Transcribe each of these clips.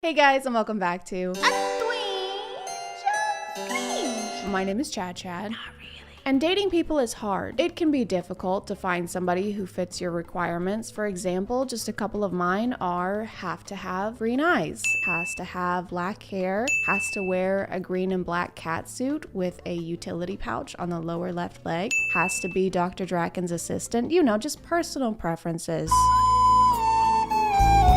Hey guys, and welcome back to My name is ChadChad. And dating people is hard. It can be difficult to find somebody who fits your requirements. For example, just a couple of mine are have to have green eyes, has to have black hair, has to wear a green and black cat suit with a utility pouch on the lower left leg, has to be Dr. Draken's assistant, you know, just personal preferences.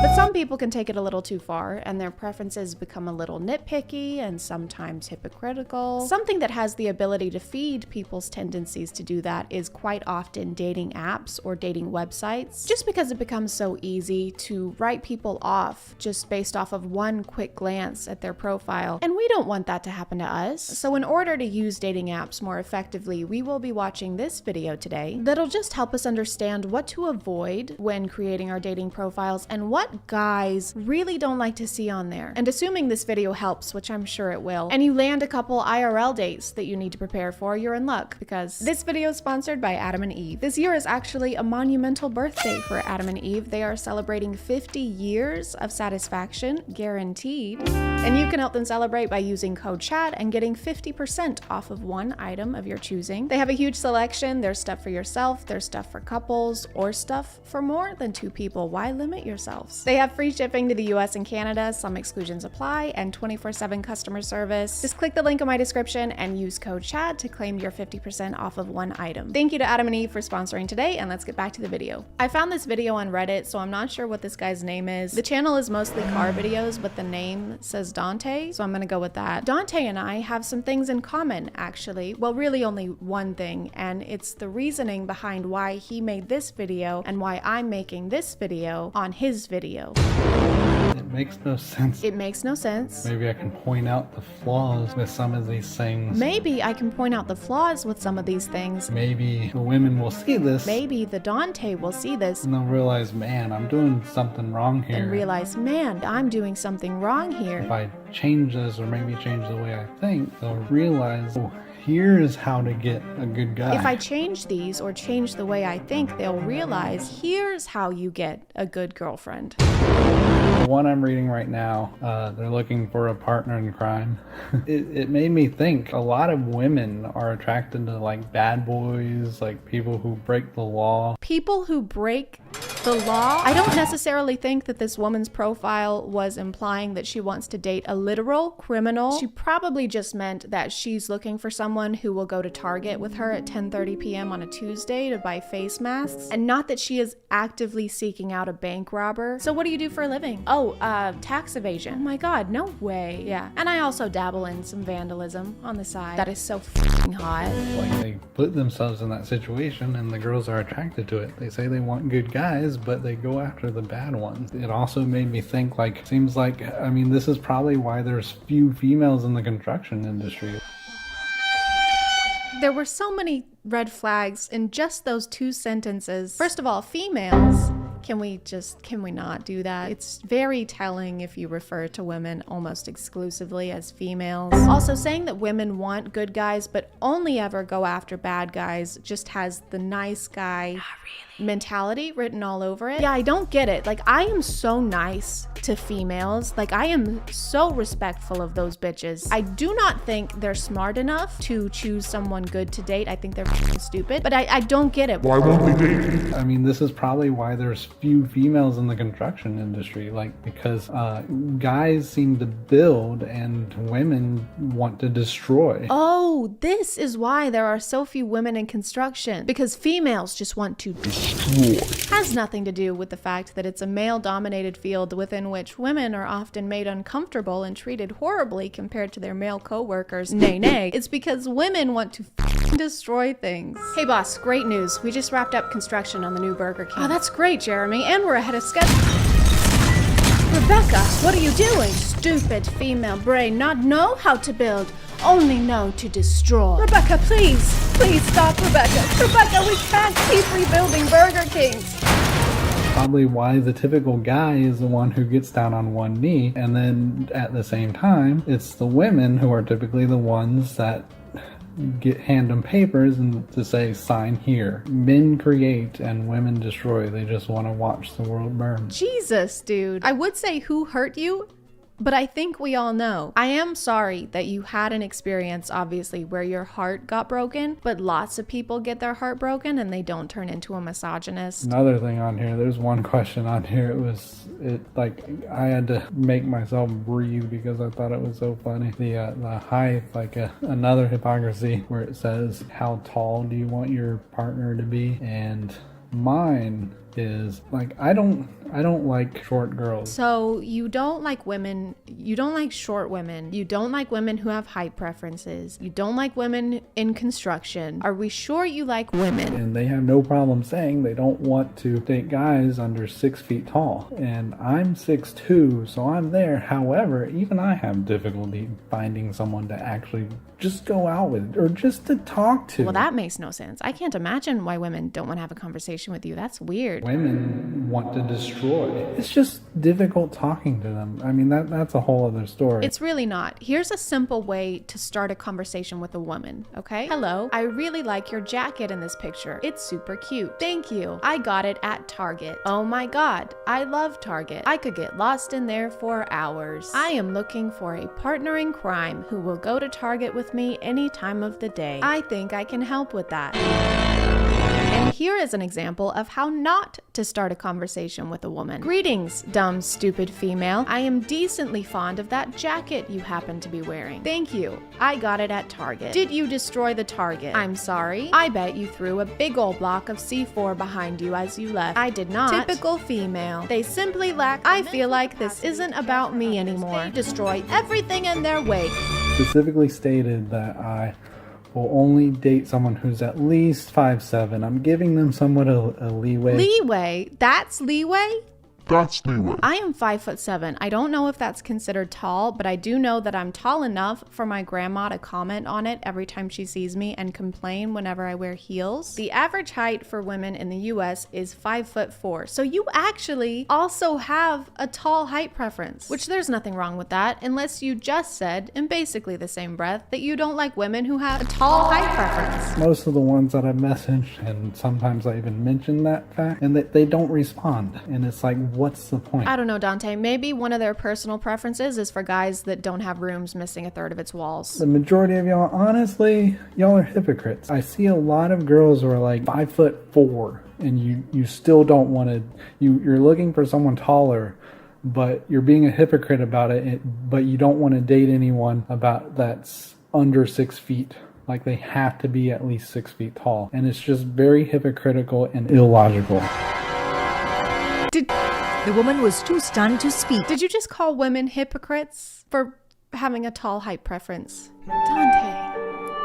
But some people can take it a little too far and their preferences become a little nitpicky and sometimes hypocritical. Something that has the ability to feed people's tendencies to do that is quite often dating apps or dating websites, just because it becomes so easy to write people off just based off of one quick glance at their profile. And we don't want that to happen to us. So in order to use dating apps more effectively, we will be watching this video today that'll just help us understand what to avoid when creating our dating profiles and what guys really don't like to see on there. And assuming this video helps, which I'm sure it will, and you land a couple IRL dates that you need to prepare for, you're in luck, because this video is sponsored by Adam and Eve. This year is actually a monumental birthday for Adam and Eve. They are celebrating 50 years of satisfaction, guaranteed. And you can help them celebrate by using code CHAD and getting 50% off of one item of your choosing. They have a huge selection. There's stuff for yourself, there's stuff for couples, or stuff for more than 2 people. Why limit yourselves? They have free shipping to the US and Canada, some exclusions apply, and 24/7 customer service. Just click the link in my description and use code CHAD to claim your 50% off of one item. Thank you to Adam and Eve for sponsoring today, and let's get back to the video. I found this video on Reddit, so I'm not sure what this guy's name is. The channel is mostly car videos, but the name says Dante, so I'm gonna go with that. Dante and I have some things in common, actually. Well, really only one thing, and it's the reasoning behind why he made this video and why I'm making this video on his video. It makes no sense. It makes no sense. Maybe I can point out the flaws with some of these things. Maybe I can point out the flaws with some of these things. Maybe the women will see this. Maybe the Dante will see this And they'll realize, man, I'm doing something wrong here. and realize, man, I'm doing something wrong here. If I change this or maybe change the way I think, they'll realize, oh, here's how to get a good guy. If I change these or change the way I think, they'll realize, here's how you get a good girlfriend. The one I'm reading right now, they're looking for a partner in crime. It made me think a lot of women are attracted to like bad boys, like people who break the law. People who break the law? I don't necessarily think that this woman's profile was implying that she wants to date a literal criminal. She probably just meant that she's looking for someone who will go to Target with her at 10:30 p.m. on a Tuesday to buy face masks, and not that she is actively seeking out a bank robber. So what do you do for a living? Oh, tax evasion. Oh my god, no way. Yeah, and I also dabble in some vandalism on the side. That is so f***ing hot. Like they put themselves in that situation and the girls are attracted to it. They say they want good guys, but they go after the bad ones. It also made me think, like, seems like, I mean, this is probably why there's few females in the construction industry. There were so many red flags in just those 2 sentences. First of all, females. Can we not do that? It's very telling if you refer to women almost exclusively as females. Also, saying that women want good guys but only ever go after bad guys just has the nice guy mentality written all over it. Yeah, I don't get it. Like, I am so nice to females. Like, I am so respectful of those bitches. I do not think they're smart enough to choose someone good to date. I think they're f***ing stupid, but I don't get it. Why won't they date? I mean, this is probably why there's few females in the construction industry, like, because guys seem to build and women want to destroy. Oh, this is why there are so few women in construction, because females just want to destroy. Has nothing to do with the fact that it's a male-dominated field within which women are often made uncomfortable and treated horribly compared to their male co-workers. Nay, it's because women want to destroy things. Hey boss, great news. We just wrapped up construction on the new Burger King. Oh, that's great, Jeremy, and we're ahead of schedule. Rebecca, what are you doing? Stupid female brain, not know how to build, only know to destroy. Rebecca, please stop, Rebecca. Rebecca, we can't keep rebuilding Burger Kings. Probably why the typical guy is the one who gets down on one knee, and then at the same time, it's the women who are typically the ones that hand them papers and to say, sign here. Men create and women destroy. They just want to watch the world burn. Jesus, dude. I would say who hurt you, But I think we all know. I am sorry that you had an experience, obviously, where your heart got broken, but lots of people get their heart broken and they don't turn into a misogynist. Another thing on here, there's one question on here. I had to make myself breathe because I thought it was so funny. The height, another hypocrisy where it says, how tall do you want your partner to be? And mine is I don't like short girls. So you don't like women, you don't like short women, you don't like women who have height preferences, you don't like women in construction. Are we sure you like women? And they have no problem saying they don't want to date guys under 6 feet tall. And I'm 6'2", so I'm there. However, even I have difficulty finding someone to actually just go out with or just to talk to. Well, that makes no sense. I can't imagine why women don't want to have a conversation with you. That's weird. Women want to destroy. It's just difficult talking to them. I mean, that's a whole other story. It's really not. Here's a simple way to start a conversation with a woman, okay? Hello, I really like your jacket in this picture. It's super cute. Thank you. I got it at Target. Oh my God, I love Target. I could get lost in there for hours. I am looking for a partner in crime who will go to Target with me any time of the day. I think I can help with that. And here is an example of how not to start a conversation with a woman. Greetings, dumb, stupid female. I am decently fond of that jacket you happen to be wearing. Thank you. I got it at Target. Did you destroy the Target? I'm sorry. I bet you threw a big old block of C4 behind you as you left. I did not. Typical female. They simply lack. I feel like this isn't about me anymore. They destroy everything in their wake. Specifically stated that I will only date someone who's at least 5'7". I'm giving them somewhat a leeway. Leeway? That's leeway? That's leeway. I am 5'7". I don't know if that's considered tall, but I do know that I'm tall enough for my grandma to comment on it every time she sees me and complain whenever I wear heels. The average height for women in the US is 5'4". So you actually also have a tall height preference, which there's nothing wrong with that, unless you just said, in basically the same breath, that you don't like women who have a tall height preference. Most of the ones that I message, and sometimes I even mention that fact, and that they don't respond. And it's like, what's the point? I don't know, Dante. Maybe one of their personal preferences is for guys that don't have rooms missing a third of its walls. The majority of y'all, honestly, y'all are hypocrites. I see a lot of girls who are like 5'4", and you still don't want to, you're looking for someone taller, but you're being a hypocrite about it, but you don't want to date anyone about that's under 6 feet. Like they have to be at least 6 feet tall. And it's just very hypocritical and illogical. The woman was too stunned to speak. Did you just call women hypocrites for having a tall height preference?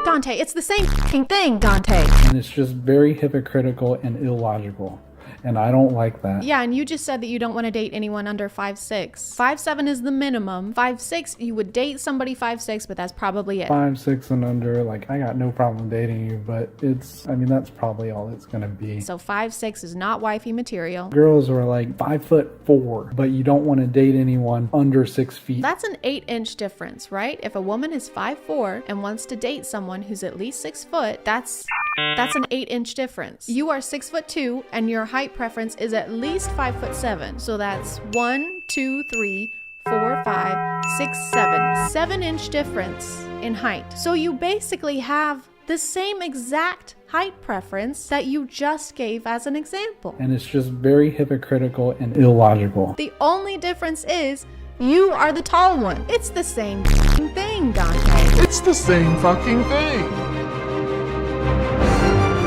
Dante, it's the same thing, Dante. And it's just very hypocritical and illogical. And I don't like that. Yeah, and you just said that you don't want to date anyone under 5'6". 5'7" is the minimum. 5'6", you would date somebody 5'6", but that's probably it. 5'6" and under, like, I got no problem dating you, but that's probably all it's gonna be. So 5'6" is not wifey material. Girls are like 5'4", but you don't want to date anyone under 6 feet. That's an 8-inch difference, right? If a woman is 5'4" and wants to date someone who's at least 6 foot, that's an 8-inch difference. You are 6'2", and your height preference is at least 5'7". So that's 1, 2, 3, 4, 5, 6, 7. 7-inch difference in height. So you basically have the same exact height preference that you just gave as an example. And it's just very hypocritical and illogical. The only difference is you are the tall one. It's the same thing, Dante. It's the same fucking thing.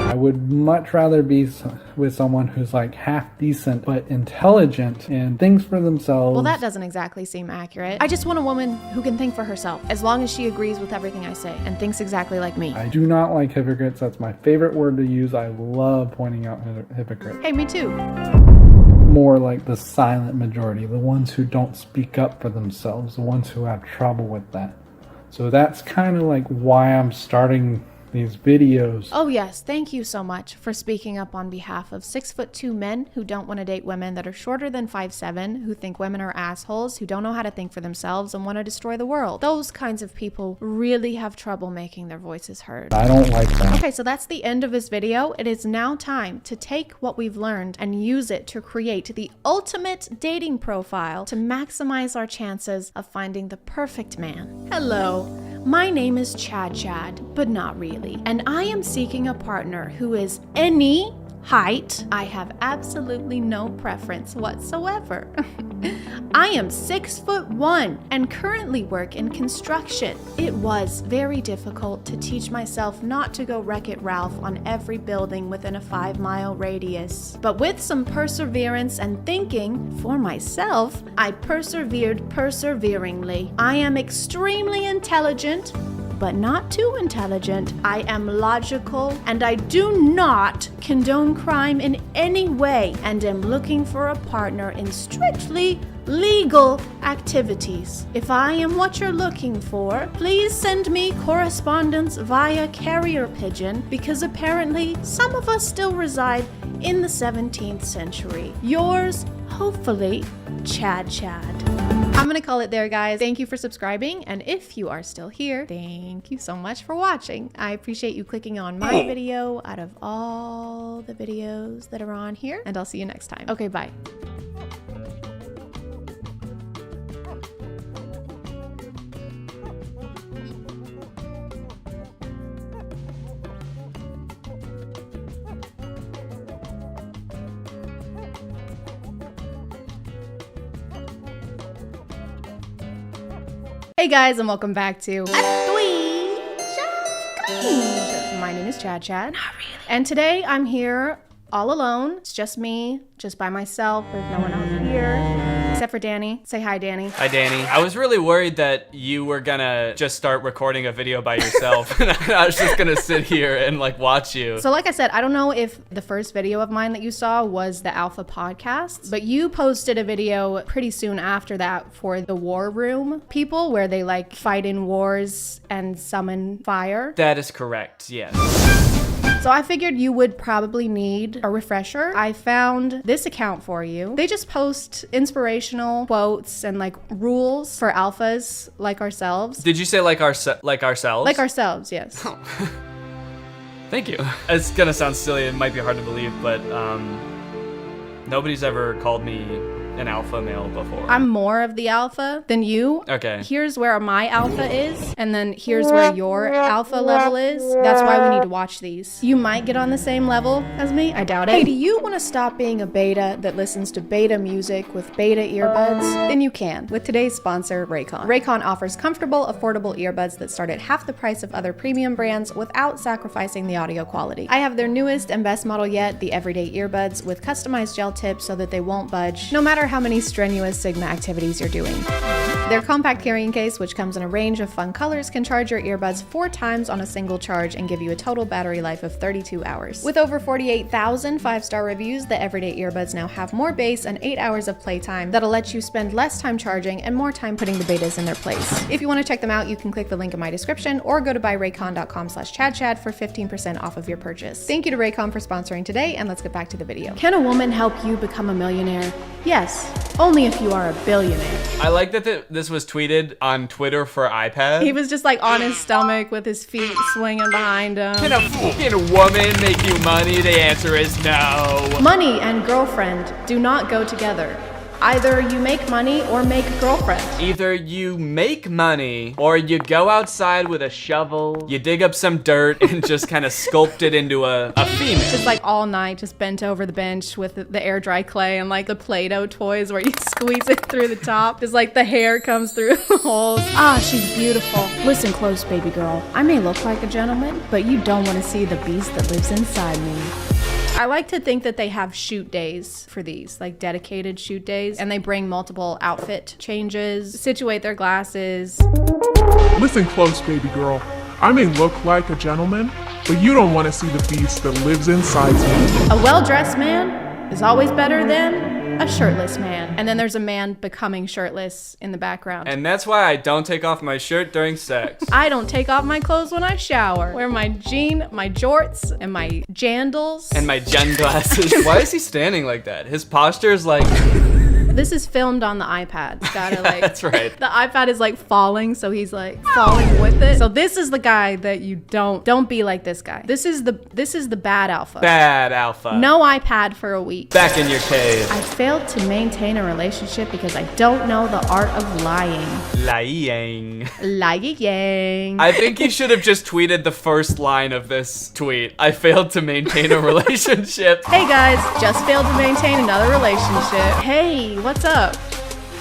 I would much rather be with someone who's like half decent but intelligent and thinks for themselves. Well, that doesn't exactly seem accurate. I just want a woman who can think for herself, as long as she agrees with everything I say and thinks exactly like me. I do not like hypocrites. That's my favorite word to use. I love pointing out hypocrites. Hey, me too. More like the silent majority, the ones who don't speak up for themselves, the ones who have trouble with that. So that's kind of like why I'm starting these videos. Oh yes, thank you so much for speaking up on behalf of 6'2" men who don't want to date women that are shorter than 5'7", who think women are assholes, who don't know how to think for themselves and want to destroy the world. Those kinds of people really have trouble making their voices heard. I don't like that. Okay, so that's the end of this video. It is now time to take what we've learned and use it to create the ultimate dating profile to maximize our chances of finding the perfect man. Hello, my name is ChadChad, but not really. And I am seeking a partner who is any height. I have absolutely no preference whatsoever. I am 6'1" and currently work in construction. It was very difficult to teach myself not to go Wreck-It Ralph on every building within a 5-mile radius. But with some perseverance and thinking for myself, I persevered perseveringly. I am extremely intelligent, but not too intelligent. I am logical, and I do not condone crime in any way, and am looking for a partner in strictly legal activities. If I am what you're looking for, please send me correspondence via carrier pigeon, because apparently some of us still reside in the 17th century. Yours, hopefully, ChadChad. I'm gonna call it there, guys. Thank you for subscribing, and if you are still here, thank you so much for watching. I appreciate you clicking on my video out of all the videos that are on here, and I'll see you next time. Okay, bye. Hey guys, and welcome back to My name is ChadChad. Not really. And today I'm here all alone. It's just me, just by myself. There's no one else here. Except for Danny. Say hi, Danny. Hi, Danny. I was really worried that you were gonna just start recording a video by yourself. And I was just gonna sit here and like watch you. So like I said, I don't know if the first video of mine that you saw was the Alpha podcast, but you posted a video pretty soon after that for the War Room people, where they like fight in wars and summon fire. That is correct, yes. So I figured you would probably need a refresher. I found this account for you. They just post inspirational quotes and like rules for alphas like ourselves. Did you say like ourselves? Like ourselves, yes. Oh. Thank you. It's gonna sound silly, it might be hard to believe, but nobody's ever called me an alpha male before. I'm more of the alpha than you. Okay. Here's where my alpha is, and then here's where your alpha level is. That's why we need to watch these. You might get on the same level as me. I doubt it. Hey, do you want to stop being a beta that listens to beta music with beta earbuds? Then you can with today's sponsor, Raycon. Raycon offers comfortable, affordable earbuds that start at half the price of other premium brands without sacrificing the audio quality. I have their newest and best model yet, the Everyday Earbuds, with customized gel tips so that they won't budge, no matter how many strenuous Sigma activities you're doing. Their compact carrying case, which comes in a range of fun colors, can charge your earbuds 4 times on a single charge and give you a total battery life of 32 hours. With over 48,000 5-star reviews, the Everyday Earbuds now have more bass and 8 hours of playtime that'll let you spend less time charging and more time putting the betas in their place. If you want to check them out, you can click the link in my description or go to buyraycon.com/ChadChad for 15% off of your purchase. Thank you to Raycon for sponsoring today, and let's get back to the video. Can a woman help you become a millionaire? Yes, only if you are a billionaire. I like that this was tweeted on Twitter for iPad. He was just like on his stomach with his feet swinging behind him. Can a woman make you money? The answer is no. Money and girlfriend do not go together. Either you make money or make a girlfriend. Either you make money or you go outside with a shovel, you dig up some dirt and just kind of sculpt it into a female. Just like all night, just bent over the bench with the air dry clay and like the Play-Doh toys where you squeeze it through the top. Just like the hair comes through the holes. Ah, she's beautiful. Listen close, baby girl. I may look like a gentleman, but you don't want to see the beast that lives inside me. I like to think that they have shoot days for these, like dedicated shoot days, and they bring multiple outfit changes, situate their glasses. Listen close, baby girl. I may look like a gentleman, but you don't want to see the beast that lives inside me. A well-dressed man is always better than a shirtless man. And then there's a man becoming shirtless in the background. And that's why I don't take off my shirt during sex. I don't take off my clothes when I shower. Wear my my jorts, and my jandals. And my gen glasses. Why is he standing like that? His posture is like... This is filmed on the iPad. It's gotta like... That's right. The iPad is like falling, so he's like falling with it. So this is the guy that you don't be like this guy. This is the bad alpha. Bad alpha. No iPad for a week. Back in your cave. I failed to maintain a relationship because I don't know the art of lying. Lying. Lying. I think he should have just tweeted the first line of this tweet. I failed to maintain a relationship. Hey guys, just failed to maintain another relationship. Hey, what's up?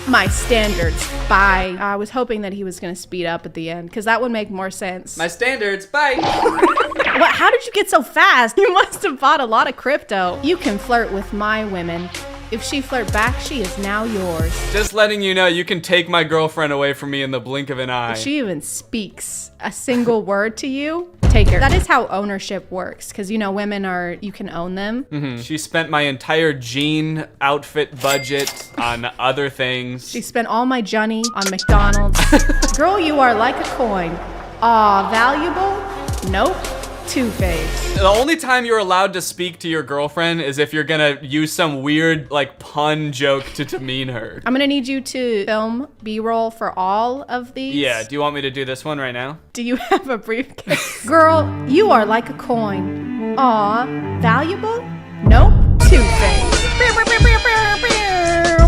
My standards. Bye. I was hoping that he was gonna speed up at the end because that would make more sense. My standards. Bye. What? How did you get so fast? You must have bought a lot of crypto. You can flirt with my women. If she flirt back, she is now yours. Just letting you know, you can take my girlfriend away from me in the blink of an eye. If she even speaks a single word to you, take her. That is how ownership works, because you know women you can own them. Mm-hmm. She spent my entire jean outfit budget on other things. She spent all my Johnny on McDonald's. Girl, you are like a coin. Aw, valuable? Nope. Two-Faced. The only time you're allowed to speak to your girlfriend is if you're gonna use some weird, like, pun joke to demean her. I'm gonna need you to film B-roll for all of these. Yeah, do you want me to do this one right now? Do you have a briefcase? Girl, you are like a coin. Aw, valuable? Nope. Two-Faced.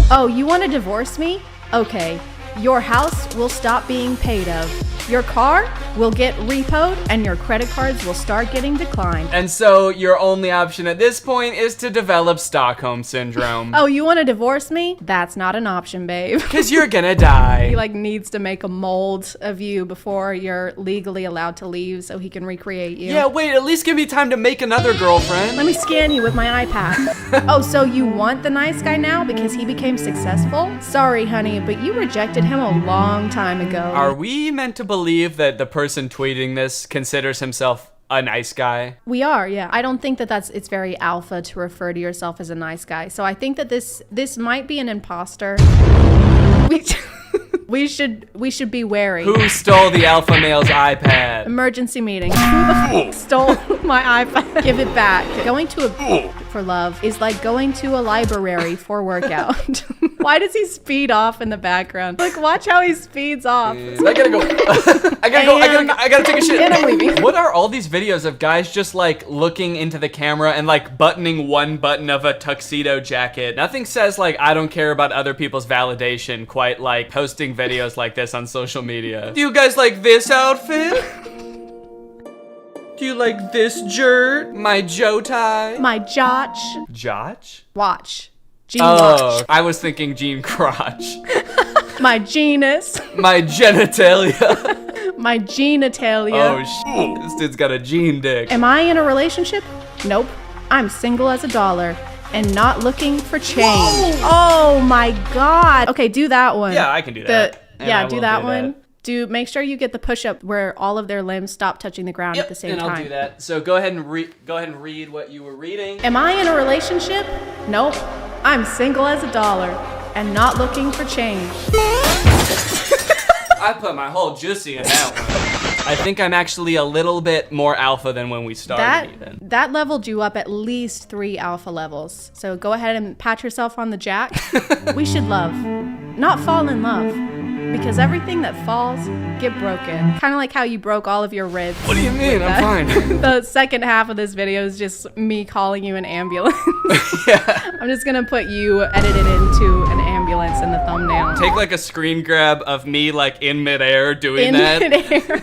Oh, you wanna divorce me? Okay. Your house will stop being paid of. Your car will get repoed and your credit cards will start getting declined. And so your only option at this point is to develop Stockholm Syndrome. Oh, you want to divorce me? That's not an option, babe. Because you're gonna die. He like needs to make a mold of you before you're legally allowed to leave so he can recreate you. Yeah, wait, at least give me time to make another girlfriend. Let me scan you with my iPad. Oh, so you want the nice guy now because he became successful? Sorry, honey, but you rejected him a long time ago. Are we meant to believe that the person tweeting this considers himself a nice guy? We are, yeah. I don't think that it's very alpha to refer to yourself as a nice guy. So I think that this might be an imposter. We should be wary. Who stole the alpha male's iPad? Emergency meeting. Who the f stole my iPad? Give it back. Going to a for love is like going to a library for workout. Why does he speed off in the background? Like, watch how he speeds off. I gotta go. I gotta take a shit. And I'm leaving. What are all these videos of guys just like looking into the camera and like buttoning one button of a tuxedo jacket? Nothing says like I don't care about other people's validation quite like posting videos like this on social media. Do you guys like this outfit? Do you like this jert? My Joe tie? My Jotch. Jotch? Watch. Gene watch. I was thinking Gene crotch. My genus. My genitalia. My genitalia. Oh, this dude's got a gene dick. Am I in a relationship? Nope. I'm single as a dollar and not looking for change. Whoa! Oh my god. Okay, do that one. Yeah, I can do that. Yeah, do that one. Make sure you get the push-up where all of their limbs stop touching the ground at the same time. I'll do that. So go ahead and read what you were reading. Am I in a relationship? Nope. I'm single as a dollar and not looking for change. I put my whole juicy in that one. I think I'm actually a little bit more alpha than when we started. That leveled you up at least 3 alpha levels. So go ahead and pat yourself on the jack. We should love, not fall in love. Because everything that falls get broken. Kind of like how you broke all of your ribs. What do you mean? I'm fine. The second half of this video is just me calling you an ambulance. Yeah. I'm just gonna put you edited into an ambulance in the thumbnail. Take like a screen grab of me like in midair doing that. In midair.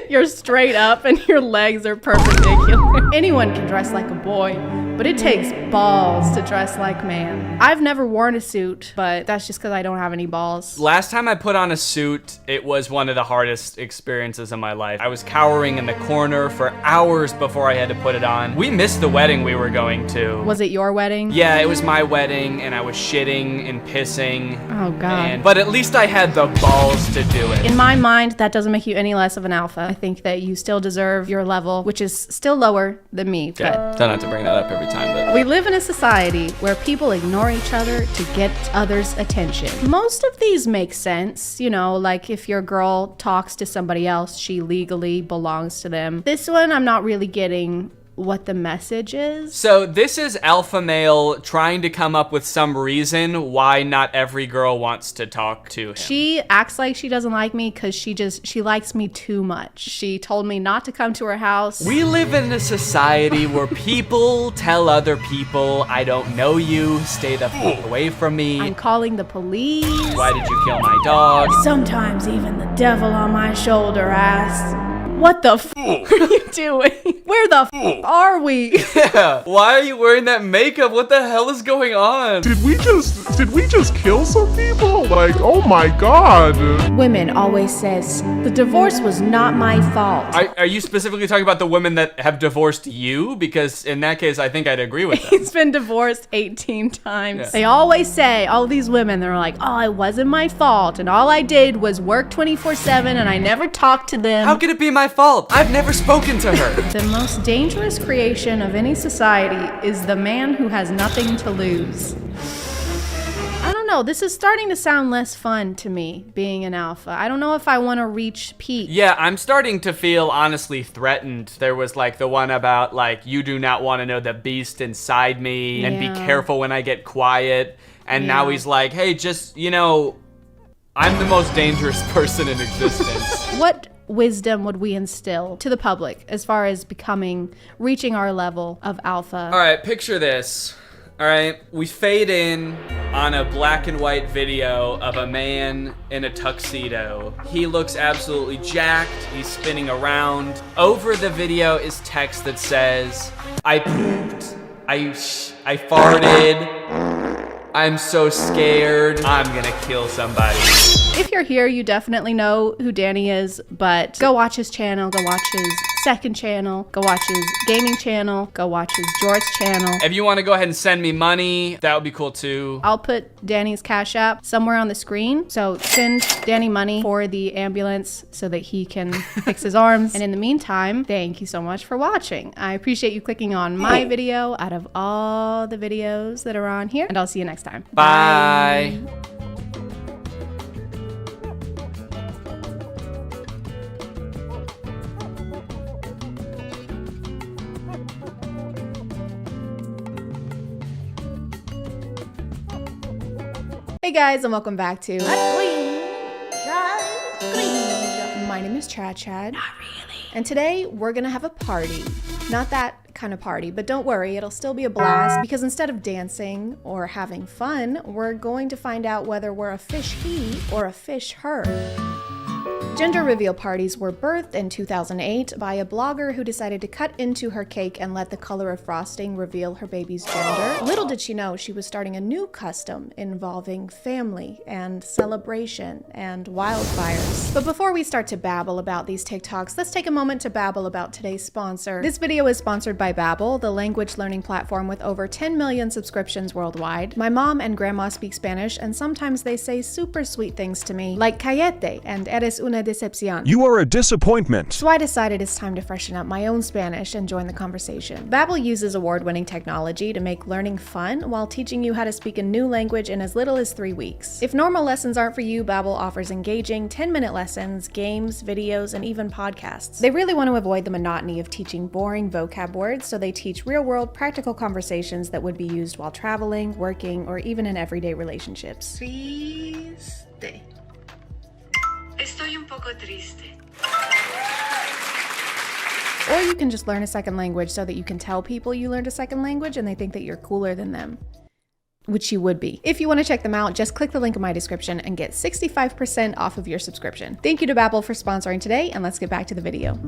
You're straight up and your legs are perpendicular. Anyone can dress like a boy, but it takes balls to dress like man. I've never worn a suit, but that's just because I don't have any balls. Last time I put on a suit, it was one of the hardest experiences of my life. I was cowering in the corner for hours before I had to put it on. We missed the wedding we were going to. Was it your wedding? Yeah, it was my wedding, and I was shitting and pissing. Oh, God. But at least I had the balls to do it. In my mind, that doesn't make you any less of an alpha. I think that you still deserve your level, which is still lower than me. Yeah, don't have to bring that up every every time. But We live in a society where people ignore each other to get others' attention. Most of these make sense, you know, like if your girl talks to somebody else, she legally belongs to them. This one, I'm not really getting what the message is. So this is alpha male trying to come up with some reason why not every girl wants to talk to him. She acts like she doesn't like me because she likes me too much. She told me not to come to her house. We live in a society where people tell other people, I don't know you, stay the fuck away from me. I'm calling the police. Why did you kill my dog? Sometimes even the devil on my shoulder asks, what the f are you doing? Where the f are we? Yeah. Why are you wearing that makeup? What the hell is going on? Did we just kill some people? Like, oh my god. Women always says, the divorce was not my fault. Are you specifically talking about the women that have divorced you? Because in that case, I think I'd agree with them. He's been divorced 18 times. Yeah. They always say, all these women, they're like, oh, it wasn't my fault. And all I did was work 24/7 and I never talked to them. How could it be my fault? I've never spoken to her. The most dangerous creation of any society is the man who has nothing to lose. I don't know. This is starting to sound less fun to me, being an alpha. I don't know if I want to reach peak. Yeah, I'm starting to feel honestly threatened. There was like the one about like, you do not want to know the beast inside me and be careful when I get quiet. And now he's like, hey, just, you know, I'm the most dangerous person in existence. What wisdom would we instill to the public as far as reaching our level of alpha? All right, picture this. All right, we fade in on a black and white video of a man in a tuxedo. He looks absolutely jacked. He's spinning around. Over the video is text that says, I pooped. I farted. I'm so scared. I'm gonna kill somebody. If you're here, you definitely know who Danny is, but go watch his channel, go watch his second channel, go watch his gaming channel, go watch his Jorts channel. If you want to go ahead and send me money, that would be cool too. I'll put Danny's Cash App somewhere on the screen. So send Danny money for the ambulance so that he can fix his arms. And in the meantime, thank you so much for watching. I appreciate you clicking on my video out of all the videos that are on here. And I'll see you next time. Bye. Hey guys, and welcome back to My name is ChadChad. Not really. And today we're gonna have a party. Not that kind of party, but don't worry, it'll still be a blast because instead of dancing or having fun, we're going to find out whether we're a fish he or a fish her. Gender reveal parties were birthed in 2008 by a blogger who decided to cut into her cake and let the color of frosting reveal her baby's gender. Little did she know she was starting a new custom involving family and celebration and wildfires. But before we start to babble about these TikToks, let's take a moment to babble about today's sponsor. This video is sponsored by Babbel, the language learning platform with over 10 million subscriptions worldwide. My mom and grandma speak Spanish, and sometimes they say super sweet things to me, like cállate and eres una decepción. You are a disappointment. So I decided it's time to freshen up my own Spanish and join the conversation. Babbel uses award-winning technology to make learning fun while teaching you how to speak a new language in as little as 3 weeks. If normal lessons aren't for you, Babbel offers engaging 10-minute lessons, games, videos, and even podcasts. They really want to avoid the monotony of teaching boring vocab words, so they teach real-world practical conversations that would be used while traveling, working, or even in everyday relationships. Triste. Estoy un poco triste. Or you can just learn a second language so that you can tell people you learned a second language and they think that you're cooler than them. Which you would be. If you want to check them out, just click the link in my description and get 65% off of your subscription. Thank you to Babbel for sponsoring today, and let's get back to the video.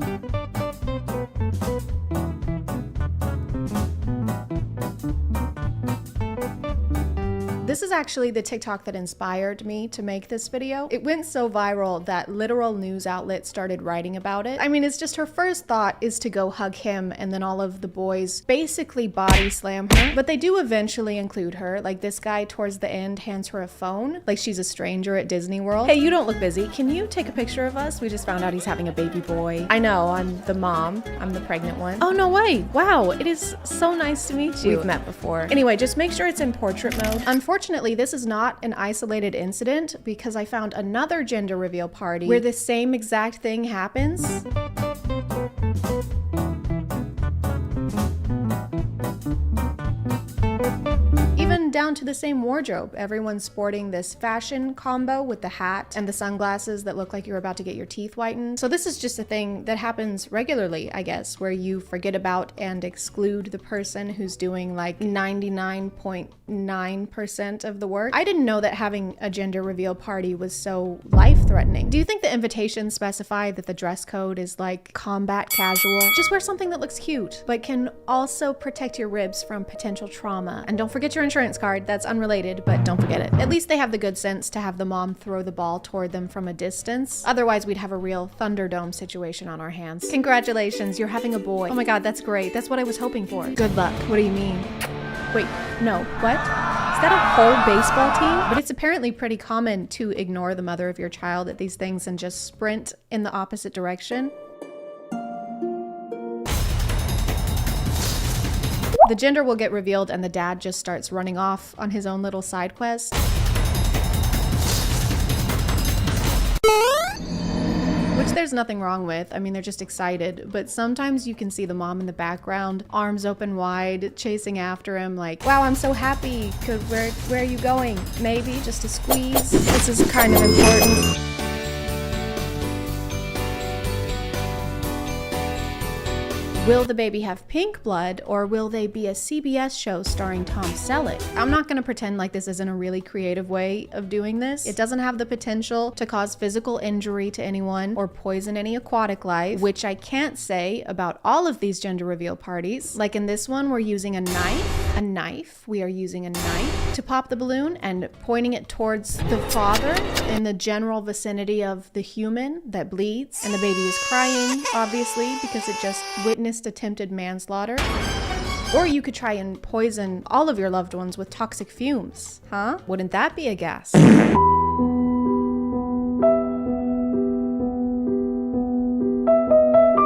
This This is actually the TikTok that inspired me to make this video. It went so viral that literal news outlets started writing about it. I mean, it's just her first thought is to go hug him, and then all of the boys basically body slam her. But they do eventually include her. Like this guy towards the end hands her a phone, like she's a stranger at Disney World. Hey, you don't look busy. Can you take a picture of us? We just found out he's having a baby boy. I know, I'm the mom. I'm the pregnant one. Oh, no way. Wow, it is so nice to meet you. We've met before. Anyway, just make sure it's in portrait mode. Unfortunately, this is not an isolated incident because I found another gender reveal party where the same exact thing happens. Even down to the same wardrobe. Everyone's sporting this fashion combo with the hat and the sunglasses that look like you're about to get your teeth whitened. So this is just a thing that happens regularly, I guess, where you forget about and exclude the person who's doing like 99.9% of the work. I didn't know that having a gender reveal party was so life-threatening. Do you think the invitations specify that the dress code is like combat casual? Just wear something that looks cute, but can also protect your ribs from potential trauma. And don't forget your insurance card. That's unrelated, but don't forget it. At least they have the good sense to have the mom throw the ball toward them from a distance. Otherwise, we'd have a real Thunderdome situation on our hands. Congratulations, you're having a boy. Oh my God, that's great. That's what I was hoping for. Good luck. What do you mean? Wait, no, what? Is that a whole baseball team? But it's apparently pretty common to ignore the mother of your child at these things and just sprint in the opposite direction. The gender will get revealed and the dad just starts running off on his own little side quest. Which there's nothing wrong with. I mean, they're just excited. But sometimes you can see the mom in the background, arms open wide, chasing after him like, wow, I'm so happy. Where are you going? Maybe just a squeeze. This is kind of important. Will the baby have pink blood, or will they be a CBS show starring Tom Selleck? I'm not gonna pretend like this isn't a really creative way of doing this. It doesn't have the potential to cause physical injury to anyone or poison any aquatic life, which I can't say about all of these gender reveal parties. Like in this one, we're using a knife. We are using a knife to pop the balloon and pointing it towards the father in the general vicinity of the human that bleeds. And the baby is crying, obviously, because it just witnessed attempted manslaughter. Or you could try and poison all of your loved ones with toxic fumes, huh? Wouldn't that be a gas? Oh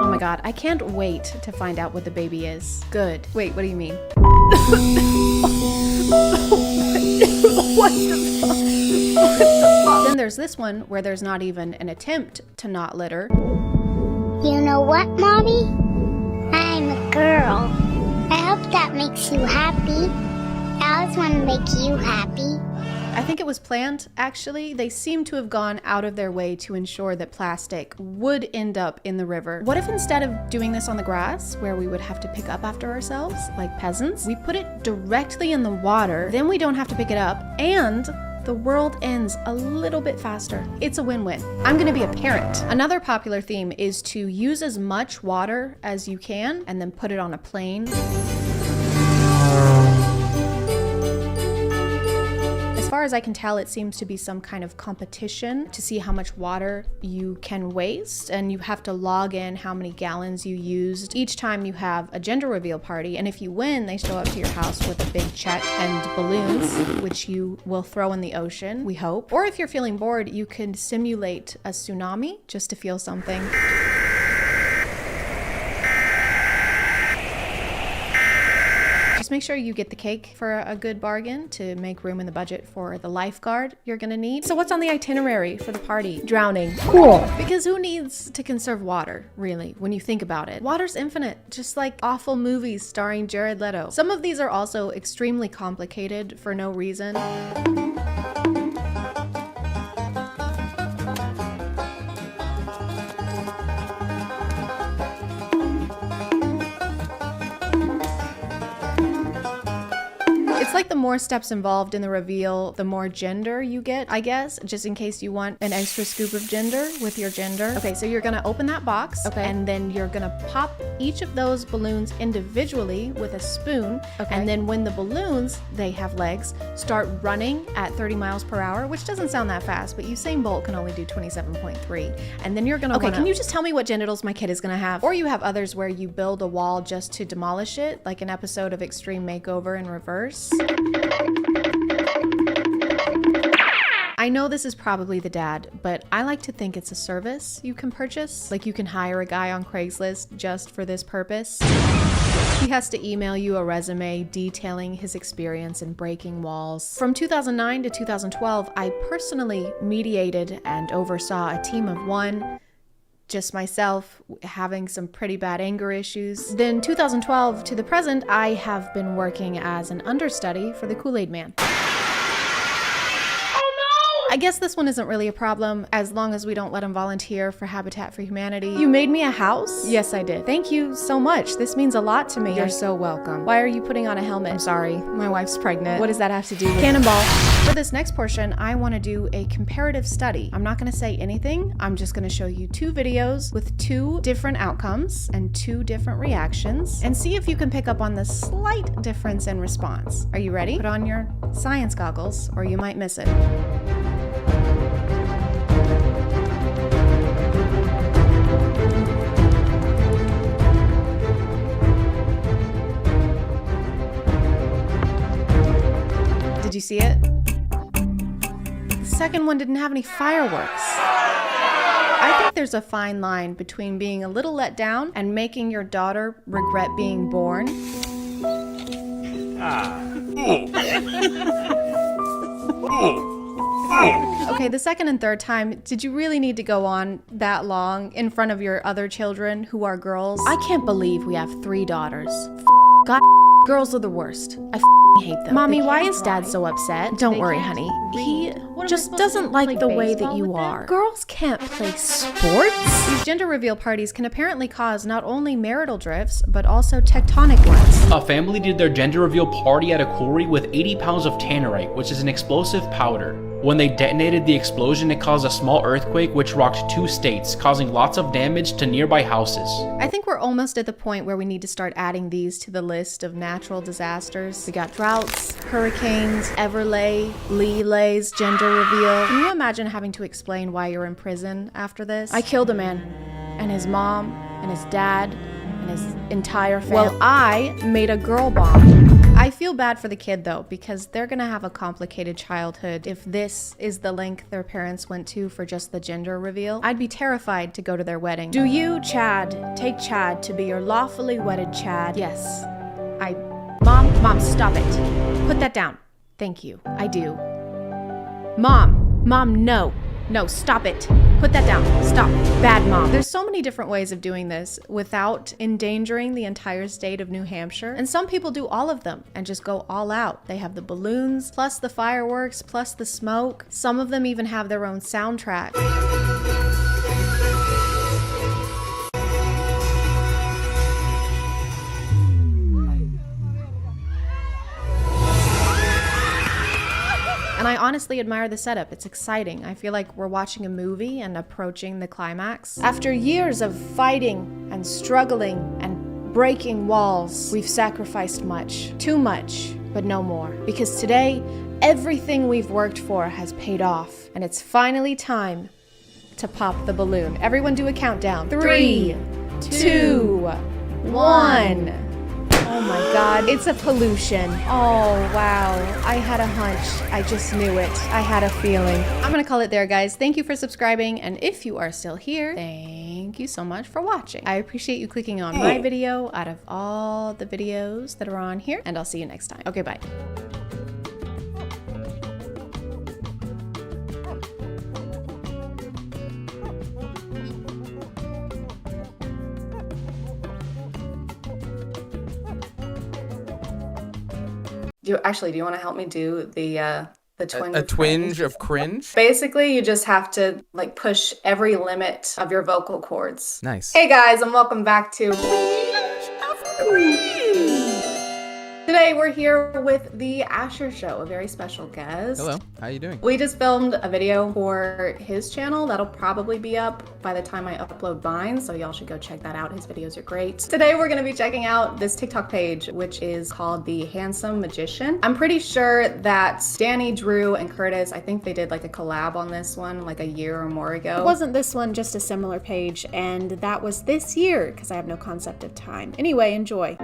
my God, I can't wait to find out what the baby is. Good. Wait, what do you mean? What the fuck? Then there's this one where there's not even an attempt to not litter. You know what, Mommy? I'm a girl. I hope that makes you happy. I always want to make you happy. I think it was planned, actually. They seem to have gone out of their way to ensure that plastic would end up in the river. What if instead of doing this on the grass, where we would have to pick up after ourselves, like peasants, we put it directly in the water, then we don't have to pick it up, and the world ends a little bit faster. It's a win-win. I'm gonna be a parent. Another popular theme is to use as much water as you can and then put it on a plane. As far as I can tell, it seems to be some kind of competition to see how much water you can waste, and you have to log in how many gallons you used each time you have a gender reveal party. And if you win, they show up to your house with a big check and balloons, which you will throw in the ocean, we hope. Or if you're feeling bored, you can simulate a tsunami just to feel something. Just make sure you get the cake for a good bargain to make room in the budget for the lifeguard you're gonna need. So what's on the itinerary for the party? Drowning. Cool. Because who needs to conserve water, really, when you think about it? Water's infinite, just like awful movies starring Jared Leto. Some of these are also extremely complicated for no reason. It's like the more steps involved in the reveal, the more gender you get, I guess, just in case you want an extra scoop of gender with your gender. Okay, so you're gonna open that box, okay, and then you're gonna pop each of those balloons individually with a spoon, okay, and then when the balloons, they have legs, start running at 30 miles per hour, which doesn't sound that fast, but Usain Bolt can only do 27.3. And then you're gonna can you just tell me what genitals my kid is gonna have? Or you have others where you build a wall just to demolish it, like an episode of Extreme Makeover in reverse. I know this is probably the dad, but I like to think it's a service you can purchase. Like you can hire a guy on Craigslist just for this purpose. He has to email you a resume detailing his experience in breaking walls. From 2009 to 2012, I personally mediated and oversaw a team of one, just myself, having some pretty bad anger issues. Then 2012 to the present, I have been working as an understudy for the Kool-Aid Man. I guess this one isn't really a problem as long as we don't let him volunteer for Habitat for Humanity. You made me a house? Yes, I did. Thank you so much. This means a lot to me. You're so welcome. Why are you putting on a helmet? I'm sorry. My wife's pregnant. What does that have to do with Cannonball? For this next portion, I want to do a comparative study. I'm not going to say anything. I'm just going to show you 2 videos with 2 different outcomes and 2 different reactions and see if you can pick up on the slight difference in response. Are you ready? Put on your science goggles or you might miss it. Did you see it? The second one didn't have any fireworks. I think there's a fine line between being a little let down and making your daughter regret being born. Okay, the second and third time, did you really need to go on that long in front of your other children who are girls? I can't believe we have 3 daughters. God, girls are the worst. I hate them. Mommy, why is Dad so upset? Don't worry, honey. He just doesn't like the way that you are. Girls can't play sports. These gender reveal parties can apparently cause not only marital drifts, but also tectonic ones. A family did their gender reveal party at a quarry with 80 pounds of tannerite, which is an explosive powder. When they detonated the explosion, it caused a small earthquake which rocked 2 states, causing lots of damage to nearby houses. I think we're almost at the point where we need to start adding these to the list of natural disasters. We got droughts, hurricanes, Everlay, Leelay's gender reveal. Can you imagine having to explain why you're in prison after this? I killed a man, and his mom, and his dad, and his entire family. Well, I made a girl bomb. I feel bad for the kid though, because they're gonna have a complicated childhood if this is the length their parents went to for just the gender reveal. I'd be terrified to go to their wedding. Do you, Chad, take Chad to be your lawfully wedded Chad? Yes. Mom, stop it. Put that down. Thank you. I do. Mom, no. No, stop it. Put that down. Stop. Bad mom. There's so many different ways of doing this without endangering the entire state of New Hampshire. And some people do all of them and just go all out. They have the balloons, plus the fireworks, plus the smoke. Some of them even have their own soundtrack. And I honestly admire the setup. It's exciting. I feel like we're watching a movie and approaching the climax. After years of fighting and struggling and breaking walls, we've sacrificed much. Too much, but no more. Because today, everything we've worked for has paid off. And it's finally time to pop the balloon. Everyone do a countdown. 3, 2, 1. Oh my God, it's a pollution. Oh, wow. I had a hunch. I just knew it. I had a feeling. I'm gonna call it there, guys. Thank you for subscribing. And if you are still here, thank you so much for watching. I appreciate you clicking on my video out of all the videos that are on here. And I'll see you next time. Okay, bye. Do you want to help me do the twinge? A twinge of cringe? Basically, you just have to like push every limit of your vocal cords. Nice. Hey guys, and welcome back to Today Today we're here with the Asher Show, a very special guest. Hello, how you doing? We just filmed a video for his channel that'll probably be up by the time I upload mine, so y'all should go check that out. His videos are great. Today we're gonna be checking out this TikTok page, which is called The Handsome Magician. I'm pretty sure that Danny, Drew, and Curtis, I think they did like a collab on this one like a year or more ago. It wasn't this one, just a similar page, and that was this year because I have no concept of time. Anyway, enjoy.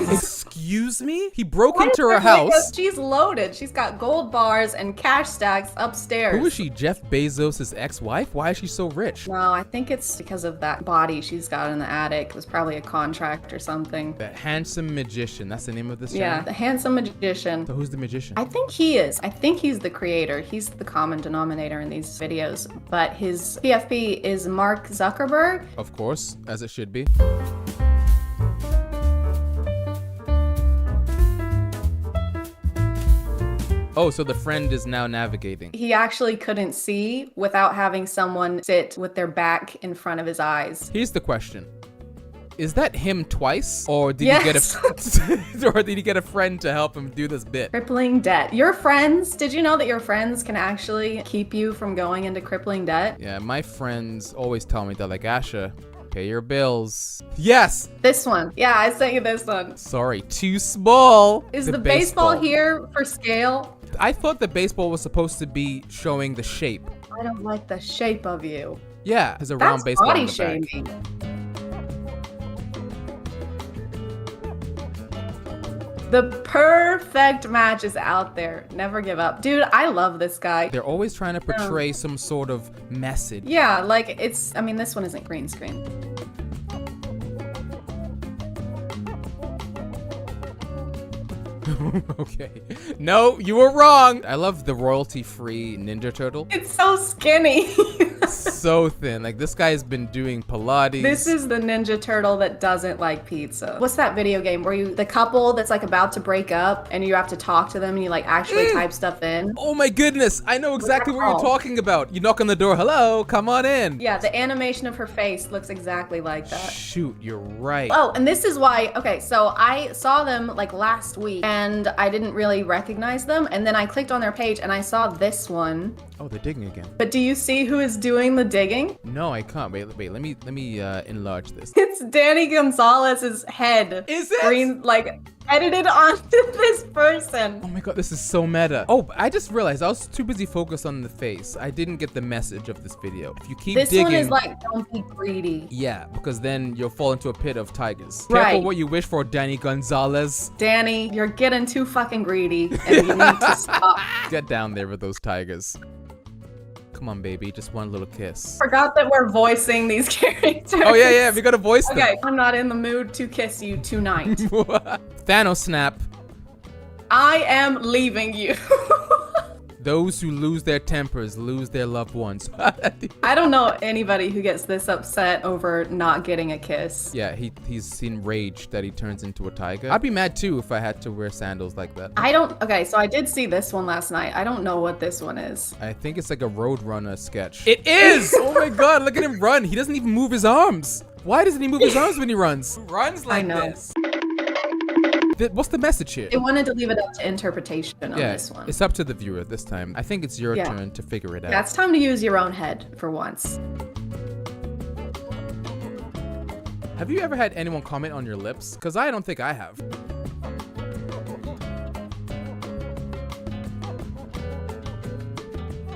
Excuse me? He broke into her house. She's loaded. She's got gold bars and cash stacks upstairs. Who is she? Jeff Bezos' ex-wife? Why is she so rich? No, I think it's because of that body she's got in the attic. It was probably a contract or something. The Handsome Magician. That's the name of this channel? Yeah, The Handsome Magician. So who's the magician? I think he is. I think he's the creator. He's the common denominator in these videos. But his PFP is Mark Zuckerberg. Of course, as it should be. Oh, so the friend is now navigating. He actually couldn't see without having someone sit with their back in front of his eyes. Here's the question. Is that him twice? Or did Yes. he get a or did he get a friend to help him do this bit? Crippling debt. Your friends, did you know that your friends can actually keep you from going into crippling debt? Yeah, my friends always tell me that, like, Asha, pay your bills. Yes! This one. Yeah, I sent you this one. Sorry, too small. Is the baseball here for scale? I thought the baseball was supposed to be showing the shape. I don't like the shape of you. Yeah, there's a round That's baseball body in the back. shaming. The perfect match is out there. Never give up. Dude, I love this guy. They're always trying to portray some sort of message. Yeah, like it's, I mean, this one isn't green screen. Okay. No, you were wrong. I love the royalty-free Ninja Turtle. It's so skinny. So thin. Like, this guy's been doing Pilates. This is the Ninja Turtle that doesn't like pizza. What's that video game where the couple that's like about to break up and you have to talk to them and you like actually type stuff in? Oh my goodness. I know exactly what you're called? talking about. You knock on the door. Hello, come on in. Yeah, the animation of her face looks exactly like that. Shoot, you're right. Oh, and this is why, okay, so I saw them like last week and I didn't really recognize them. And then I clicked on their page and I saw this one. Oh, they're digging again. But do you see who is doing the digging? No, I can't. Wait, let me enlarge this. It's Danny Gonzalez's head. Is it? Green, like, edited onto this person. Oh my god, this is so meta. Oh, I just realized I was too busy focused on the face. I didn't get the message of this video. If you keep This digging, one is like, don't be greedy. yeah, because then you'll fall into a pit of tigers. Right. Careful what you wish for, Danny Gonzalez. Danny, you're getting too fucking greedy and you need to stop. Get down there with those tigers. Come on, baby, just one little kiss. Forgot that we're voicing these characters. Oh yeah, we gotta voice them. Okay, I'm not in the mood to kiss you tonight. Thanos snap. I am leaving you. Those who lose their tempers lose their loved ones. I don't know anybody who gets this upset over not getting a kiss. Yeah, he's enraged that he turns into a tiger. I'd be mad too if I had to wear sandals like that. Okay, so I did see this one last night. I don't know what this one is. I think it's like a Roadrunner sketch. It is! Oh my god, look at him run. He doesn't even move his arms. Why doesn't he move his arms when he runs? Who runs like this? What's the message here? They wanted to leave it up to interpretation on this one. It's up to the viewer this time. I think it's your turn to figure it out. Yeah, it's time to use your own head for once. Have you ever had anyone comment on your lips? Because I don't think I have.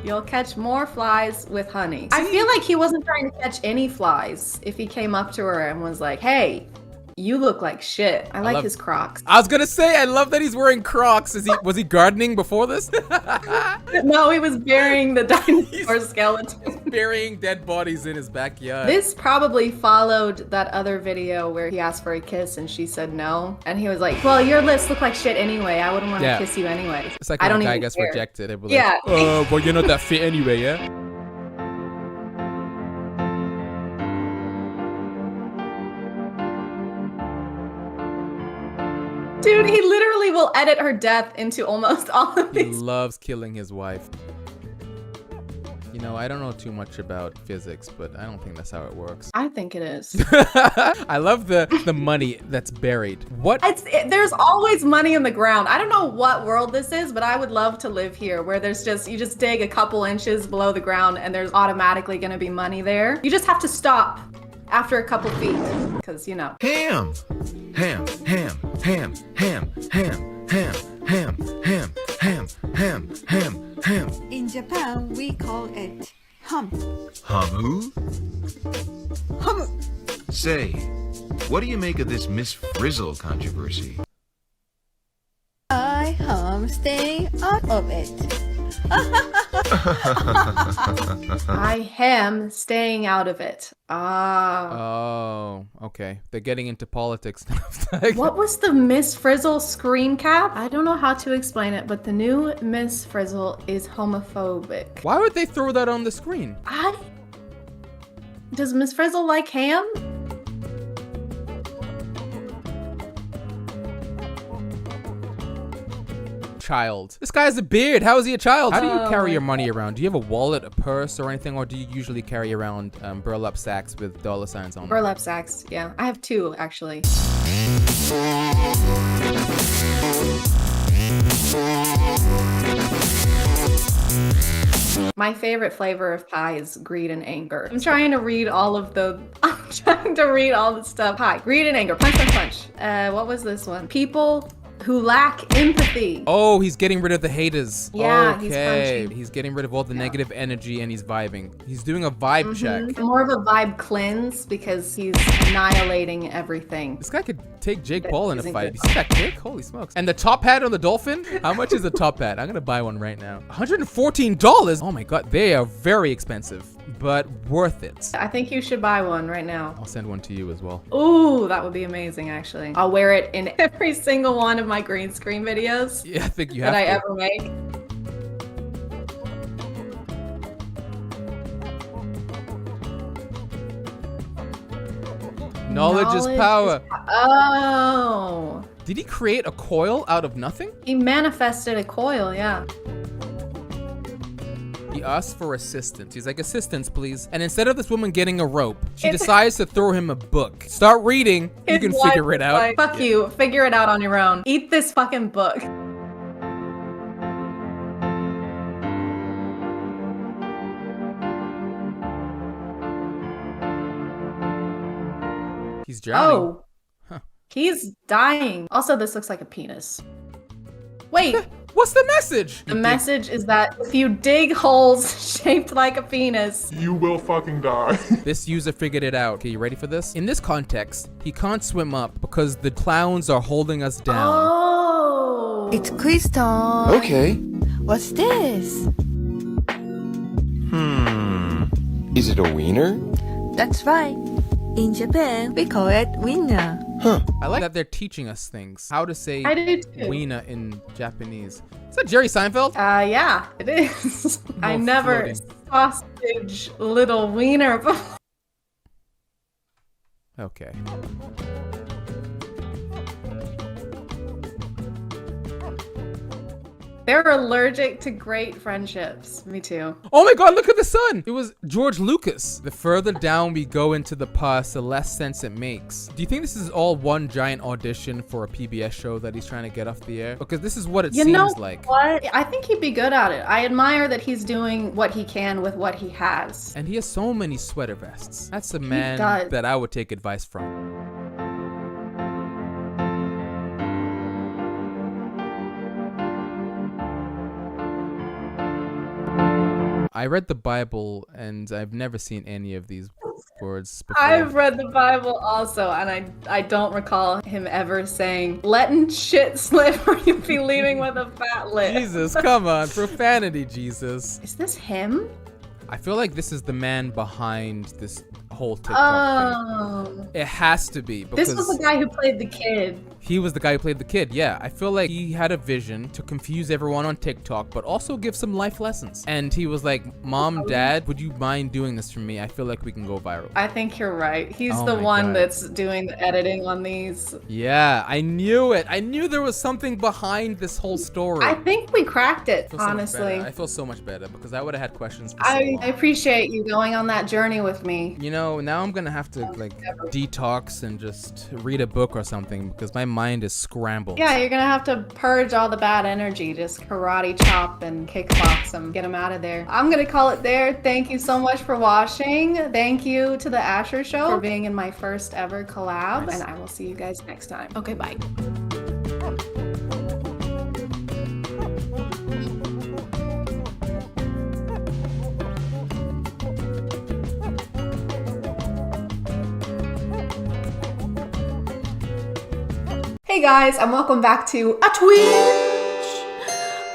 You'll catch more flies with honey. I feel like he wasn't trying to catch any flies if he came up to her and was like, hey, you look like shit. I like his Crocs. I was gonna say, I love that he's wearing Crocs. Was he gardening before this? No, he was burying the dinosaur skeleton. Burying dead bodies in his backyard. This probably followed that other video where he asked for a kiss and she said no. And he was like, well, your lips look like shit anyway. I wouldn't want to kiss you anyway. It's like I when don't a guy even gets care. rejected. Like, Yeah. well, you're not that fit anyway, yeah? Dude, he literally will edit her death into almost all of He these. loves killing his wife. You know, I don't know too much about physics, but I don't think that's how it works. I think it is. I love the money that's buried. What? There's always money in the ground. I don't know what world this is, but I would love to live here where there's just, you just dig a couple inches below the ground and there's automatically gonna be money there. You just have to stop after a couple feet, because you know. Ham. Ham. Ham. Ham. Ham. Ham. Ham. Ham. Ham. Ham. Ham. Ham. Ham. In Japan, we call it ham. Hamu? Ham. Say, what do you make of this Miss Frizzle controversy? I am staying out of it. I am staying out of it. Oh, okay. They're getting into politics now. What was the Miss Frizzle screen cap? I don't know how to explain it, but the new Miss Frizzle is homophobic. Why would they throw that on the screen? Does Miss Frizzle like ham? Child. This guy has a beard. How is he a child? How do you carry your money around? Do you have a wallet, a purse, or anything, or do you usually carry around burlap sacks with dollar signs on them? Burlap sacks, yeah. I have two, actually. My favorite flavor of pie is greed and anger. I'm trying to read all the stuff. Pie, greed and anger, punch, punch, punch. What was this one? People who lack empathy. Oh, he's getting rid of the haters. Yeah, okay. he's getting rid of all the negative energy and he's vibing. He's doing a vibe check. More of a vibe cleanse because he's annihilating everything. This guy could take Jake Paul in a fight. You see that kick? Holy smokes. And the top hat on the dolphin? How much is the top hat? I'm gonna buy one right now. $114. Oh my god, they are very expensive, but worth it. I think you should buy one right now. I'll send one to you as well. Ooh, that would be amazing, actually. I'll wear it in every single one of my green screen videos. Yeah, I think you have that to. I ever make. Knowledge is power. Oh. Did he create a coil out of nothing? He manifested a coil, yeah. He asked for assistance. He's like, assistance, please. And instead of this woman getting a rope, she decides to throw him a book. Start reading. You can figure it out. Like, fuck you. Figure it out on your own. Eat this fucking book. He's drowning. Oh. Huh. He's dying. Also, this looks like a penis. Wait. What's the message? The message is that if you dig holes shaped like a penis, you will fucking die. This user figured it out. Okay, you ready for this? In this context, he can't swim up because the clowns are holding us down. Oh. It's quiz time. Okay. What's this? Is it a wiener? That's right. In Japan, we call it winner. Huh. I like that they're teaching us things. How to say I do too. wiener in Japanese. Is that Jerry Seinfeld? Yeah, it is. I never sausage little wiener before. Okay. They're allergic to great friendships. Me too. Oh my god, look at the sun! It was George Lucas. The further down we go into the past, the less sense it makes. Do you think this is all one giant audition for a PBS show that he's trying to get off the air? Because this is what it seems like. What? I think he'd be good at it. I admire that he's doing what he can with what he has. And he has so many sweater vests. That's a man does. that I would take advice from. I read the Bible and I've never seen any of these words before. I've read the Bible also, and I don't recall him ever saying, letting shit slip or you'll be leaving with a fat lip. Jesus, come on. Profanity, Jesus. Is this him? I feel like this is the man behind this whole TikTok thing. It has to be. This was the guy who played the kid. He was the guy who played the kid. Yeah, I feel like he had a vision to confuse everyone on TikTok, but also give some life lessons. And he was like, Mom, Dad, would you mind doing this for me? I feel like we can go viral. I think you're right. He's Oh the my one God. that's doing the editing on these. Yeah, I knew it. I knew there was something behind this whole story. I think we cracked it, I feel so much honestly. better. I feel so much better because I would have had questions for so I long. appreciate you going on that journey with me. You know, now I'm gonna have to like detox and just read a book or something because my mind is scrambled. Yeah, you're gonna have to purge all the bad energy. Just karate chop and kickbox them. Get them out of there. I'm gonna call it there. Thank you so much for watching. Thank you to the Asher Show for being in my first ever collab. And I will see you guys next time. Okay, bye. Hey guys, and welcome back to a Twitch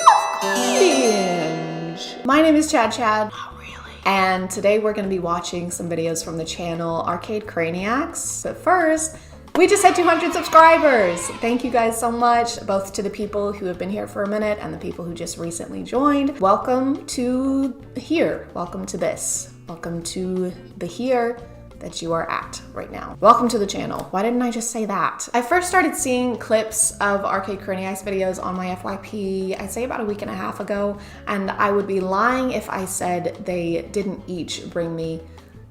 of Cringe. My name is ChadChad. Oh, really? And today we're going to be watching some videos from the channel Arcade Craniacs. But first, we just hit 200 subscribers. Thank you guys so much, both to the people who have been here for a minute and the people who just recently joined. Welcome to here. Welcome to this. Welcome to the here that you are at right now. Welcome to the channel. Why didn't I just say that? I first started seeing clips of Arcade Craniacs videos on my FYP, I'd say about a week and a half ago, and I would be lying if I said they didn't each bring me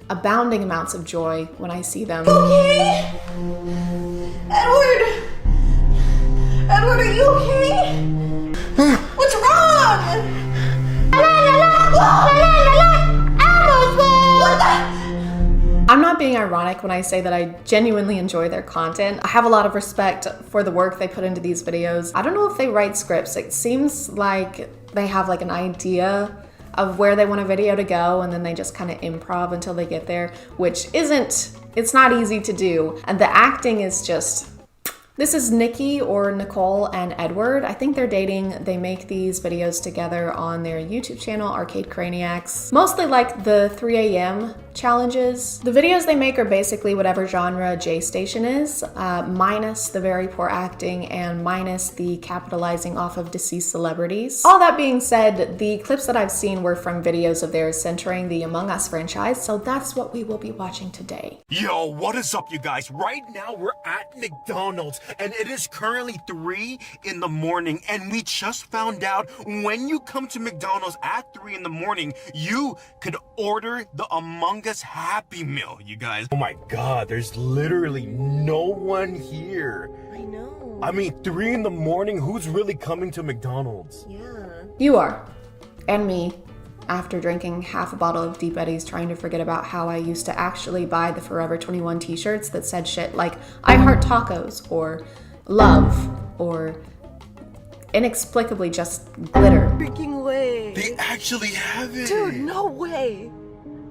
abounding amounts of joy when I see them. Okay? Edward! Edward, are you okay? What's wrong? I'm not being ironic when I say that I genuinely enjoy their content. I have a lot of respect for the work they put into these videos. I don't know if they write scripts. It seems like they have like an idea of where they want a video to go and then they just kind of improv until they get there, which it's not easy to do. And the acting is just, this is Nikki or Nicole and Edward. I think they're dating. They make these videos together on their YouTube channel, Arcade Craniacs. Mostly like the 3 a.m. challenges. The videos they make are basically whatever genre J Station is, minus the very poor acting and minus the capitalizing off of deceased celebrities. All that being said, the clips that I've seen were from videos of theirs centering the Among Us franchise, so that's what we will be watching today. Yo, what is up, you guys? Right now we're at McDonald's and it is currently 3 in the morning, and we just found out when you come to McDonald's at 3 in the morning, you could order the Among Us Happy Meal, you guys. Oh my god, there's literally no one here. I know. I mean, 3 in the morning, who's really coming to McDonald's? Yeah. You are. And me. After drinking half a bottle of Deep Eddies, trying to forget about how I used to actually buy the Forever 21 t-shirts that said shit like, I heart tacos, or love, or inexplicably just glitter. Freaking way. They actually have it. Dude, no way.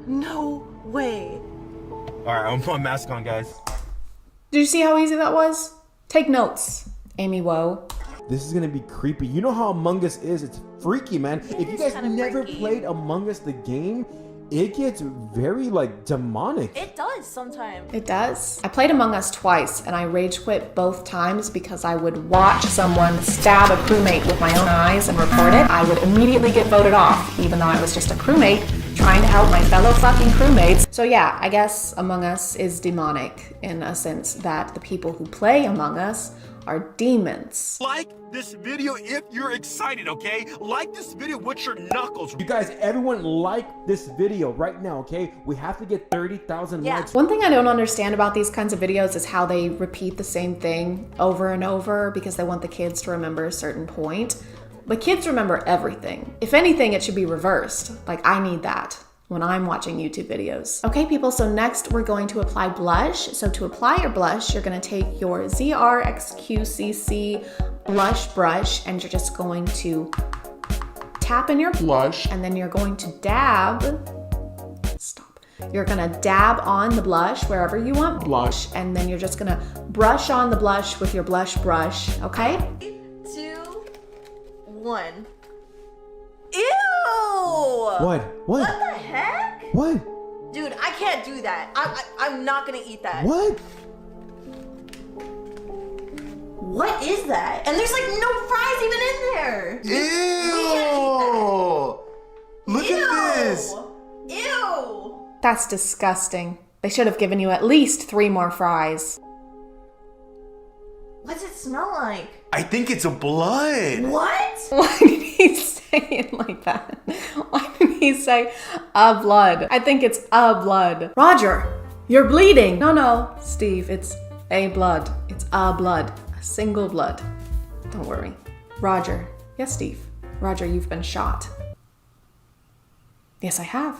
No way. Alright, I'm putting my mask on, guys. Did you see how easy that was? Take notes, Amy Woe. This is gonna be creepy. You know how Among Us is. It's freaky, man. If you guys never played Among Us the game, it gets very like demonic. It does sometimes. It does. I played Among Us twice and I rage quit both times because I would watch someone stab a crewmate with my own eyes and report it. I would immediately get voted off, even though I was just a crewmate trying to help my fellow fucking crewmates. So yeah, I guess Among Us is demonic in a sense that the people who play Among Us are demons. Like this video if you're excited, okay? Like this video with your knuckles. You guys, everyone like this video right now, okay? We have to get 30,000 likes. One thing I don't understand about these kinds of videos is how they repeat the same thing over and over because they want the kids to remember a certain point. But kids remember everything. If anything, it should be reversed. Like, I need that when I'm watching YouTube videos. Okay, people, so next we're going to apply blush. So to apply your blush, you're gonna take your ZRXQCC blush brush and you're just going to tap in your blush and then you're going to dab, stop. You're gonna dab on the blush wherever you want blush and then you're just gonna brush on the blush with your blush brush, okay? 2, 1. Ew! What? What the heck? What? Dude, I can't do that. I'm not gonna eat that. What? What is that? And there's like no fries even in there. Ew! Look at this. Ew. That's disgusting. They should have given you at least 3 more fries. What's it smell like? I think it's blood. What? Why did he say it like that? Why did he say a blood? I think it's a blood. Roger, you're bleeding. No, Steve, it's a blood. It's a blood. A single blood. Don't worry. Roger. Yes, Steve. Roger, you've been shot. Yes, I have.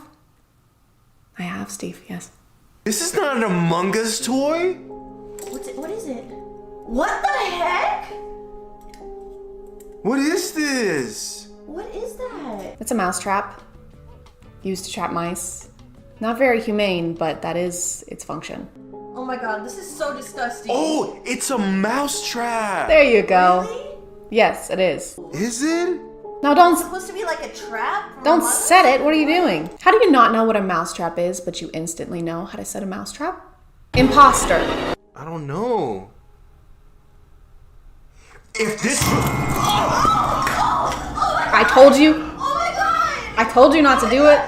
I have, Steve, yes. This is not an Among Us toy. What is it? What the heck? What is this? What is that? It's a mousetrap used to trap mice. Not very humane, but that is its function. Oh my god, this is so disgusting. Oh, it's a mouse trap. There you go. Really? Yes, it is. Is it? No, don't. It's supposed to be like a trap? Don't set it. What are you doing? How do you not know what a mousetrap is, but you instantly know how to set a mousetrap? Imposter. I don't know. If this... I told you. Oh my god! I told you not to do it.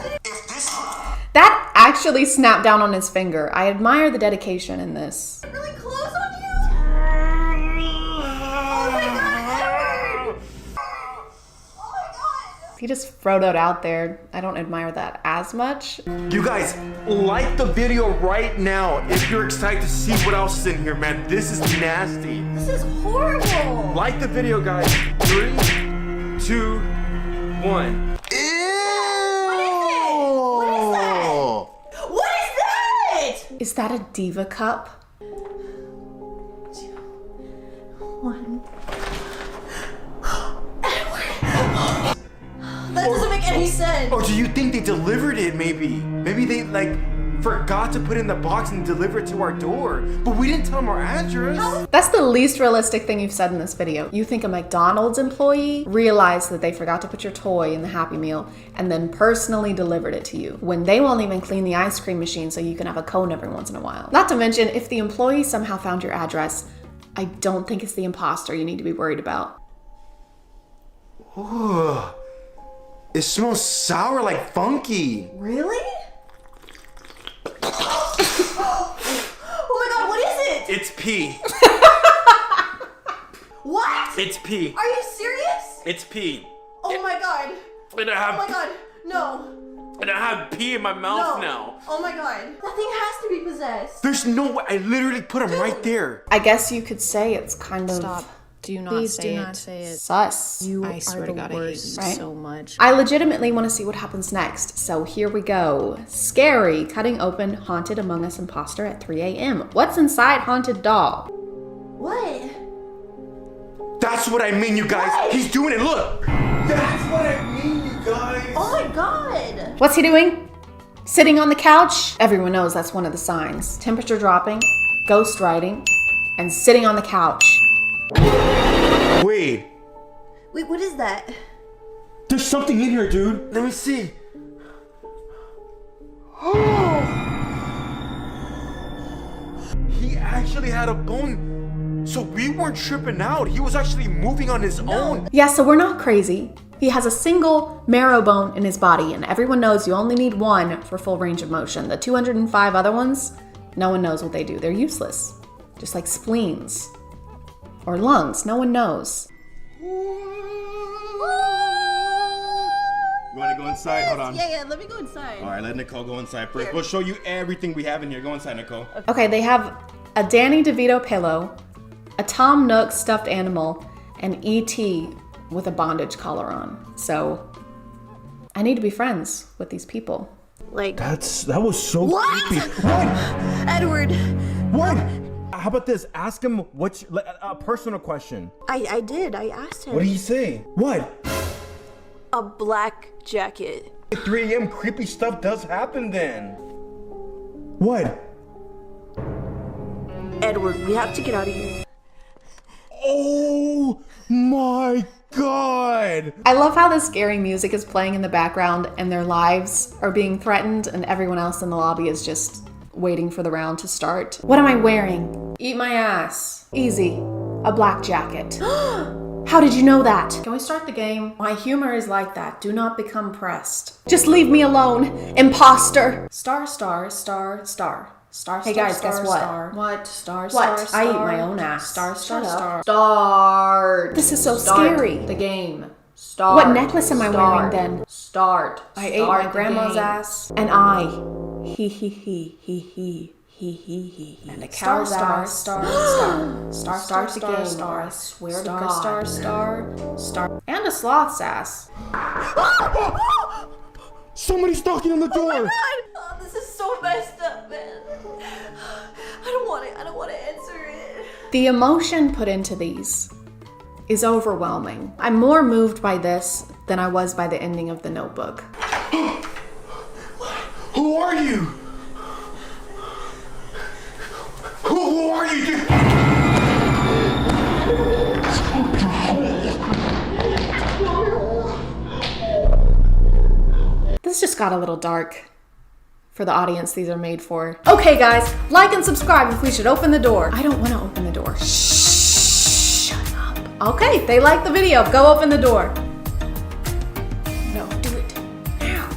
That actually snapped down on his finger. I admire the dedication in this. Really close on you? Oh my god, Edward! Oh my god! If you just throw that out there, I don't admire that as much. You guys, like the video right now if you're excited to see what else is in here, man. This is nasty. This is horrible! Like the video, guys. 3, 2, 1. Is that a diva cup? 1. That doesn't make any sense. Or do you think they delivered it maybe? Maybe they like forgot to put it in the box and deliver it to our door. But we didn't tell them our address. That's the least realistic thing you've said in this video. You think a McDonald's employee realized that they forgot to put your toy in the Happy Meal and then personally delivered it to you when they won't even clean the ice cream machine so you can have a cone every once in a while. Not to mention, if the employee somehow found your address, I don't think it's the imposter you need to be worried about. Ooh, it smells sour like funky. Really? Oh my god, what is it? It's pee. What? It's pee. Are you serious? It's pee. Oh my god. And I have, Oh my god. No. and I have pee in my mouth No. now. Oh my god. That thing has to be possessed. There's no way. I literally put him right there. I guess you could say it's kind of... Stop. Do not Please say do it. not say it. Sus. You I swear to God, I hate you right? so much. I legitimately want to see what happens next, so here we go. Scary, cutting open haunted Among Us imposter at 3 a.m. What's inside haunted doll? What? That's what I mean, you guys. What? He's doing it. Look. That's what I mean, you guys. Oh my god. What's he doing? Sitting on the couch? Everyone knows that's one of the signs. Temperature dropping, ghost writing, and sitting on the couch. Wait. Wait, what is that? There's something in here, dude. Let me see. He actually had a bone. So we weren't tripping out. He was actually moving on his own. Yeah, so we're not crazy. He has a single marrow bone in his body, and everyone knows you only need one for full range of motion. The 205 other ones, no one knows what they do. They're useless. Just like spleens. Or lungs, no one knows. You want to go inside? Hold on. Yeah, let me go inside. All right, let Nicole go inside first. We'll show you everything we have in here. Go inside, Nicole. Okay, they have a Danny DeVito pillow, a Tom Nook stuffed animal, and E.T. with a bondage collar on. So, I need to be friends with these people. Like, That was so what? creepy. What? Edward. What? How about this? Ask him what's a personal question. I did. I asked him. What did he say? What? A black jacket. At 3 a.m. creepy stuff does happen then. What? Edward, we have to get out of here. Oh my god! I love how the scary music is playing in the background and their lives are being threatened and everyone else in the lobby is just waiting for the round to start. What am I wearing? Eat my ass. Easy. a black jacket. How did you know that? Can we start the game? My humor is like that. Do not become pressed. Just leave me alone, imposter. Star, star, star, star. Star, hey guys, guess what? Star. What? Star, What? star, star. I eat my own ass. Star, star, star. Start. This is so Start scary. The game. Start. What necklace am I wearing Start. then? Start. I ate Start my the grandma's game. ass. And I. He. And a cow's ass. Star. Start the game. Star. I swear to God. Star. And a sloth's ass. Somebody's knocking on the door. Oh, this is so messed up, man. I don't want to answer it. The emotion put into these is overwhelming. I'm more moved by this than I was by the ending of The Notebook. Who are you? Who are you, dude? This just got a little dark for the audience these are made for. Okay guys, like and subscribe if we should open the door. I don't want to open the door. Shh, shut up. Okay, they like the video. Go open the door. No, do it now.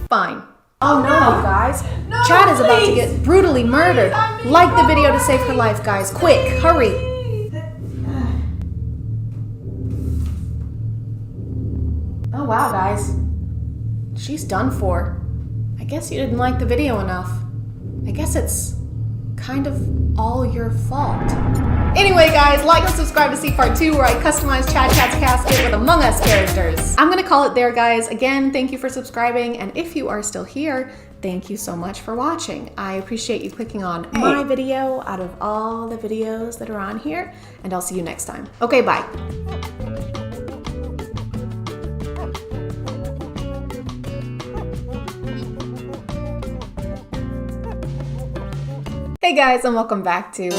Fine. Oh no, guys. No, Chad is about to please. get brutally murdered. Like the video to save her life, guys. Quick, hurry. Oh wow, guys. She's done for. I guess you didn't like the video enough. I guess it's kind of all your fault. Anyway, guys, like and subscribe to see part 2 where I customize ChadChad's casket with Among Us characters. I'm gonna call it there, guys. Again, thank you for subscribing, and if you are still here, thank you so much for watching. I appreciate you clicking on my video out of all the videos that are on here, and I'll see you next time. Okay, bye. Hey guys, and welcome back to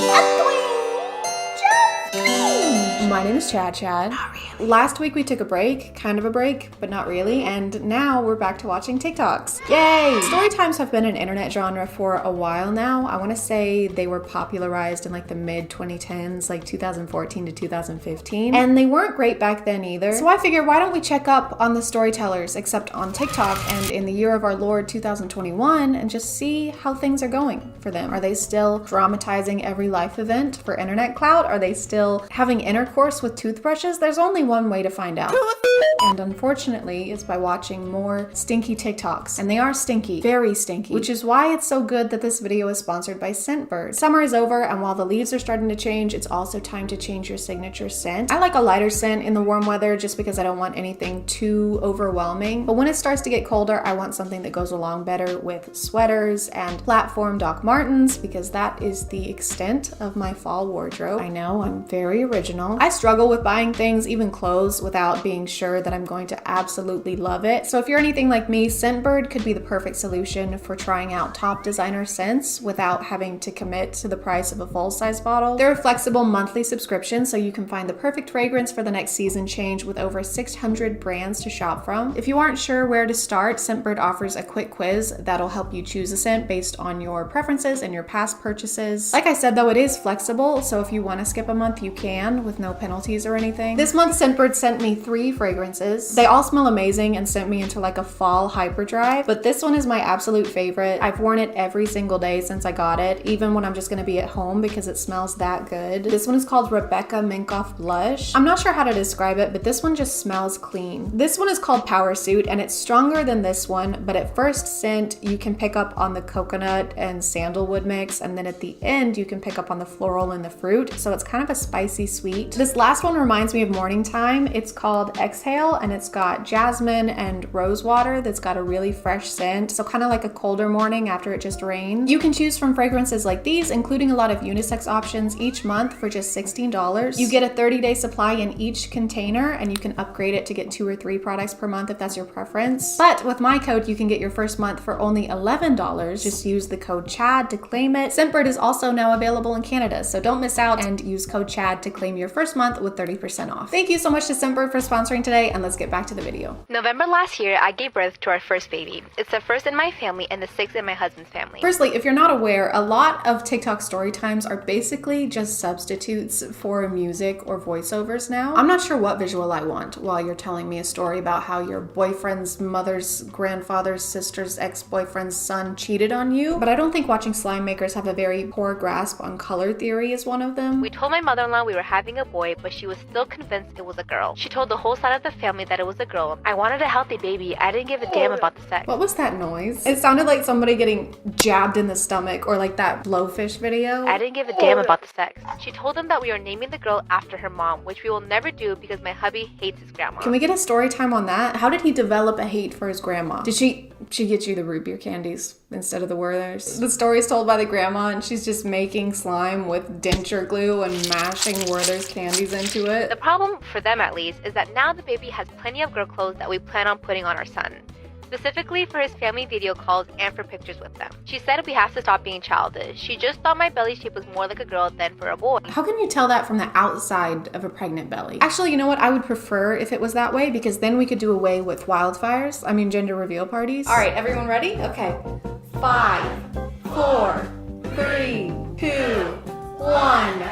My name is ChadChad. Not really. Last week we took a break, kind of a break, but not really, and now we're back to watching TikToks. Yay! Story times have been an internet genre for a while now. I want to say they were popularized in like the mid 2010s, like 2014 to 2015, and they weren't great back then either. So I figured, why don't we check up on the storytellers, except on TikTok and in the year of our Lord 2021, and just see how things are going for them. Are they still dramatizing every life event for internet clout? Are they still having intercourse with toothbrushes? There's only one way to find out. And unfortunately, it's by watching more stinky TikToks. And they are stinky, very stinky, which is why it's so good that this video is sponsored by Scentbird. Summer is over, and while the leaves are starting to change, it's also time to change your signature scent. I like a lighter scent in the warm weather just because I don't want anything too overwhelming. But when it starts to get colder, I want something that goes along better with sweaters and platform Doc Martens, because that is the extent of my fall wardrobe. I know, I'm very original. I struggle with buying things, even clothes, without being sure that I'm going to absolutely love it. So if you're anything like me, Scentbird could be the perfect solution for trying out top designer scents without having to commit to the price of a full-size bottle. They're a flexible monthly subscription, so you can find the perfect fragrance for the next season change with over 600 brands to shop from. If you aren't sure where to start, Scentbird offers a quick quiz that'll help you choose a scent based on your preferences and your past purchases. Like I said, though, it is flexible, so if you want to skip a month, you can with no penalties or anything. This month, Scentbird sent me 3 fragrances. They all smell amazing and sent me into like a fall hyperdrive, but this one is my absolute favorite. I've worn it every single day since I got it, even when I'm just gonna be at home, because it smells that good. This one is called Rebecca Minkoff Blush. I'm not sure how to describe it, but this one just smells clean. This one is called Power Suit, and it's stronger than this one, but at first scent, you can pick up on the coconut and sandalwood mix, and then at the end, you can pick up on the floral and the fruit, so it's kind of a spicy sweet. This last one reminds me of Morning Time. It's called Exhale, and it's got jasmine and rose water that's got a really fresh scent, so kind of like a colder morning after it just rained. You can choose from fragrances like these, including a lot of unisex options each month for just $16. You get a 30-day supply in each container, and you can upgrade it to get 2 or 3 products per month if that's your preference. But with my code, you can get your first month for only $11. Just use the code CHAD to claim it. Scentbird is also now available in Canada, so don't miss out and use code CHAD to claim your first first month with 30% off. Thank you so much to Scentbird for sponsoring today, and let's get back to the video. November last year, I gave birth to our first baby. It's the first in my family and the sixth in my husband's family. Firstly, if you're not aware, a lot of TikTok story times are basically just substitutes for music or voiceovers now. I'm not sure what visual I want while you're telling me a story about how your boyfriend's mother's grandfather's sister's ex-boyfriend's son cheated on you, but I don't think watching slime makers have a very poor grasp on color theory is one of them. We told my mother-in-law we were having a boy, but she was still convinced it was a girl. She told the whole side of the family that it was a girl. I wanted a healthy baby. I didn't give a damn about the sex. What was that noise? It sounded like somebody getting jabbed in the stomach, or like that blowfish video. I didn't give a damn about the sex. She told them that we are naming the girl after her mom, which we will never do because my hubby hates his grandma. Can we get a story time on that? How did he develop a hate for his grandma? Did she get you the root beer candies instead of the Werther's? The story is told by the grandma, and she's just making slime with denture glue and mashing Werther's candies into it. The problem, for them at least, is that now the baby has plenty of girl clothes that we plan on putting on our son. Specifically for his family video calls and for pictures with them. She said we have to stop being childish. She just thought my belly shape was more like a girl than for a boy. How can you tell that from the outside of a pregnant belly? Actually, you know what? I would prefer if it was that way, because then we could do away with wildfires. I mean, gender reveal parties. All right, everyone ready? Okay. 5, 4, 3, 2, 1.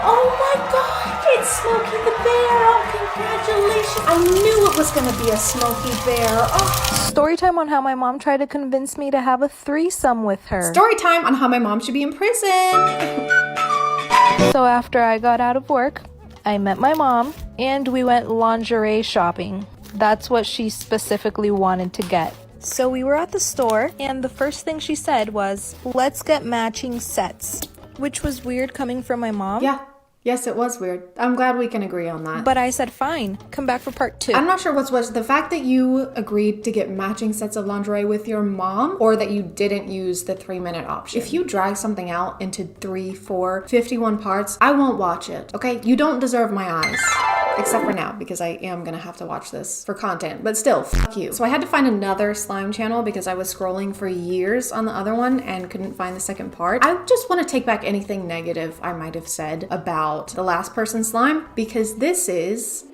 Oh my God, it's Smokey the Bear. Oh, congratulations. I knew it was gonna be a Smokey Bear. Oh. Story time on how my mom tried to convince me to have a threesome with her. Story time on how my mom should be in prison. So after I got out of work, I met my mom and we went lingerie shopping. That's what she specifically wanted to get. So we were at the store and the first thing she said was, let's get matching sets, which was weird coming from my mom. Yeah. Yes, it was weird. I'm glad we can agree on that. But I said, fine, come back for part 2. I'm not sure what's worse, the fact that you agreed to get matching sets of lingerie with your mom, or that you didn't use the 3-minute option. If you drag something out into 3, 4, 51 parts, I won't watch it, okay? You don't deserve my eyes. Except for now, because I am gonna have to watch this for content, but still, fuck you. So I had to find another slime channel because I was scrolling for years on the other one and couldn't find the second part. I just want to take back anything negative I might have said about the last person slime, because this is...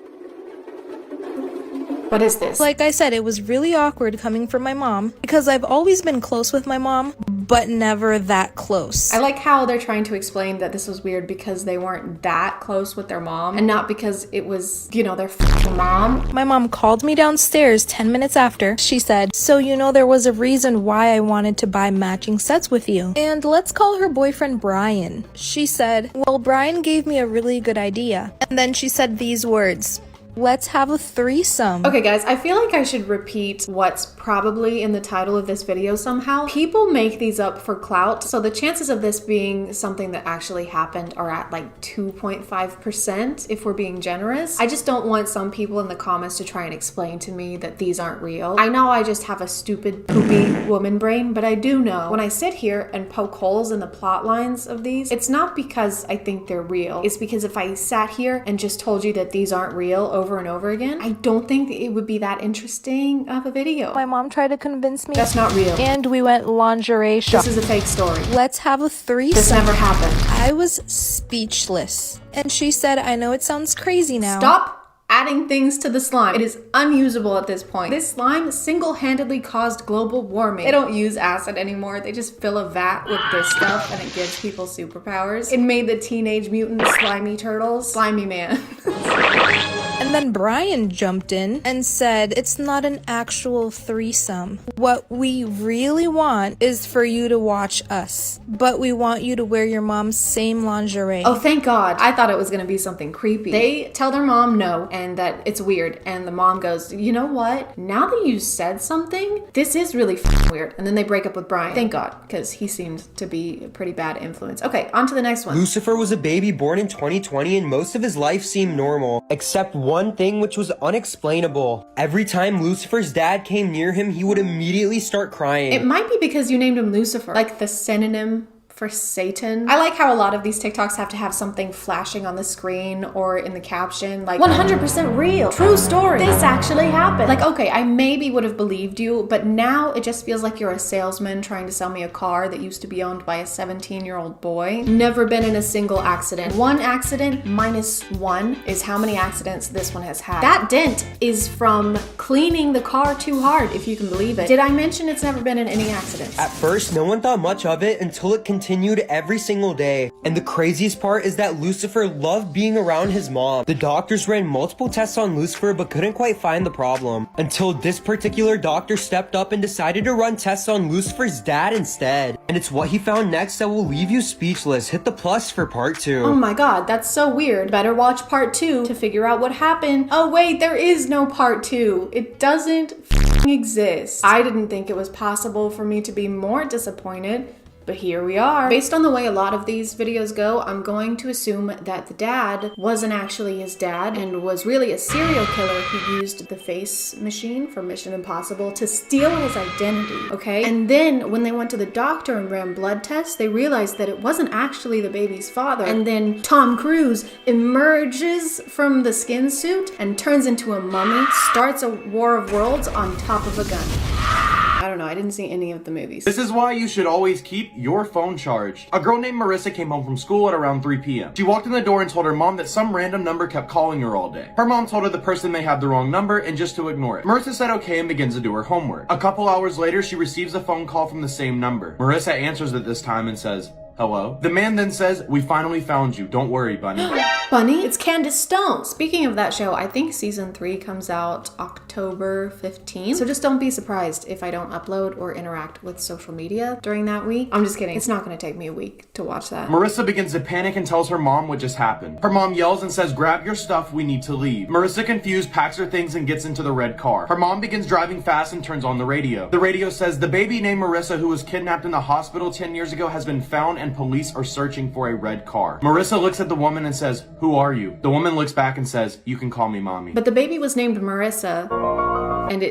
What is this? Like I said, it was really awkward coming from my mom because I've always been close with my mom, but never that close. I like how they're trying to explain that this was weird because they weren't that close with their mom and not because it was, you know, their f***ing mom. My mom called me downstairs 10 minutes after. She said, so you know there was a reason why I wanted to buy matching sets with you. And let's call her boyfriend Brian. She said, well, Brian gave me a really good idea. And then she said these words. Let's have a threesome. Okay guys, I feel like I should repeat what's probably in the title of this video somehow. People make these up for clout, so the chances of this being something that actually happened are at like 2.5% if we're being generous. I just don't want some people in the comments to try and explain to me that these aren't real. I know I just have a stupid, poopy woman brain, but I do know when I sit here and poke holes in the plot lines of these, it's not because I think they're real. It's because if I sat here and just told you that these aren't real over and over again, I don't think it would be that interesting of a video. My mom tried to convince me. That's not real. And we went lingerie shopping. This is a fake story. Let's have a threesome. This never happened. I was speechless. And she said, I know it sounds crazy now. Stop adding things to the slime. It is unusable at this point. This slime single-handedly caused global warming. They don't use acid anymore. They just fill a vat with this stuff and it gives people superpowers. It made the Teenage Mutant Slimy Turtles slimy man. And then Brian jumped in and said, it's not an actual threesome. What we really want is for you to watch us, but we want you to wear your mom's same lingerie. Oh, thank God. I thought it was gonna be something creepy. They tell their mom no and that it's weird, and the mom goes, you know what? Now that you said something, this is really weird. And then they break up with Brian. Thank God, because he seemed to be a pretty bad influence. Okay, on to the next one. Lucifer was a baby born in 2020 and most of his life seemed normal, except one thing which was unexplainable. Every time Lucifer's dad came near him, he would immediately start crying. It might be because you named him Lucifer, like the synonym for Satan. I like how a lot of these TikToks have to have something flashing on the screen or in the caption, like 100% real, true story, this actually happened. Like, okay, I maybe would have believed you, but now it just feels like you're a salesman trying to sell me a car that used to be owned by a 17-year-old boy. Never been in a single accident. One accident minus one is how many accidents this one has had. That dent is from cleaning the car too hard, if you can believe it. Did I mention it's never been in any accidents? At first, no one thought much of it until it continued every single day. And the craziest part is that Lucifer loved being around his mom. The doctors ran multiple tests on Lucifer but couldn't quite find the problem. Until this particular doctor stepped up and decided to run tests on Lucifer's dad instead. And it's what he found next that will leave you speechless. Hit the plus for part 2. Oh my god, that's so weird. Better watch part 2 to figure out what happened. Oh wait, there is no part 2. It doesn't exist. I didn't think it was possible for me to be more disappointed, but here we are. Based on the way a lot of these videos go, I'm going to assume that the dad wasn't actually his dad and was really a serial killer who used the face machine from Mission Impossible to steal his identity, okay? And then when they went to the doctor and ran blood tests, they realized that it wasn't actually the baby's father. And then Tom Cruise emerges from the skin suit and turns into a mummy, starts a war of worlds on top of a gun. I don't know, I didn't see any of the movies. This is why you should always keep your phone charged. A girl named Marissa came home from school at around 3 p.m. She walked in the door and told her mom that some random number kept calling her all day. Her mom told her the person may have the wrong number and just to ignore it. Marissa said okay and begins to do her homework. A couple hours later, she receives a phone call from the same number. Marissa answers it this time and says, "Hello?" The man then says, "We finally found you. Don't worry, Bunny." Bunny? It's Candace Stone. Speaking of that show, I think season 3 comes out October 15th. So just don't be surprised if I don't upload or interact with social media during that week. I'm just kidding. It's not going to take me a week to watch that. Marissa begins to panic and tells her mom what just happened. Her mom yells and says, "Grab your stuff, we need to leave." Marissa, confused, packs her things and gets into the red car. Her mom begins driving fast and turns on the radio. The radio says, "The baby named Marissa who was kidnapped in the hospital 10 years ago has been found and police are searching for a red car." Marissa looks at the woman and says, "Who are you?" The woman looks back and says, "You can call me mommy." But the baby was named Marissa, and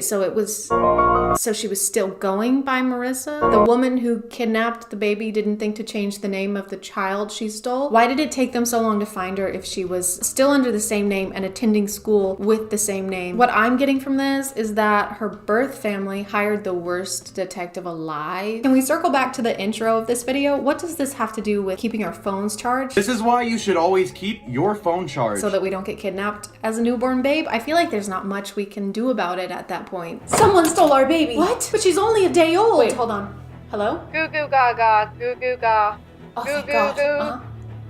so she was still going by Marissa? The woman who kidnapped the baby didn't think to change the name of the child she stole? Why did it take them so long to find her if she was still under the same name and attending school with the same name? What I'm getting from this is that her birth family hired the worst detective alive. Can we circle back to the intro of this video? What does this have to do with keeping our phones charged? This is why you should always keep your phone charged. So that we don't get kidnapped as a newborn babe? I feel like there's not much we can do about it at that point. Someone stole our baby! What? But she's only a day old! Wait, hold on. Hello? Goo goo gaga, goo goo ga. Oh, Goo thank goo God. goo.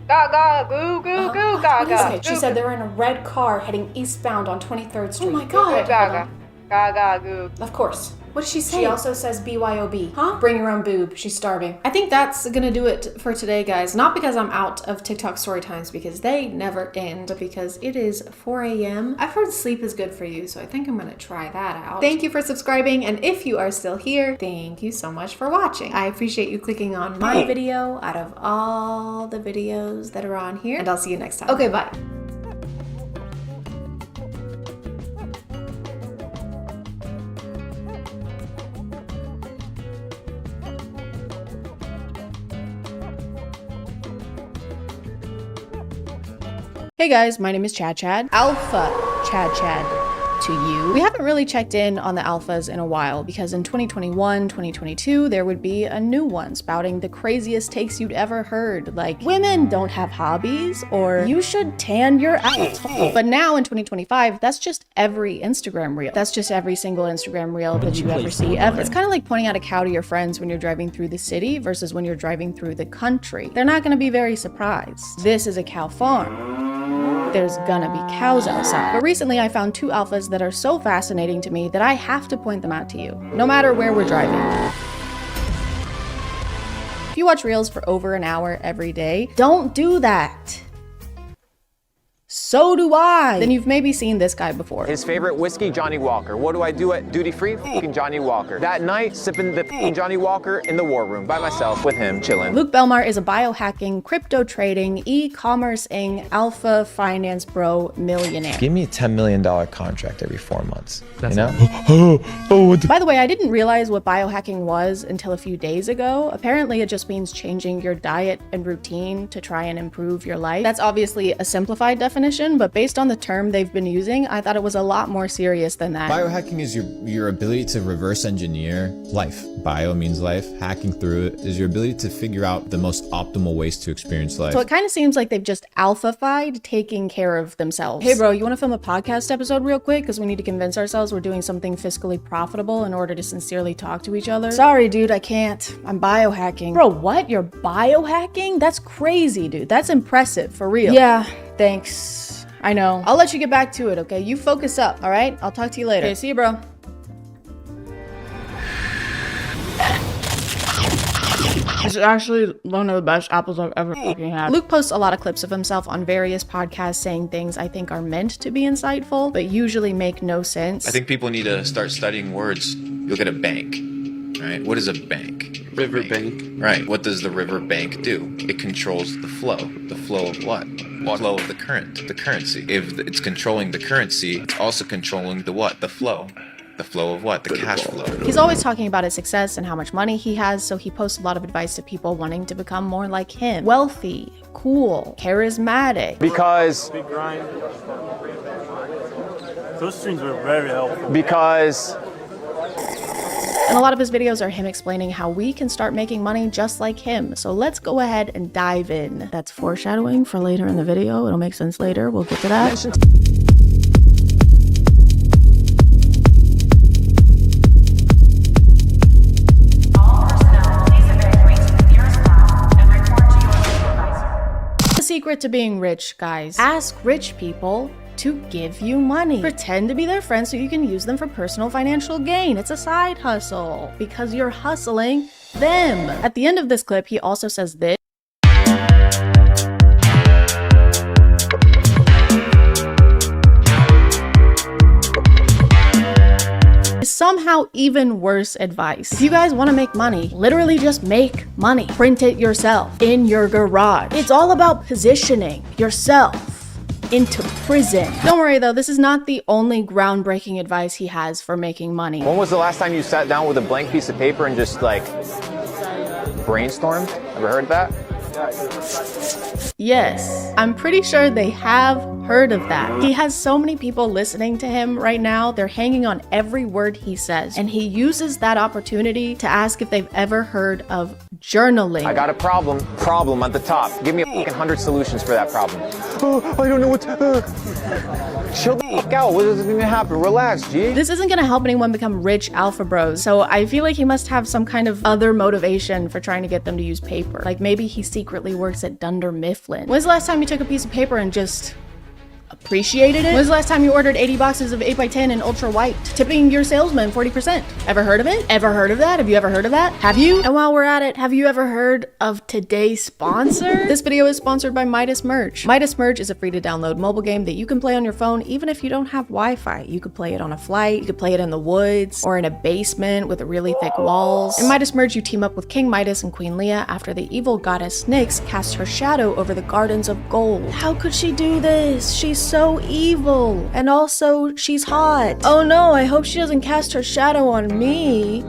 Gaga, goo goo goo gaga. Okay, she said they were in a red car heading eastbound on 23rd Street. Oh my Goo God. gaga. Gaga goo. Of course. What did she say? She also says BYOB. Huh? Bring your own boob. She's starving. I think that's gonna do it for today, guys. Not because I'm out of TikTok story times, because they never end, but because it is 4 a.m. I've heard sleep is good for you, so I think I'm gonna try that out. Thank you for subscribing, and if you are still here, thank you so much for watching. I appreciate you clicking on my video out of all the videos that are on here, and I'll see you next time. Okay, bye. Hey guys, my name is ChadChad. Alpha ChadChad to you. We haven't really checked in on the alphas in a while because in 2021, 2022, there would be a new one spouting the craziest takes you'd ever heard, like women don't have hobbies or you should tan your asshole. But now in 2025, that's just every Instagram reel. That's just every single Instagram reel that you ever see ever. It's kind of like pointing out a cow to your friends when you're driving through the city versus when you're driving through the country. They're not gonna be very surprised. This is a cow farm. There's gonna be cows outside. But recently I found 2 alphas that are so fascinating to me that I have to point them out to you, no matter where we're driving. If you watch reels for over an hour every day, don't do that. So do I. Then you've maybe seen this guy before. His favorite whiskey, Johnny Walker. What do I do at duty free? Fucking Johnny Walker. That night, sipping the fucking Johnny Walker in the war room by myself with him, chilling. Luke Belmar is a biohacking, crypto trading, e-commerce-ing, alpha finance bro millionaire. Give me a $10 million contract every 4 months. That's you know? By the way, I didn't realize what biohacking was until a few days ago. Apparently, it just means changing your diet and routine to try and improve your life. That's obviously a simplified definition, but based on the term they've been using, I thought it was a lot more serious than that. Biohacking is your ability to reverse engineer life. Bio means life. Hacking through it is your ability to figure out the most optimal ways to experience life. So it kind of seems like they've just alpha-fied taking care of themselves. Hey bro, you want to film a podcast episode real quick? Because we need to convince ourselves we're doing something fiscally profitable in order to sincerely talk to each other. Sorry dude, I can't. I'm biohacking. Bro, what? You're biohacking? That's crazy, dude. That's impressive, for real. Yeah, thanks. I know. I'll let you get back to it, okay? You focus up, all right? I'll talk to you later. Okay, see you, bro. This is actually one of the best apples I've ever fucking had. Luke posts a lot of clips of himself on various podcasts saying things I think are meant to be insightful, but usually make no sense. I think people need to start studying words. You look at a bank, right? What is a bank? River bank. Right. What does the river bank do? It controls the flow. The flow of what? The flow of the current, the currency. If it's controlling the currency, it's also controlling the what? The flow. The flow of what? The cash flow. He's always talking about his success and how much money he has, so he posts a lot of advice to people wanting to become more like him. Wealthy, cool, charismatic. Because those streams were very helpful. Because And a lot of his videos are him explaining how we can start making money just like him. So let's go ahead and dive in. That's foreshadowing for later in the video. It'll make sense later. We'll get to that. Secret to being rich, guys. Ask rich people to give you money. Pretend to be their friend so you can use them for personal financial gain. It's a side hustle because you're hustling them. At the end of this clip, he also says this. Somehow even worse advice. If you guys want to make money, literally just make money. Print it yourself in your garage. It's all about positioning yourself into prison. Don't worry though, this is not the only groundbreaking advice he has for making money. when was the last time you sat down with a blank piece of paper and just like brainstormed? Ever heard of that? Yes, I'm pretty sure they have heard of that. He has so many people listening to him right now. They're hanging on every word he says. And he uses that opportunity to ask if they've ever heard of journaling. I got a problem at the top. Give me 100 solutions for that problem. Oh, I don't know what chill the fuck out. What is going to happen? Relax, G. This isn't going to help anyone become rich alpha bros. So I feel like he must have some kind of other motivation for trying to get them to use paper. Like maybe he secretly works at Dunder Mifflin. When's the last time you took a piece of paper and just appreciated it? When's the last time you ordered 80 boxes of 8x10 in ultra white, tipping your salesman 40%? Ever heard of it? Ever heard of that? Have you ever heard of that? Have you? And while we're at it, have you ever heard of today's sponsor? This video is sponsored by Midas Merge. Midas Merge is a free to download mobile game that you can play on your phone even if you don't have Wi-Fi. You could play it on a flight, you could play it in the woods, or in a basement with really thick walls. In Midas Merge, you team up with King Midas and Queen Leah after the evil goddess Nyx casts her shadow over the Gardens of Gold. How could she do this? She's so evil. And also, she's hot. Oh no, I hope she doesn't cast her shadow on me.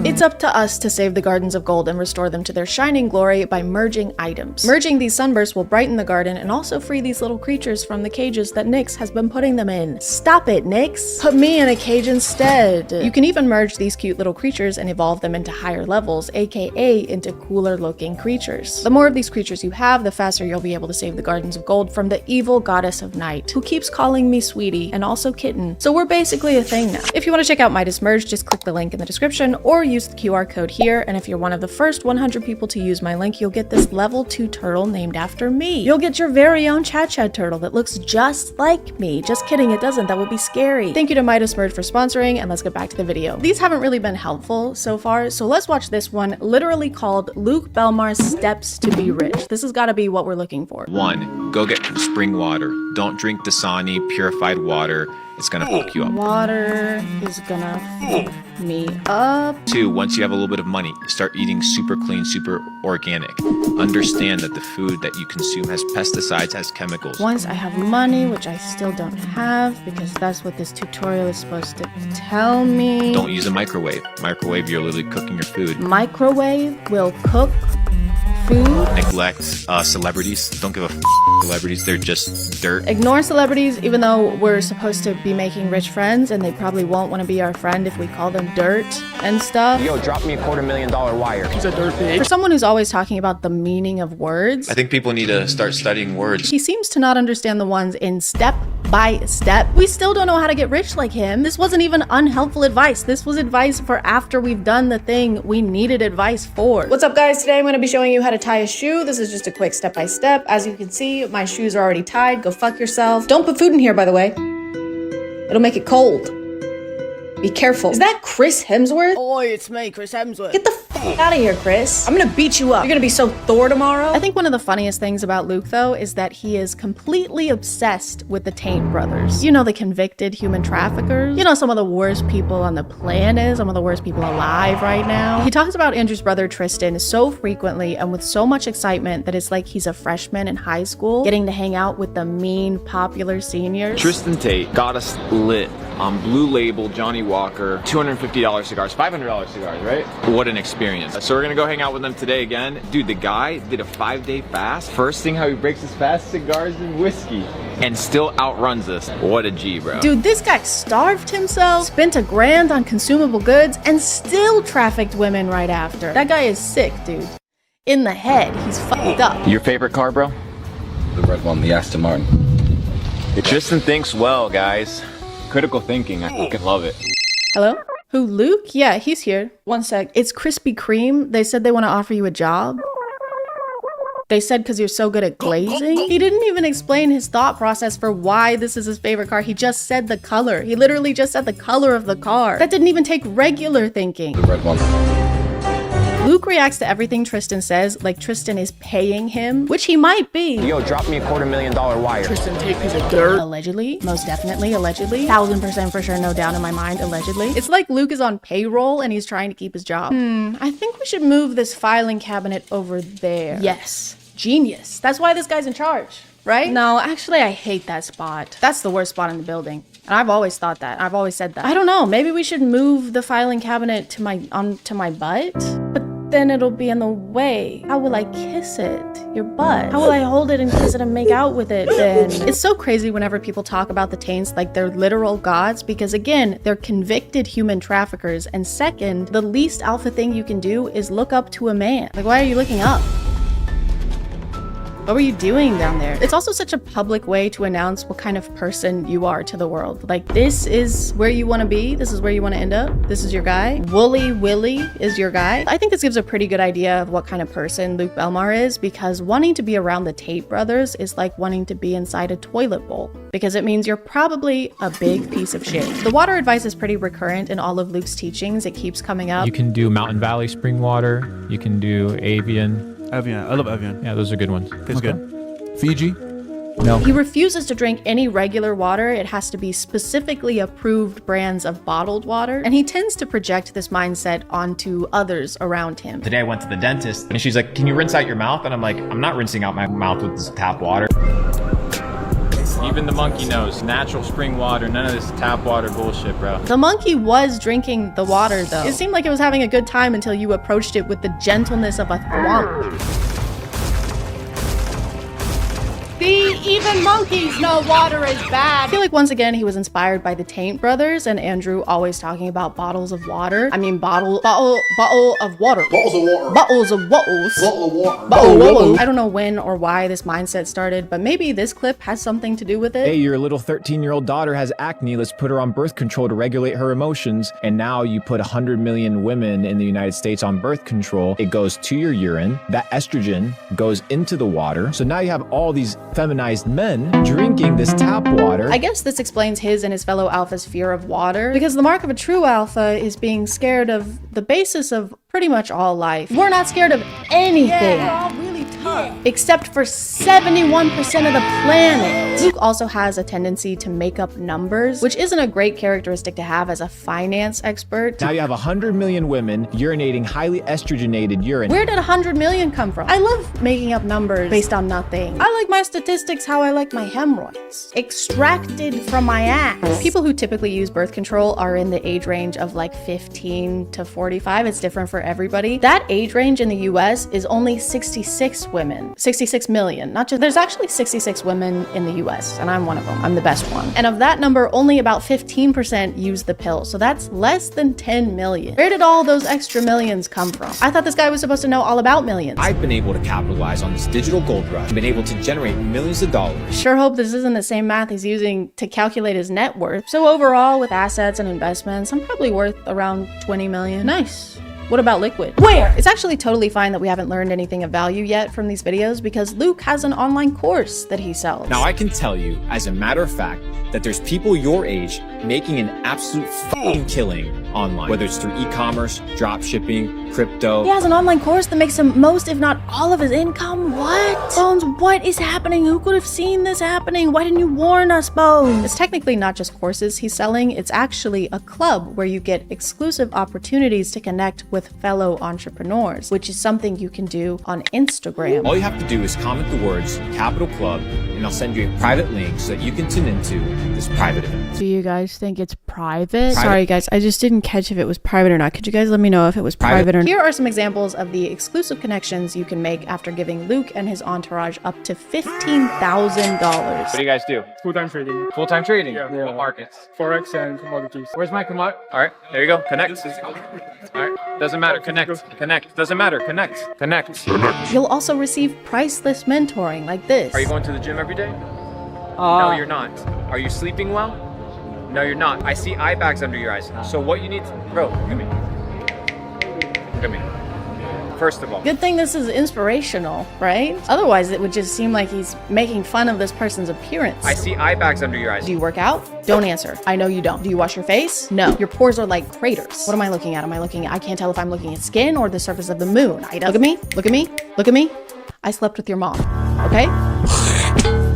It's up to us to save the Gardens of Gold and restore them to their shining glory by merging items. Merging these sunbursts will brighten the garden and also free these little creatures from the cages that Nyx has been putting them in. Stop it, Nyx! Put me in a cage instead! You can even merge these cute little creatures and evolve them into higher levels, aka into cooler looking creatures. The more of these creatures you have, the faster you'll be able to save the Gardens of Gold from the evil goddess of night, who keeps calling me sweetie and also kitten. So we're basically a thing now. If you want to check out Midas Merge, just click the link in the description or use the QR code here, and if you're one of the first 100 people to use my link, you'll get this level 2 turtle named after me. You'll get your very own ChadChad turtle that looks just like me. Just kidding, it doesn't. That would be scary. Thank you to Midas Merge for sponsoring, and let's get back to the video. These haven't really been helpful so far, so let's watch this one, literally called Luke Belmar's Steps to Be Rich. This has got to be what we're looking for. 1. Go get spring water. Don't drink Dasani purified water. It's gonna fuck you up. Water is gonna fuck me up. 2. Once you have a little bit of money, start eating super clean, super organic. Understand that the food that you consume has pesticides, has chemicals. Once I have money, which I still don't have because that's what this tutorial is supposed to tell me. Don't use a microwave. Microwave, you're literally cooking your food. Microwave will cook food. Neglect celebrities. Don't give a celebrities. They're just dirt. Ignore celebrities, even though we're supposed to be making rich friends, and they probably won't want to be our friend if we call them dirt and stuff. Yo, drop me a $250,000 wire. He's a dirt bitch. For someone who's always talking about the meaning of words, I think people need to start studying words. he seems to not understand the ones in step by step. We still don't know how to get rich like him. This wasn't even unhelpful advice. This was advice for after we've done the thing we needed advice for. What's up, guys? Today I'm going to be showing you how to tie a shoe. This is just a quick step-by-step. As you can see, my shoes are already tied. Go fuck yourself. Don't put food in here, by the way. It'll make it cold. Be careful. Is that Chris Hemsworth? Oi, it's me, Chris Hemsworth. Get the fuck out of here, Chris. I'm gonna beat you up. You're gonna be so Thor tomorrow. I think one of the funniest things about Luke, though, is that he is completely obsessed with the Taint brothers. You know, the convicted human traffickers. You know, some of the worst people on the planet, some of the worst people alive right now. He talks about Andrew's brother Tristan so frequently and with so much excitement that it's like he's a freshman in high school, getting to hang out with the mean, popular seniors. Tristan Tate got us lit on Blue Label, Johnny Walker, $250 cigars, $500 cigars, right? What an experience. So we're gonna go hang out with them today again. Dude, the guy did a 5-day fast. First thing how he breaks his fast, cigars and whiskey. And still outruns us. What a G, bro. Dude, this guy starved himself, spent $1,000 on consumable goods, and still trafficked women right after. That guy is sick, dude. In the head, he's fucked up. Your favorite car, bro? The red one, the Aston Martin. Tristan thinks well, guys. Critical thinking, I fucking love it. Hello? Who, Luke? Yeah, he's here. One sec. It's Krispy Kreme. They said they want to offer you a job. They said because you're so good at glazing. He didn't even explain his thought process for why this is his favorite car. He just said the color. He literally just said the color of the car. That didn't even take regular thinking. The red one. Luke reacts to everything Tristan says like Tristan is paying him, which he might be. Yo, drop me a $250,000 wire. Tristan Tate piece of dirt. Allegedly, most definitely, allegedly. 1000% for sure, no doubt in my mind, allegedly. It's like Luke is on payroll and he's trying to keep his job. I think we should move this filing cabinet over there. Yes, genius. That's why this guy's in charge, right? No, actually, I hate that spot. That's the worst spot in the building. And I've always thought that. I've always said that. I don't know. Maybe we should move the filing cabinet to my butt. But then it'll be in the way. How will I kiss it? Your butt. How will I hold it and kiss it and make out with it then? It's so crazy whenever people talk about the Taints like they're literal gods because again, they're convicted human traffickers. And second, the least alpha thing you can do is look up to a man. Like, why are you looking up? What were you doing down there? It's also such a public way to announce what kind of person you are to the world. Like, this is where you want to be. This is where you want to end up. This is your guy. Wooly Willy is your guy. I think this gives a pretty good idea of what kind of person Luke Belmar is because wanting to be around the Tate brothers is like wanting to be inside a toilet bowl because it means you're probably a big piece of shit. The water advice is pretty recurrent in all of Luke's teachings. It keeps coming up. You can do Mountain Valley spring water. You can do Avian. Evian. I love Evian. Yeah, those are good ones. Tastes good. Fiji? No. He refuses to drink any regular water. It has to be specifically approved brands of bottled water. And he tends to project this mindset onto others around him. Today I went to the dentist and she's like, can you rinse out your mouth? And I'm like, I'm not rinsing out my mouth with this tap water. Even the monkey knows, natural spring water, none of this tap water bullshit, bro. The monkey was drinking the water though. It seemed like it was having a good time until you approached it with the gentleness of a thwomp. See, even monkeys know water is bad. I feel like once again he was inspired by the Taint brothers and Andrew always talking about bottles of water. I mean bottle of water. Bottles of water. Bottles of wattles. Bottle of water. Bottle. I don't know when or why this mindset started, but maybe this clip has something to do with it. Hey, your little 13-year-old daughter has acne. Let's put her on birth control to regulate her emotions. And now you put 100 million women in the United States on birth control. It goes to your urine. That estrogen goes into the water. So now you have all these feminized men drinking this tap water. I guess this explains his and his fellow alphas' fear of water, because the mark of a true alpha is being scared of the basis of pretty much all life. We're not scared of anything. We're all really tough. Except for 71% of the planet. Luke also has a tendency to make up numbers, which isn't a great characteristic to have as a finance expert. Now you have 100 million women urinating highly estrogenated urine. Where did 100 million come from? I love making up numbers based on nothing. I like my statistics how I like my hemorrhoids. Extracted from my ass. People who typically use birth control are in the age range of like 15 to 45. It's different for everybody. That age range in the US is only 66 women. 66 million. Not just, there's actually 66 women in the US, and I'm one of them. I'm the best one. And of that number, only about 15% use the pill. So that's less than 10 million. Where did all those extra millions come from? I thought this guy was supposed to know all about millions. I've been able to capitalize on this digital gold rush. Been able to generate millions of dollars. Sure hope this isn't the same math he's using to calculate his net worth. So overall, with assets and investments, I'm probably worth around 20 million. Nice. What about liquid? Where? It's actually totally fine that we haven't learned anything of value yet from these videos because Luke has an online course that he sells. Now I can tell you, as a matter of fact, that there's people your age making an absolute fucking killing online, whether it's through e-commerce, drop shipping, crypto. He has an online course that makes him most, if not all of his income. What? Bones, what is happening? Who could have seen this happening? Why didn't you warn us, Bones? It's technically not just courses he's selling. It's actually a club where you get exclusive opportunities to connect with fellow entrepreneurs, which is something you can do on Instagram. All you have to do is comment the words Capital Club, and I'll send you a private link so that you can tune into this private event. Do you guys think it's private? Sorry guys, I just didn't catch if it was private or not. Could you guys let me know if it was private or not? Here are some examples of the exclusive connections you can make after giving Luke and his entourage up to $15,000. What do you guys do? Full-time trading. Full-time trading? Yeah. What markets? Forex and commodities. Where's my commodity? All right, there you go. Connect. All right, doesn't matter. Connect. Connect. Doesn't matter. Connect. Connect. You'll also receive priceless mentoring like this. Are you going to the gym every day? No, you're not. Are you sleeping well? No, you're not. I see eye bags under your eyes. So what you need to... Bro, look at me. Look at me. First of all. Good thing this is inspirational, right? Otherwise, it would just seem like he's making fun of this person's appearance. I see eye bags under your eyes. Do you work out? Don't answer. I know you don't. Do you wash your face? No. Your pores are like craters. What am I looking at? I can't tell if I'm looking at skin or the surface of the moon. Look at me. Look at me. Look at me. I slept with your mom. Okay?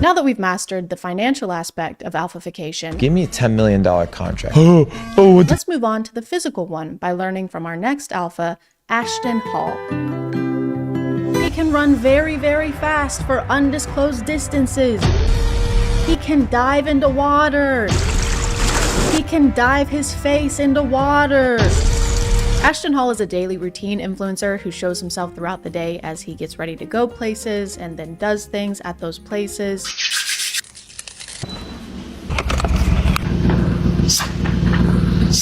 Now that we've mastered the financial aspect of alphafication, Give me a $10 million contract. let's move on to the physical one by learning from our next alpha, Ashton Hall. He can run very, very fast for undisclosed distances. He can dive into water. He can dive his face into water. Ashton Hall is a daily routine influencer who shows himself throughout the day as he gets ready to go places and then does things at those places.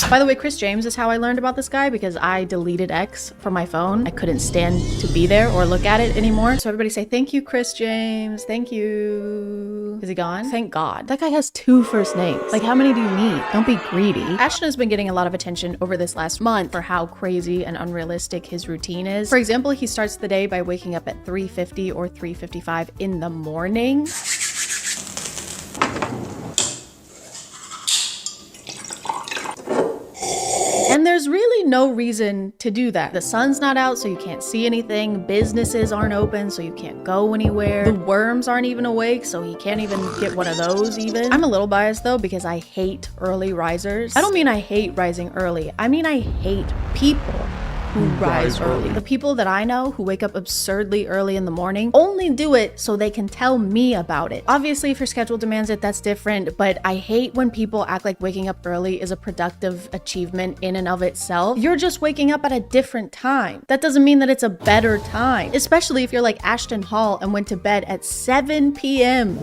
By the way, Chris James is how I learned about this guy because I deleted X from my phone. I couldn't stand to be there or look at it anymore. So everybody say, thank you, Chris James. Thank you. Is he gone? Thank God. That guy has 2 first names. Like, how many do you need? Don't be greedy. Ashton has been getting a lot of attention over this last month for how crazy and unrealistic his routine is. For example, he starts the day by waking up at 3:50 or 3:55 in the morning. And there's really no reason to do that. The sun's not out, so you can't see anything. Businesses aren't open, so you can't go anywhere. The worms aren't even awake, so he can't even get one of those even. I'm a little biased though, because I hate early risers. I don't mean I hate rising early. I mean I hate people who rise early. The people that I know who wake up absurdly early in the morning only do it so they can tell me about it. Obviously, if your schedule demands it, that's different, but I hate when people act like waking up early is a productive achievement in and of itself. You're just waking up at a different time. That doesn't mean that it's a better time, especially if you're like Ashton Hall and went to bed at 7 p.m.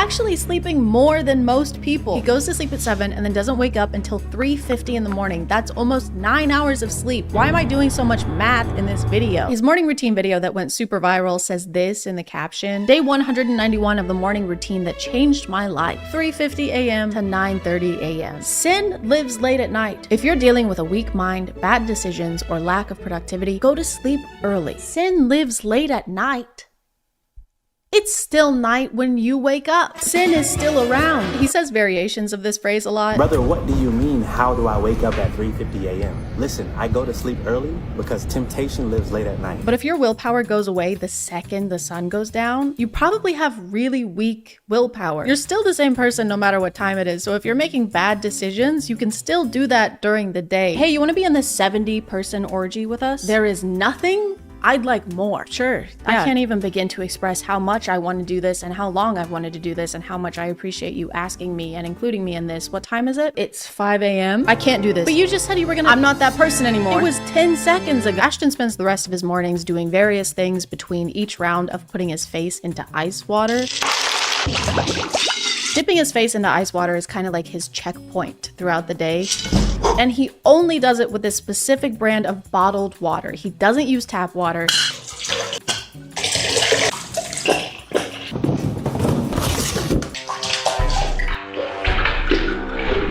Actually sleeping more than most people. He goes to sleep at 7 and then doesn't wake up until 3:50 in the morning. That's almost 9 hours of sleep. Why am I doing so much math in this video? His morning routine video that went super viral says this in the caption: day 191 of the morning routine that changed my life. 3:50 a.m. to 9:30 a.m. Sin lives late at night. If you're dealing with a weak mind, bad decisions, or lack of productivity, go to sleep early. Sin lives late at night. It's still night when you wake up. Sin is still around. He says variations of this phrase a lot. Brother, what do you mean, how do I wake up at 3:50 a.m.? Listen, I go to sleep early because temptation lives late at night. But if your willpower goes away the second the sun goes down, you probably have really weak willpower. You're still the same person no matter what time it is. So if you're making bad decisions, you can still do that during the day. Hey, you want to be in this 70-person orgy with us? There is nothing I'd like more. Sure. Yeah. I can't even begin to express how much I want to do this and how long I've wanted to do this and how much I appreciate you asking me and including me in this. What time is it? It's 5 a.m. I can't do this. But you just said you were gonna— I'm not that person anymore. It was 10 seconds ago. Ashton spends the rest of his mornings doing various things between each round of putting his face into ice water. Dipping his face into ice water is kind of like his checkpoint throughout the day. And he only does it with this specific brand of bottled water. He doesn't use tap water.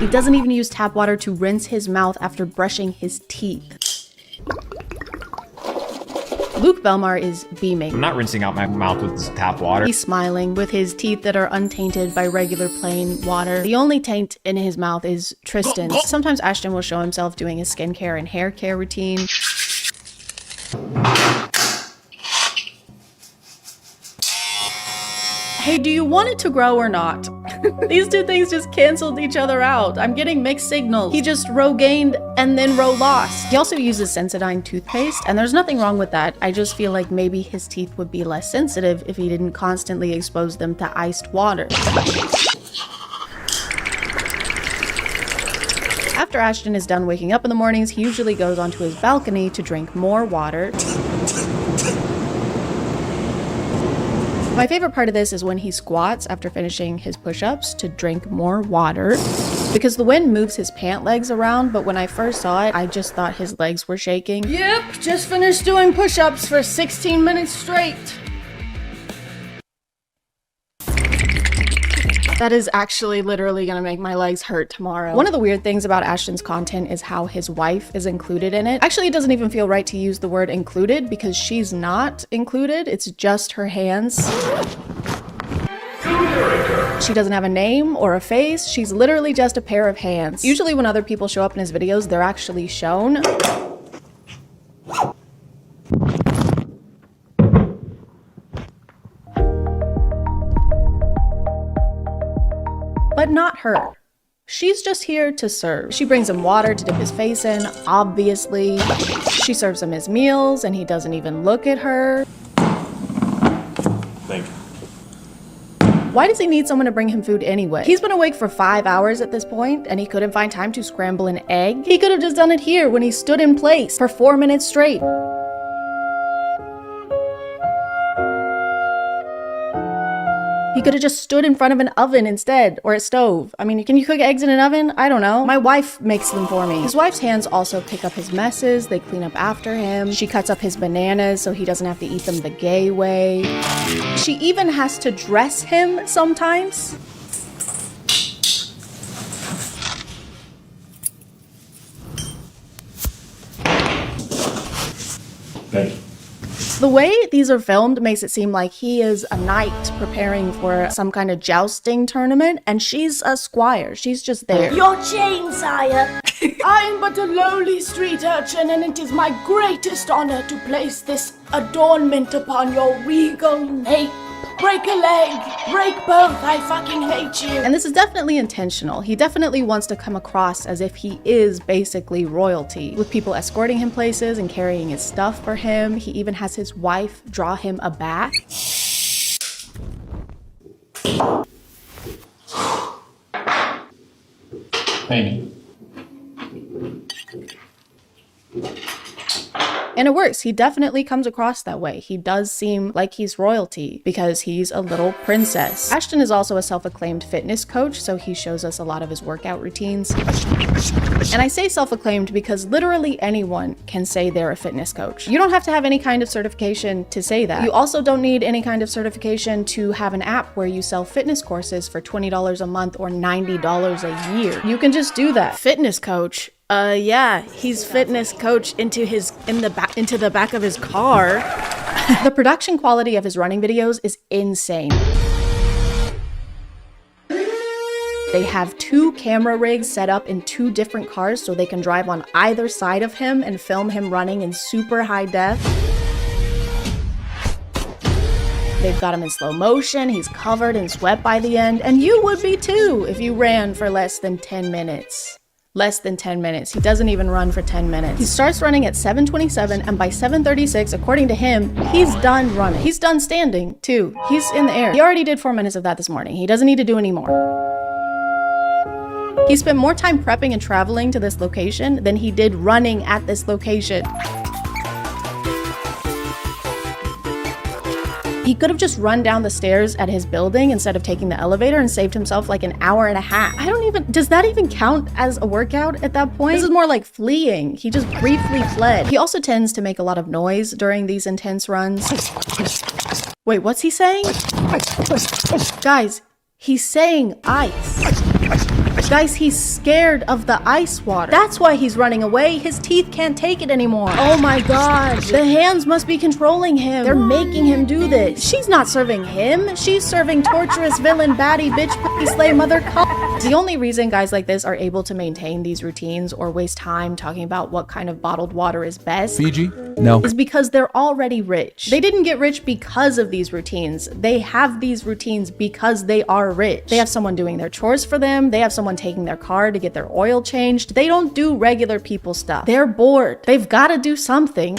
He doesn't even use tap water to rinse his mouth after brushing his teeth. Luke Belmar is beaming. I'm not rinsing out my mouth with this tap water. He's smiling with his teeth that are untainted by regular plain water. The only taint in his mouth is Tristan's. Sometimes Ashton will show himself doing his skincare and hair care routine. Hey, do you want it to grow or not? These two things just canceled each other out. I'm getting mixed signals. He just row gained and then row lost. He also uses Sensodyne toothpaste, and there's nothing wrong with that. I just feel like maybe his teeth would be less sensitive if he didn't constantly expose them to iced water. After Ashton is done waking up in the mornings, he usually goes onto his balcony to drink more water. My favorite part of this is when he squats after finishing his push-ups to drink more water, because the wind moves his pant legs around, but when I first saw it, I just thought his legs were shaking. Yep, just finished doing push-ups for 16 minutes straight. That is actually literally gonna make my legs hurt tomorrow. One of the weird things about Ashton's content is how his wife is included in it. Actually, it doesn't even feel right to use the word included because she's not included. It's just her hands. She doesn't have a name or a face. She's literally just a pair of hands. Usually when other people show up in his videos, they're actually shown. But not her. She's just here to serve. She brings him water to dip his face in, obviously. She serves him his meals and he doesn't even look at her. Thank you. Why does he need someone to bring him food anyway? He's been awake for 5 hours at this point and he couldn't find time to scramble an egg. He could have just done it here when he stood in place for 4 minutes straight. He could have just stood in front of an oven instead, or a stove. I mean, can you cook eggs in an oven? I don't know. My wife makes them for me. His wife's hands also pick up his messes. They clean up after him. She cuts up his bananas so he doesn't have to eat them the gay way. She even has to dress him sometimes. Thank you. The way these are filmed makes it seem like he is a knight preparing for some kind of jousting tournament, and she's a squire. She's just there. Your chain, sire. I am but a lowly street urchin, and it is my greatest honor to place this adornment upon your regal nape. break a leg, break both, I fucking hate you. And this is definitely intentional. He definitely wants to come across as if he is basically royalty, with people escorting him places and carrying his stuff for him. He even has his wife draw him a bath. Hey. And it works. He definitely comes across that way. He does seem like he's royalty because he's a little princess. Ashton is also a self-acclaimed fitness coach, so he shows us a lot of his workout routines. And I say self-acclaimed because literally anyone can say they're a fitness coach. You don't have to have any kind of certification to say that. You also don't need any kind of certification to have an app where you sell fitness courses for $20 a month or $90 a year. You can just do that. Fitness coach. Yeah, he's fitness coach into the back of his car. The production quality of his running videos is insane. They have 2 camera rigs set up in 2 different cars so they can drive on either side of him and film him running in super high def. They've got him in slow motion, he's covered in sweat by the end, and you would be too if you ran for less than 10 minutes. Less than 10 minutes. He doesn't even run for 10 minutes. He starts running at 7:27 and by 7:36, according to him, he's done running. He's done standing too. He's in the air. He already did 4 minutes of that this morning. He doesn't need to do any more. He spent more time prepping and traveling to this location than he did running at this location. He could have just run down the stairs at his building instead of taking the elevator and saved himself like an hour and a half. Does that even count as a workout at that point? This is more like fleeing. He just briefly fled. He also tends to make a lot of noise during these intense runs. Wait, what's he saying? Guys, he's saying ice. Guys, he's scared of the ice water. That's why he's running away. His teeth can't take it anymore. Oh my god. The hands must be controlling him. They're making him do this. She's not serving him. She's serving torturous villain, baddie, bitch, pretty slay, mother, The only reason guys like this are able to maintain these routines or waste time talking about what kind of bottled water is best Fiji? No. is because they're already rich. They didn't get rich because of these routines. They have these routines because they are rich. They have someone doing their chores for them. They have someone taking their car to get their oil changed. They don't do regular people stuff. They're bored. They've got to do something.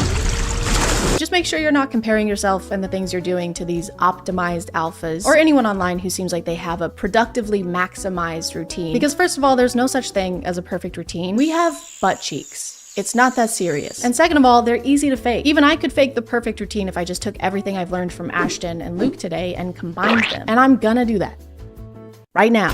Just make sure you're not comparing yourself and the things you're doing to these optimized alphas or anyone online who seems like they have a productively maximized routine. Because first of all, there's no such thing as a perfect routine. We have butt cheeks. It's not that serious. And second of all, they're easy to fake. Even I could fake the perfect routine if I just took everything I've learned from Ashton and Luke today and combined them. And I'm gonna do that right now.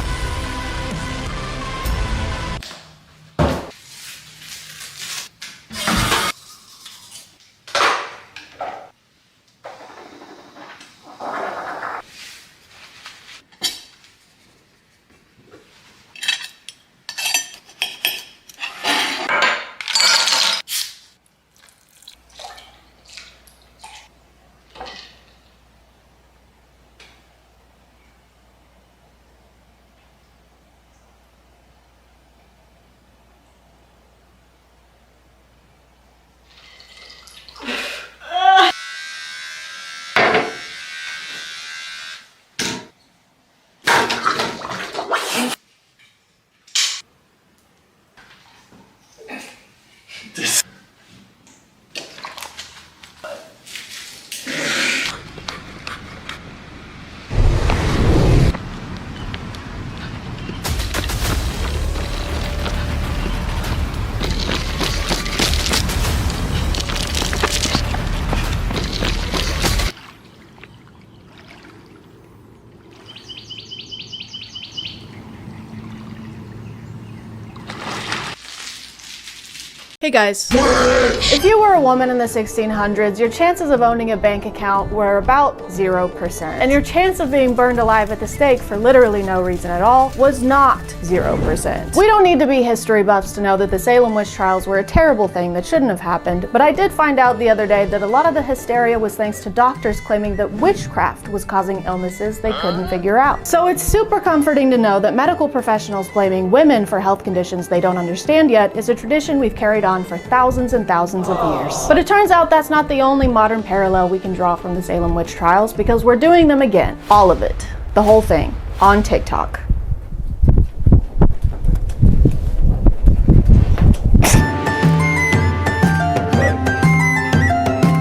Hey guys, if you were a woman in the 1600s, your chances of owning a bank account were about 0%. And your chance of being burned alive at the stake for literally no reason at all was not 0%. We don't need to be history buffs to know that the Salem witch trials were a terrible thing that shouldn't have happened, but I did find out the other day that a lot of the hysteria was thanks to doctors claiming that witchcraft was causing illnesses they couldn't figure out. So it's super comforting to know that medical professionals blaming women for health conditions they don't understand yet is a tradition we've carried on on for thousands and thousands of years. But it turns out that's not the only modern parallel we can draw from the Salem witch trials, because we're doing them again. All of it. The whole thing. On TikTok.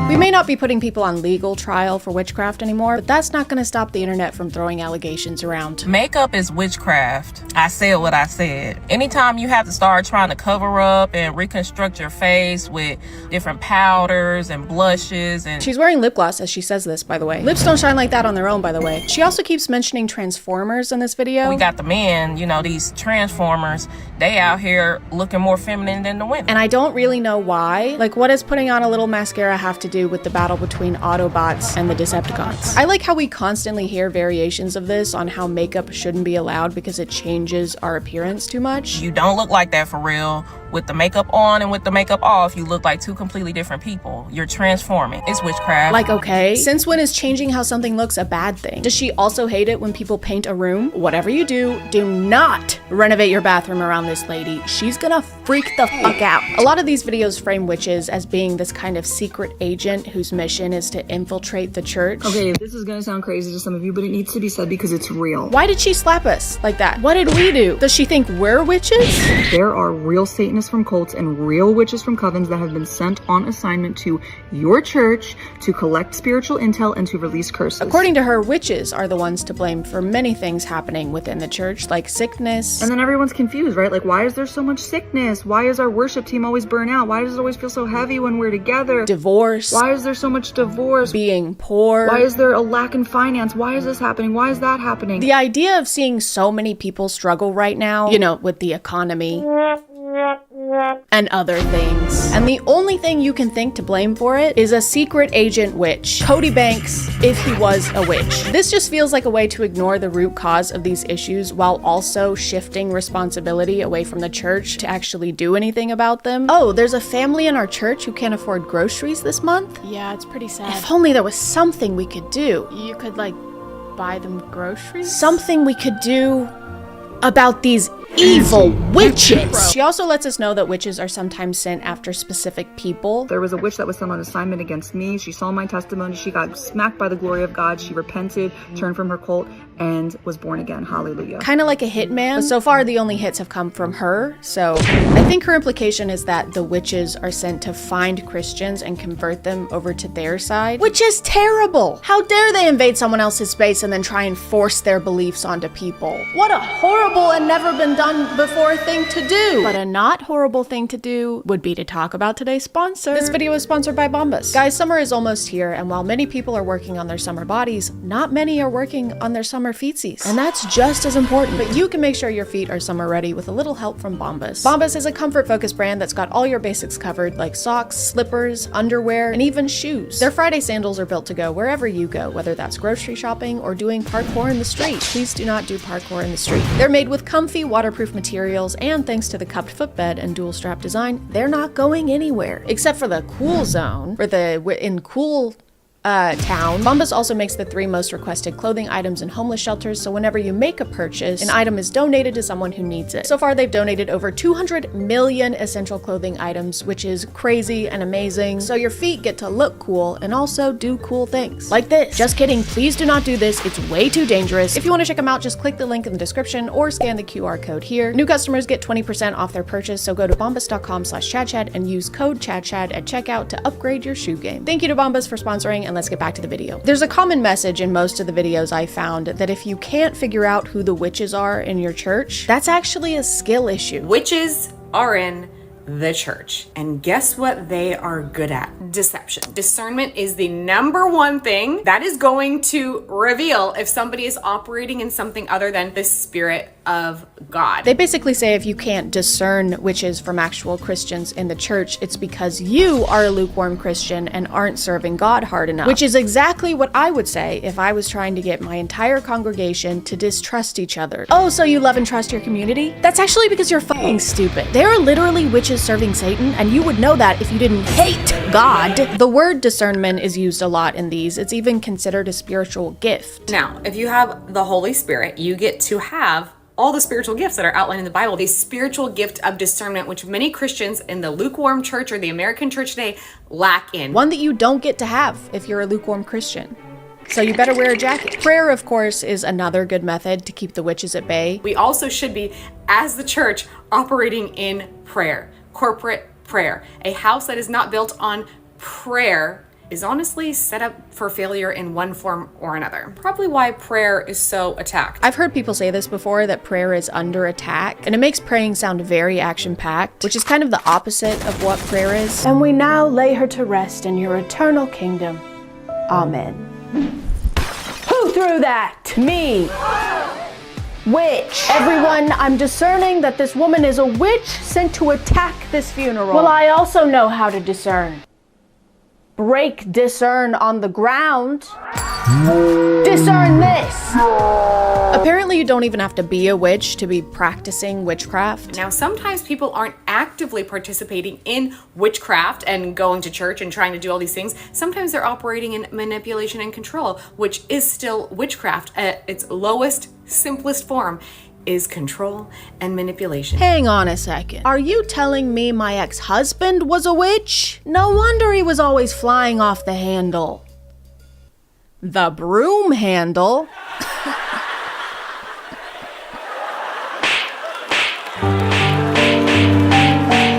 We may not be putting people on legal trial for witchcraft anymore, but that's not going to stop the internet from throwing allegations around. Makeup is witchcraft. I said what I said. Anytime you have to start trying to cover up and reconstruct your face with different powders and blushes and... She's wearing lip gloss as she says this, by the way. Lips don't shine like that on their own, by the way. She also keeps mentioning Transformers in this video. We got the men, you know, these Transformers, they out here looking more feminine than the women. And I don't really know why. Like, what does putting on a little mascara have to do with the battle between Autobots and the Decepticons? I like how we constantly hear variations of this on how makeup shouldn't be allowed because it changes our appearance too much. You don't look like that for real. With the makeup on and with the makeup off, you look like two completely different people. You're transforming. It's witchcraft. Like, okay, since when is changing how something looks a bad thing? Does she also hate it when people paint a room? Whatever you do not renovate your bathroom around this lady. She's gonna freak the fuck out. A lot of these videos frame witches as being this kind of secret agent whose mission is to infiltrate the church. Okay, this is gonna sound crazy to some of you, but it needs to be said because it's real. Why did she slap us like that? What did we do? Does she think we're witches? There are real Satanists from cults and real witches from covens that have been sent on assignment to your church to collect spiritual intel and to release curses. According to her, witches are the ones to blame for many things happening within the church, like sickness. And then everyone's confused, right? Like, why is there so much sickness? Why is our worship team always burn out? Why does it always feel so heavy when we're together? Divorce. Why is there so much divorce? Being poor. Why is there a lack in finance? Why is this happening? Why is that happening? The idea of seeing so many people struggle right now, you know, with the economy and other things. And the only thing you can think to blame for it is a secret agent witch. Cody Banks, if he was a witch. This just feels like a way to ignore the root cause of these issues while also shifting responsibility away from the church to actually do anything about them. Oh, there's a family in our church who can't afford groceries this month? Yeah, it's pretty sad. If only there was something we could do. You could, like, buy them groceries? Something we could do about these evil witches. She also lets us know that witches are sometimes sent after specific people. There was a witch that was sent on assignment against me. She saw my testimony. She got smacked by the glory of God. She repented, turned from her cult, and was born again. Hallelujah. Kind of like a hitman, but so far the only hits have come from her. So I think her implication is that the witches are sent to find Christians and convert them over to their side, which is terrible. How dare they invade someone else's space and then try and force their beliefs onto people? What a horrible and never been done before thing to do. But a not horrible thing to do would be to talk about today's sponsor. This video is sponsored by Bombas. Guys, summer is almost here, and while many people are working on their summer bodies, not many are working on their summer feetsies. And that's just as important. But you can make sure your feet are summer ready with a little help from Bombas. Bombas is a comfort-focused brand that's got all your basics covered, like socks, slippers, underwear, and even shoes. Their Friday sandals are built to go wherever you go, whether that's grocery shopping or doing parkour in the street. Please do not do parkour in the street. They're made with comfy, waterproof materials, and thanks to the cupped footbed and dual strap design, they're not going anywhere. Except for the cool zone, or in cool town. Bombas also makes the 3 most requested clothing items in homeless shelters, so whenever you make a purchase, an item is donated to someone who needs it. So far, they've donated over 200 million essential clothing items, which is crazy and amazing. So your feet get to look cool and also do cool things. Like this. Just kidding, please do not do this. It's way too dangerous. If you want to check them out, just click the link in the description or scan the QR code here. New customers get 20% off their purchase, so go to bombas.com/ChadChad and use code ChadChad at checkout to upgrade your shoe game. Thank you to Bombas for sponsoring, and let's get back to the video. There's a common message in most of the videos I found that if you can't figure out who the witches are in your church, that's actually a skill issue. Witches are in the church, and guess what they are good at? Deception. Discernment is the #1 thing that is going to reveal if somebody is operating in something other than the Spirit of God. They basically say if you can't discern witches from actual Christians in the church, it's because you are a lukewarm Christian and aren't serving God hard enough. Which is exactly what I would say if I was trying to get my entire congregation to distrust each other. Oh, so you love and trust your community? That's actually because you're fucking stupid. There are literally witches serving Satan, and you would know that if you didn't hate God. The word discernment is used a lot in these. It's even considered a spiritual gift. Now, if you have the Holy Spirit, you get to have all the spiritual gifts that are outlined in the Bible. The spiritual gift of discernment, which many Christians in the lukewarm church or the American church today lack in. One that you don't get to have if you're a lukewarm Christian. So you better wear a jacket. Prayer, of course, is another good method to keep the witches at bay. We also should be, as the church, operating in prayer, corporate prayer. A house that is not built on prayer is honestly set up for failure in one form or another. Probably why prayer is so attacked. I've heard people say this before, that prayer is under attack, and it makes praying sound very action-packed, which is kind of the opposite of what prayer is. And we now lay her to rest in your eternal kingdom. Amen. Who threw that? Me. Witch. Everyone, I'm discerning that this woman is a witch sent to attack this funeral. Well, I also know how to discern. Break discern on the ground. Discern this. Apparently you don't even have to be a witch to be practicing witchcraft. Now, sometimes people aren't actively participating in witchcraft and going to church and trying to do all these things. Sometimes they're operating in manipulation and control, which is still witchcraft at its lowest, simplest form. Is control and manipulation. Hang on a second. Are you telling me my ex-husband was a witch? No wonder he was always flying off the handle. The broom handle?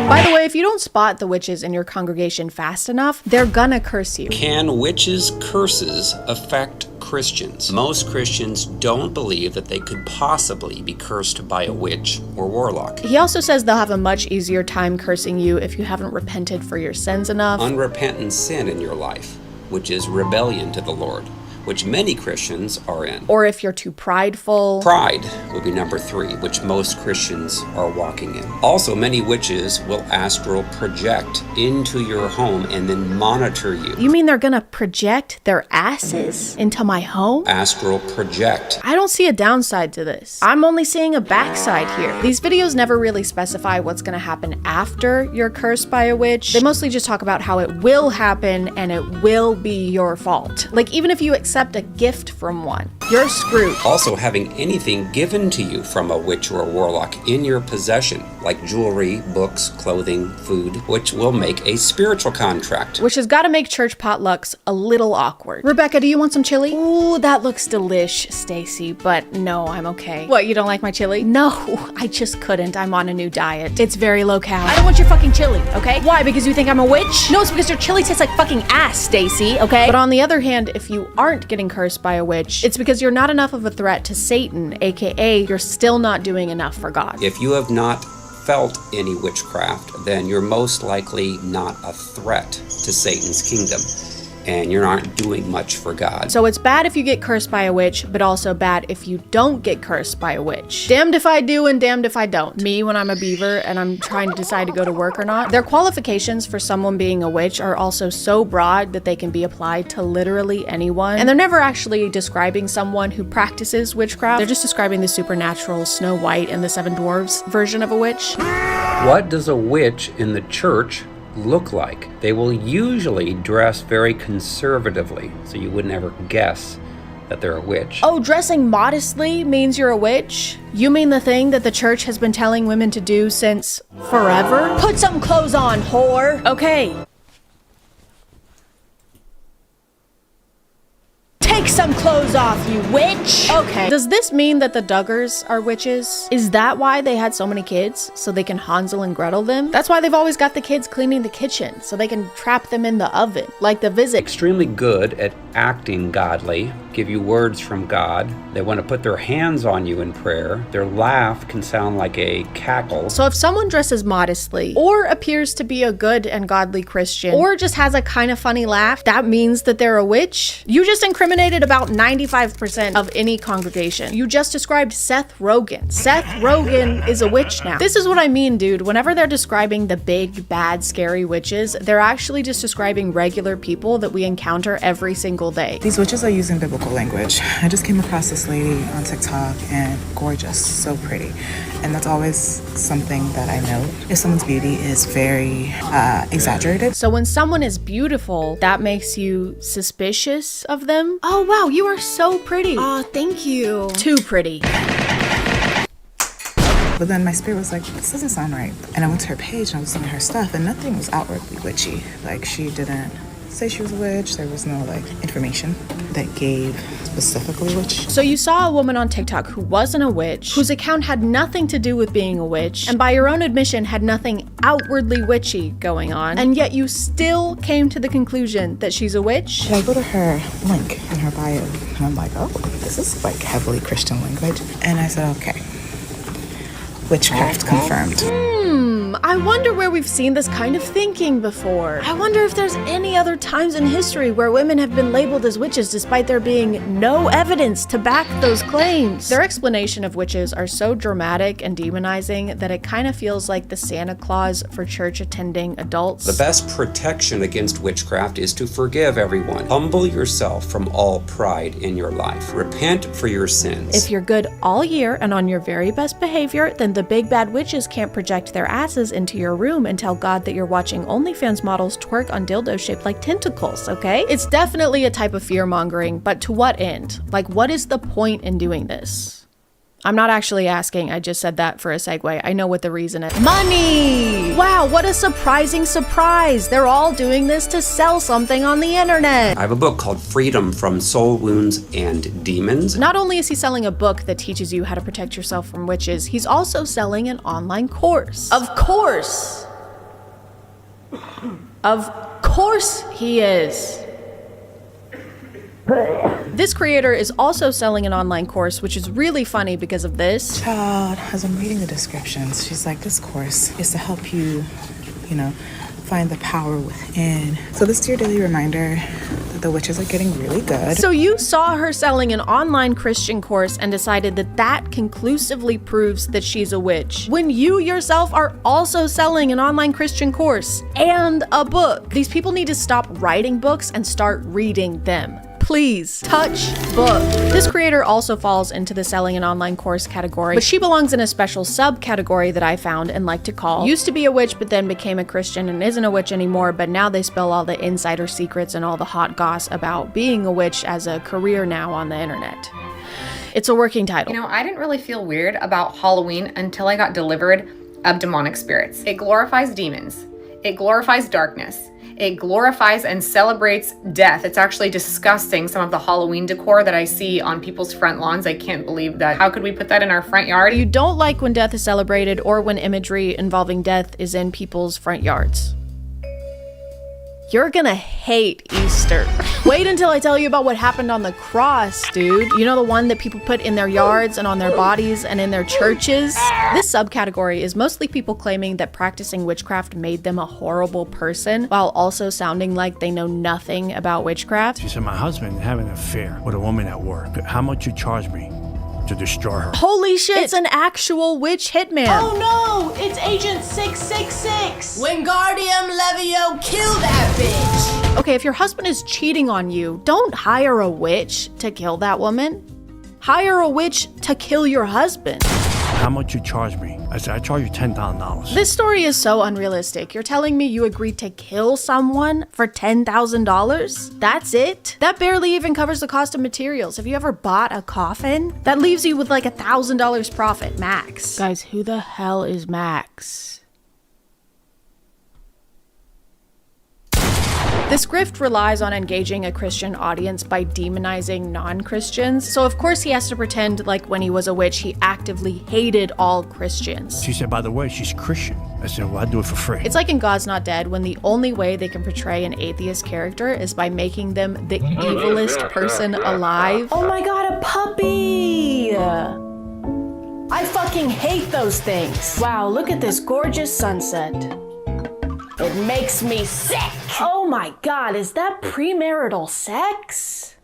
By the way, if you don't spot the witches in your congregation fast enough, they're gonna curse you. Can witches' curses affect Christians? Most Christians don't believe that they could possibly be cursed by a witch or warlock. He also says they'll have a much easier time cursing you if you haven't repented for your sins enough. Unrepentant sin in your life, which is rebellion to the Lord, which many Christians are in. Or if you're too prideful. Pride will be number 3, which most Christians are walking in. Also, many witches will astral project into your home and then monitor you. You mean they're gonna project their asses into my home? Astral project. I don't see a downside to this. I'm only seeing a backside here. These videos never really specify what's gonna happen after you're cursed by a witch. They mostly just talk about how it will happen and it will be your fault. Like, even if you accept a gift from one, you're screwed. Also, having anything given to you from a witch or a warlock in your possession, like jewelry, books, clothing, food, which will make a spiritual contract. Which has got to make church potlucks a little awkward. Rebecca, do you want some chili? Ooh, that looks delish, Stacy, but no, I'm okay. What, you don't like my chili? No, I just couldn't. I'm on a new diet. It's very low cal. I don't want your fucking chili, okay? Why, because you think I'm a witch? No, it's because your chili tastes like fucking ass, Stacy, okay? But on the other hand, if you aren't getting cursed by a witch, it's because you're not enough of a threat to Satan, aka you're still not doing enough for God. If you have not felt any witchcraft, then you're most likely not a threat to Satan's kingdom, and you're not doing much for God. So it's bad if you get cursed by a witch, but also bad if you don't get cursed by a witch. Damned if I do and damned if I don't. Me, when I'm a beaver and I'm trying to decide to go to work or not, their qualifications for someone being a witch are also so broad that they can be applied to literally anyone. And they're never actually describing someone who practices witchcraft. They're just describing the supernatural Snow White and the Seven Dwarfs version of a witch. What does a witch in the church look like? They will usually dress very conservatively, so you would never guess that they're a witch. Oh, dressing modestly means you're a witch? You mean the thing that the church has been telling women to do since forever? Put some clothes on, whore! Okay. Take some clothes off, you witch! Okay. Does this mean that the Duggars are witches? Is that why they had so many kids? So they can Hansel and Gretel them? That's why they've always got the kids cleaning the kitchen, so they can trap them in the oven, like the Visit. Extremely good at acting godly, give you words from God. They want to put their hands on you in prayer. Their laugh can sound like a cackle. So if someone dresses modestly, or appears to be a good and godly Christian, or just has a kind of funny laugh, that means that they're a witch? You just incriminated about 95% of any congregation. You just described Seth Rogen. Seth Rogen is a witch now. This is what I mean, dude. Whenever they're describing the big, bad, scary witches, they're actually just describing regular people that we encounter every single day. These witches are using biblical language. I just came across this lady on TikTok, and gorgeous, so pretty. And that's always something that I note. If someone's beauty is very exaggerated. So when someone is beautiful, that makes you suspicious of them? Oh wow, you are so pretty. Oh, thank you. Too pretty. But then my spirit was like, this doesn't sound right. And I went to her page and I was looking at her stuff, and nothing was outwardly witchy. Like, she didn't say she was a witch. There was no like information that gave specifically witch. So you saw a woman on TikTok who wasn't a witch, whose account had nothing to do with being a witch, and by your own admission had nothing outwardly witchy going on, and yet you still came to the conclusion that she's a witch? And I go to her link in her bio, and I'm like, oh, this is like heavily Christian language. And I said, okay, witchcraft confirmed. I wonder where we've seen this kind of thinking before. I wonder if there's any other times in history where women have been labeled as witches despite there being no evidence to back those claims. Their explanation of witches are so dramatic and demonizing that it kind of feels like the Santa Claus for church-attending adults. The best protection against witchcraft is to forgive everyone. Humble yourself from all pride in your life. Repent for your sins. If you're good all year and on your very best behavior, then the big bad witches can't project their asses into your room and tell God that you're watching OnlyFans models twerk on dildos shaped like tentacles, okay? It's definitely a type of fear-mongering, but to what end? Like, what is the point in doing this? I'm not actually asking, I just said that for a segue. I know what the reason is. Money! Wow, what a surprising surprise! They're all doing this to sell something on the internet! I have a book called Freedom from Soul Wounds and Demons. Not only is he selling a book that teaches you how to protect yourself from witches, he's also selling an online course. Of course! Of course he is! This creator is also selling an online course, which is really funny because of this. Child, as I'm reading the descriptions, she's like, this course is to help you, find the power within. So this is your daily reminder that the witches are getting really good. So you saw her selling an online Christian course and decided that that conclusively proves that she's a witch, when you yourself are also selling an online Christian course and a book. These people need to stop writing books and start reading them. Please, touch book. This creator also falls into the selling an online course category, but she belongs in a special subcategory that I found and like to call used to be a witch but then became a Christian and isn't a witch anymore, but now they spill all the insider secrets and all the hot goss about being a witch as a career now on the internet. It's a working title. I didn't really feel weird about Halloween until I got delivered of demonic spirits. It glorifies demons. It glorifies darkness. It glorifies and celebrates death. It's actually disgusting, some of the Halloween decor that I see on people's front lawns. I can't believe that. How could we put that in our front yard? You don't like when death is celebrated or when imagery involving death is in people's front yards. You're gonna hate Easter. Wait until I tell you about what happened on the cross, dude. You know, the one that people put in their yards and on their bodies and in their churches? This subcategory is mostly people claiming that practicing witchcraft made them a horrible person, while also sounding like they know nothing about witchcraft. She said, my husband had an affair with a woman at work. How much you charge me to destroy her? Holy shit, it's an actual witch hitman. Oh no, it's Agent 666. Wingardium Levio, kill that bitch. Okay, if your husband is cheating on you, don't hire a witch to kill that woman. Hire a witch to kill your husband. How much you charge me? I said, I charge you $10,000. This story is so unrealistic. You're telling me you agreed to kill someone for $10,000? That's it? That barely even covers the cost of materials. Have you ever bought a coffin? That leaves you with like $1,000 profit, max. Guys, who the hell is Max? This grift relies on engaging a Christian audience by demonizing non-Christians. So of course he has to pretend like when he was a witch, he actively hated all Christians. She said, by the way, she's Christian. I said, well, I do it for free. It's like in God's Not Dead, when the only way they can portray an atheist character is by making them the evilest person alive. Oh my god, a puppy! I fucking hate those things. Wow, look at this gorgeous sunset. It makes me sick. Oh my god, is that premarital sex?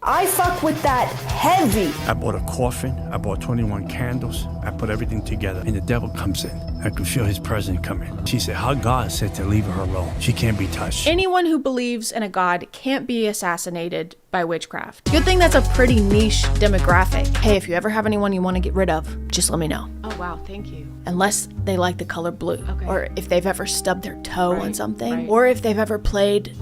I fuck with that heavy. I bought a coffin, I bought 21 candles, I put everything together, and the devil comes in. I could feel his presence coming. She said, how God said to leave her alone. She can't be touched. Anyone who believes in a god can't be assassinated by witchcraft. Good thing that's a pretty niche demographic. Hey, if you ever have anyone you want to get rid of, just let me know. Oh wow, thank you. Unless they like the color blue, okay. Or if they've ever stubbed their toe on something, right. or if they've ever played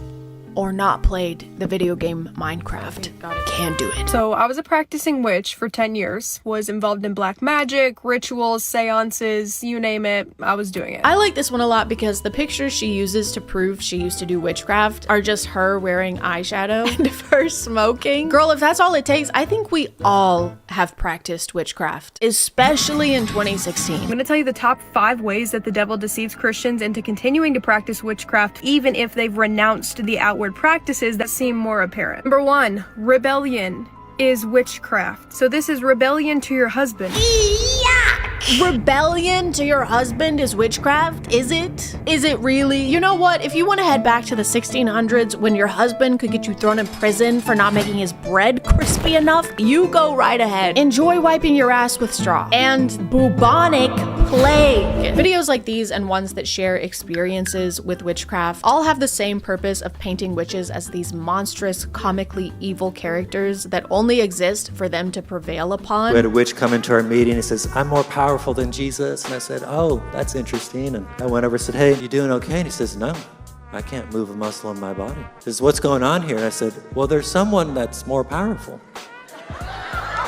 or not played the video game Minecraft can do it. So I was a practicing witch for 10 years, was involved in black magic, rituals, seances, you name it, I was doing it. I like this one a lot because the pictures she uses to prove she used to do witchcraft are just her wearing eyeshadow and of her smoking. Girl, if that's all it takes, I think we all have practiced witchcraft, especially in 2016. I'm gonna tell you the top 5 ways that the devil deceives Christians into continuing to practice witchcraft even if they've renounced the outward practices that seem more apparent. Number 1, rebellion is witchcraft. So this is rebellion to your husband. Rebellion to your husband is witchcraft? Is it? Is it really? You know what? If you want to head back to the 1600s when your husband could get you thrown in prison for not making his bread crispy enough, you go right ahead. Enjoy wiping your ass with straw. And bubonic plague. Videos like these and ones that share experiences with witchcraft all have the same purpose of painting witches as these monstrous, comically evil characters that only exist for them to prevail upon. We had a witch come into our meeting and says, I'm more powerful than Jesus. And I said, oh, that's interesting. And I went over and said, hey, you doing okay? And he says, no, I can't move a muscle in my body. He says, what's going on here? And I said, well, there's someone that's more powerful.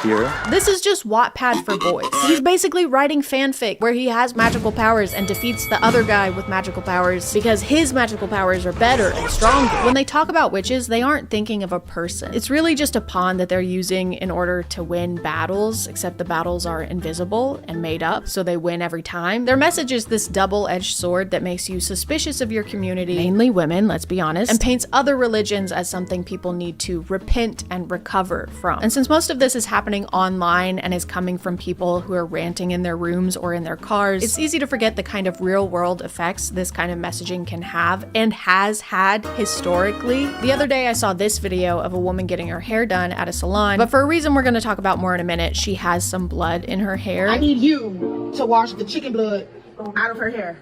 Here. This is just Wattpad for boys. He's basically writing fanfic where he has magical powers and defeats the other guy with magical powers because his magical powers are better and stronger. When they talk about witches, they aren't thinking of a person. It's really just a pawn that they're using in order to win battles, except the battles are invisible and made up, so they win every time. Their message is this double-edged sword that makes you suspicious of your community, mainly women, let's be honest, and paints other religions as something people need to repent and recover from. And since most of this is happening online and is coming from people who are ranting in their rooms or in their cars, it's easy to forget the kind of real world effects this kind of messaging can have and has had historically. The other day I saw this video of a woman getting her hair done at a salon, but for a reason we're going to talk about more in a minute, she has some blood in her hair. I need you to wash the chicken blood out of her hair.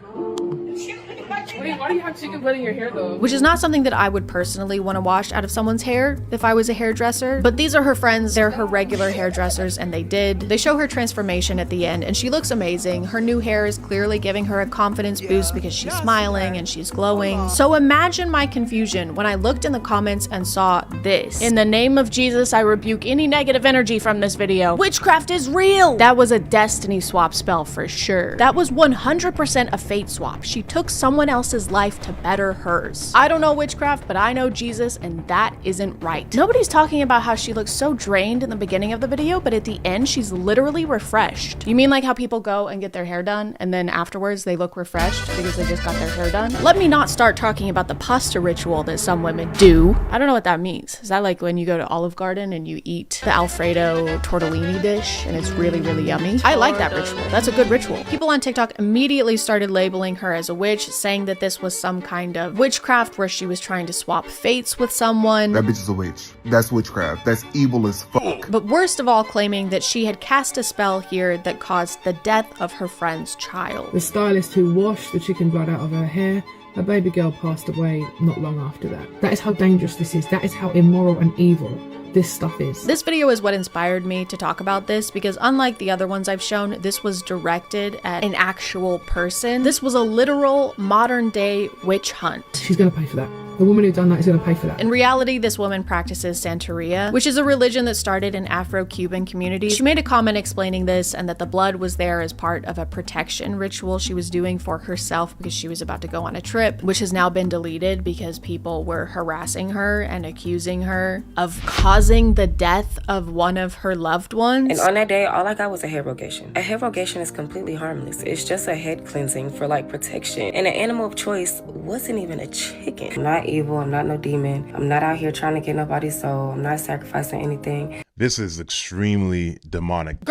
Wait, why do you have chicken blood in your hair though? Which is not something that I would personally want to wash out of someone's hair if I was a hairdresser. But these are her friends, they're her regular hairdressers, and they did. They show her transformation at the end, and she looks amazing. Her new hair is clearly giving her a confidence boost because she's smiling and she's glowing. So imagine my confusion when I looked in the comments and saw this. In the name of Jesus, I rebuke any negative energy from this video. Witchcraft is real! That was a destiny swap spell for sure. That was 100% a fate swap. She took someone else's life to better hers. I don't know witchcraft, but I know Jesus, and that isn't right. Nobody's talking about how she looks so drained in the beginning of the video, but at the end, she's literally refreshed. You mean like how people go and get their hair done, and then afterwards they look refreshed because they just got their hair done? Let me not start talking about the pasta ritual that some women do. I don't know what that means. Is that like when you go to Olive Garden and you eat the Alfredo tortellini dish, and it's really, really yummy? I like that ritual. That's a good ritual. People on TikTok immediately started labeling her as a witch, saying that this was some kind of witchcraft where she was trying to swap fates with someone. That bitch is a witch. That's witchcraft. That's evil as fuck. But worst of all, claiming that she had cast a spell here that caused the death of her friend's child. The stylist who washed the chicken blood out of her hair, her baby girl passed away not long after that. That is how dangerous this is. That is how immoral and evil this stuff is. This video is what inspired me to talk about this because unlike the other ones I've shown, this was directed at an actual person. This was a literal modern day witch hunt. She's gonna pay for that. The woman who done that is going to pay for that. In reality, this woman practices Santeria, which is a religion that started in Afro-Cuban communities. She made a comment explaining this and that the blood was there as part of a protection ritual she was doing for herself because she was about to go on a trip, which has now been deleted because people were harassing her and accusing her of causing the death of one of her loved ones. And on that day, all I got was a hair rogation. A hair rogation is completely harmless. It's just a head cleansing for like protection. And an animal of choice wasn't even a chicken. I'm not evil, I'm not no demon. I'm not out here trying to get nobody's soul. I'm not sacrificing anything. This is extremely demonic.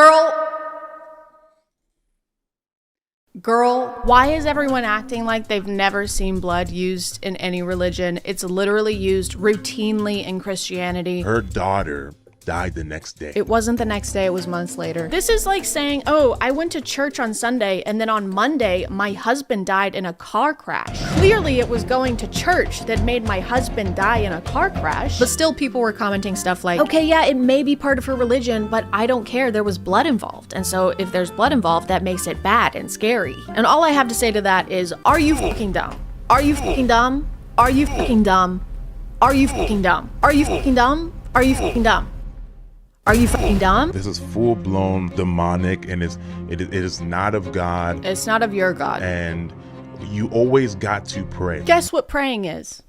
Girl, why is everyone acting like they've never seen blood used in any religion? It's literally used routinely in Christianity. Her daughter died the next day. It wasn't the next day, it was months later. This is like saying, oh, I went to church on Sunday and then on Monday, my husband died in a car crash. Clearly it was going to church that made my husband die in a car crash. But still people were commenting stuff like, okay, yeah, it may be part of her religion, but I don't care, there was blood involved. And so if there's blood involved, that makes it bad and scary. And all I have to say to that is, are you fucking dumb? Are you fucking dumb? Are you fucking dumb? Are you fucking dumb? Are you fucking dumb? Are you fucking dumb? Are you fucking dumb? This is full-blown demonic, and it is not of God. It's not of your God. And you always got to pray. Guess what praying is?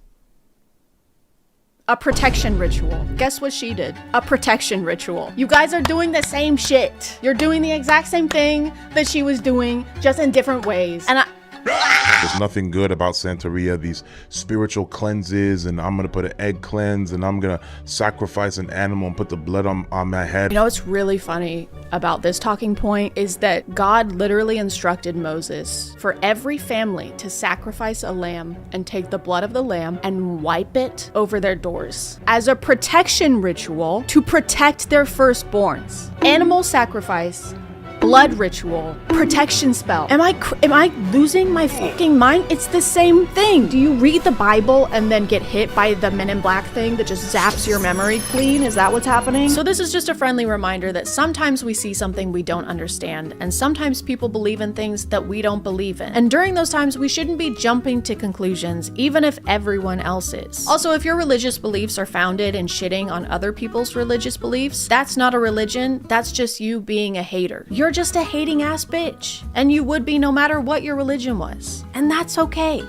A protection ritual. Guess what she did? A protection ritual. You guys are doing the same shit. You're doing the exact same thing that she was doing, just in different ways. And There's nothing good about Santeria, these spiritual cleanses, and I'm gonna put an egg cleanse, and I'm gonna sacrifice an animal and put the blood on my head. You know what's really funny about this talking point is that God literally instructed Moses for every family to sacrifice a lamb and take the blood of the lamb and wipe it over their doors as a protection ritual to protect their firstborns. Animal sacrifice, blood ritual, protection spell. Am I losing my fucking mind? It's the same thing. Do you read the Bible and then get hit by the Men in Black thing that just zaps your memory clean? Is that what's happening? So this is just a friendly reminder that sometimes we see something we don't understand, and sometimes people believe in things that we don't believe in. And during those times, we shouldn't be jumping to conclusions, even if everyone else is. Also, if your religious beliefs are founded in shitting on other people's religious beliefs, that's not a religion, that's just you being a hater. You're just a hating ass bitch, and you would be no matter what your religion was, and that's okay.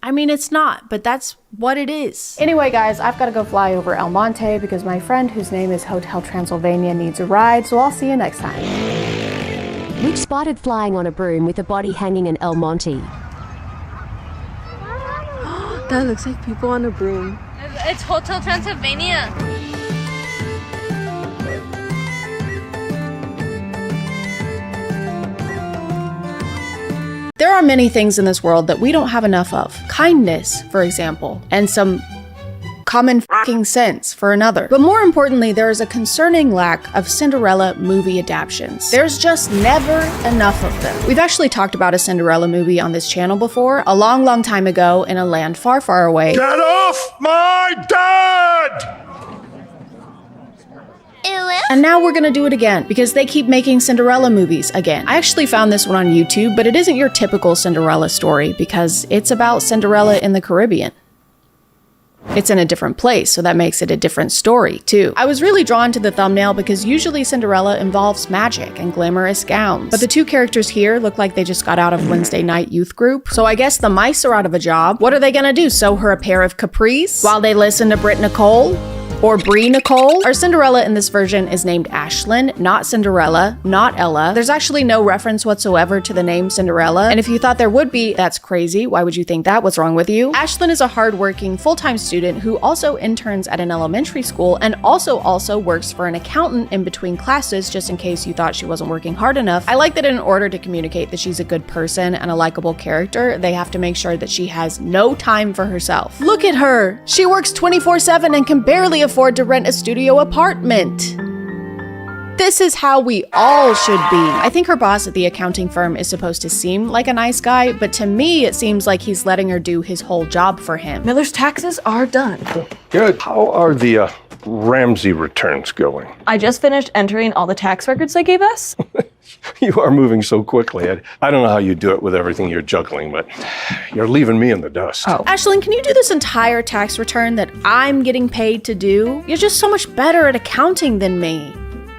I mean, it's not, but that's what it is. Anyway, guys, I've got to go fly over El Monte because my friend whose name is Hotel Transylvania needs a ride, so I'll see you next time. Which spotted flying on a broom with a body hanging in El Monte. That looks like people on a broom. It's Hotel Transylvania. There are many things in this world that we don't have enough of. Kindness, for example, and some common fucking sense for another. But more importantly, there is a concerning lack of Cinderella movie adaptations. There's just never enough of them. We've actually talked about a Cinderella movie on this channel before, a long, long time ago in a land far, far away. Get off my dad! And now we're gonna do it again because they keep making Cinderella movies again. I actually found this one on YouTube, but it isn't your typical Cinderella story because it's about Cinderella in the Caribbean. It's in a different place, so that makes it a different story, too. I was really drawn to the thumbnail because usually Cinderella involves magic and glamorous gowns. But the two characters here look like they just got out of Wednesday night youth group. So I guess the mice are out of a job. What are they gonna do, sew her a pair of capris while they listen to Britt Nicole? Or Brie Nicole? Our Cinderella in this version is named Ashlyn, not Cinderella, not Ella. There's actually no reference whatsoever to the name Cinderella, and if you thought there would be, that's crazy. Why would you think that? What's wrong with you? Ashlyn is a hardworking, full-time student who also interns at an elementary school and also works for an accountant in between classes, just in case you thought she wasn't working hard enough. I like that in order to communicate that she's a good person and a likable character, they have to make sure that she has no time for herself. Look at her! She works 24/7 and can barely afford to rent a studio apartment. This is how we all should be. I think her boss at the accounting firm is supposed to seem like a nice guy, but to me it seems like he's letting her do his whole job for him. Miller's taxes are done. Good. How are the Ramsey returns going? I just finished entering all the tax records they gave us. You are moving so quickly. I don't know how you do it with everything you're juggling, but you're leaving me in the dust. Oh. Ashlyn, can you do this entire tax return that I'm getting paid to do? You're just so much better at accounting than me.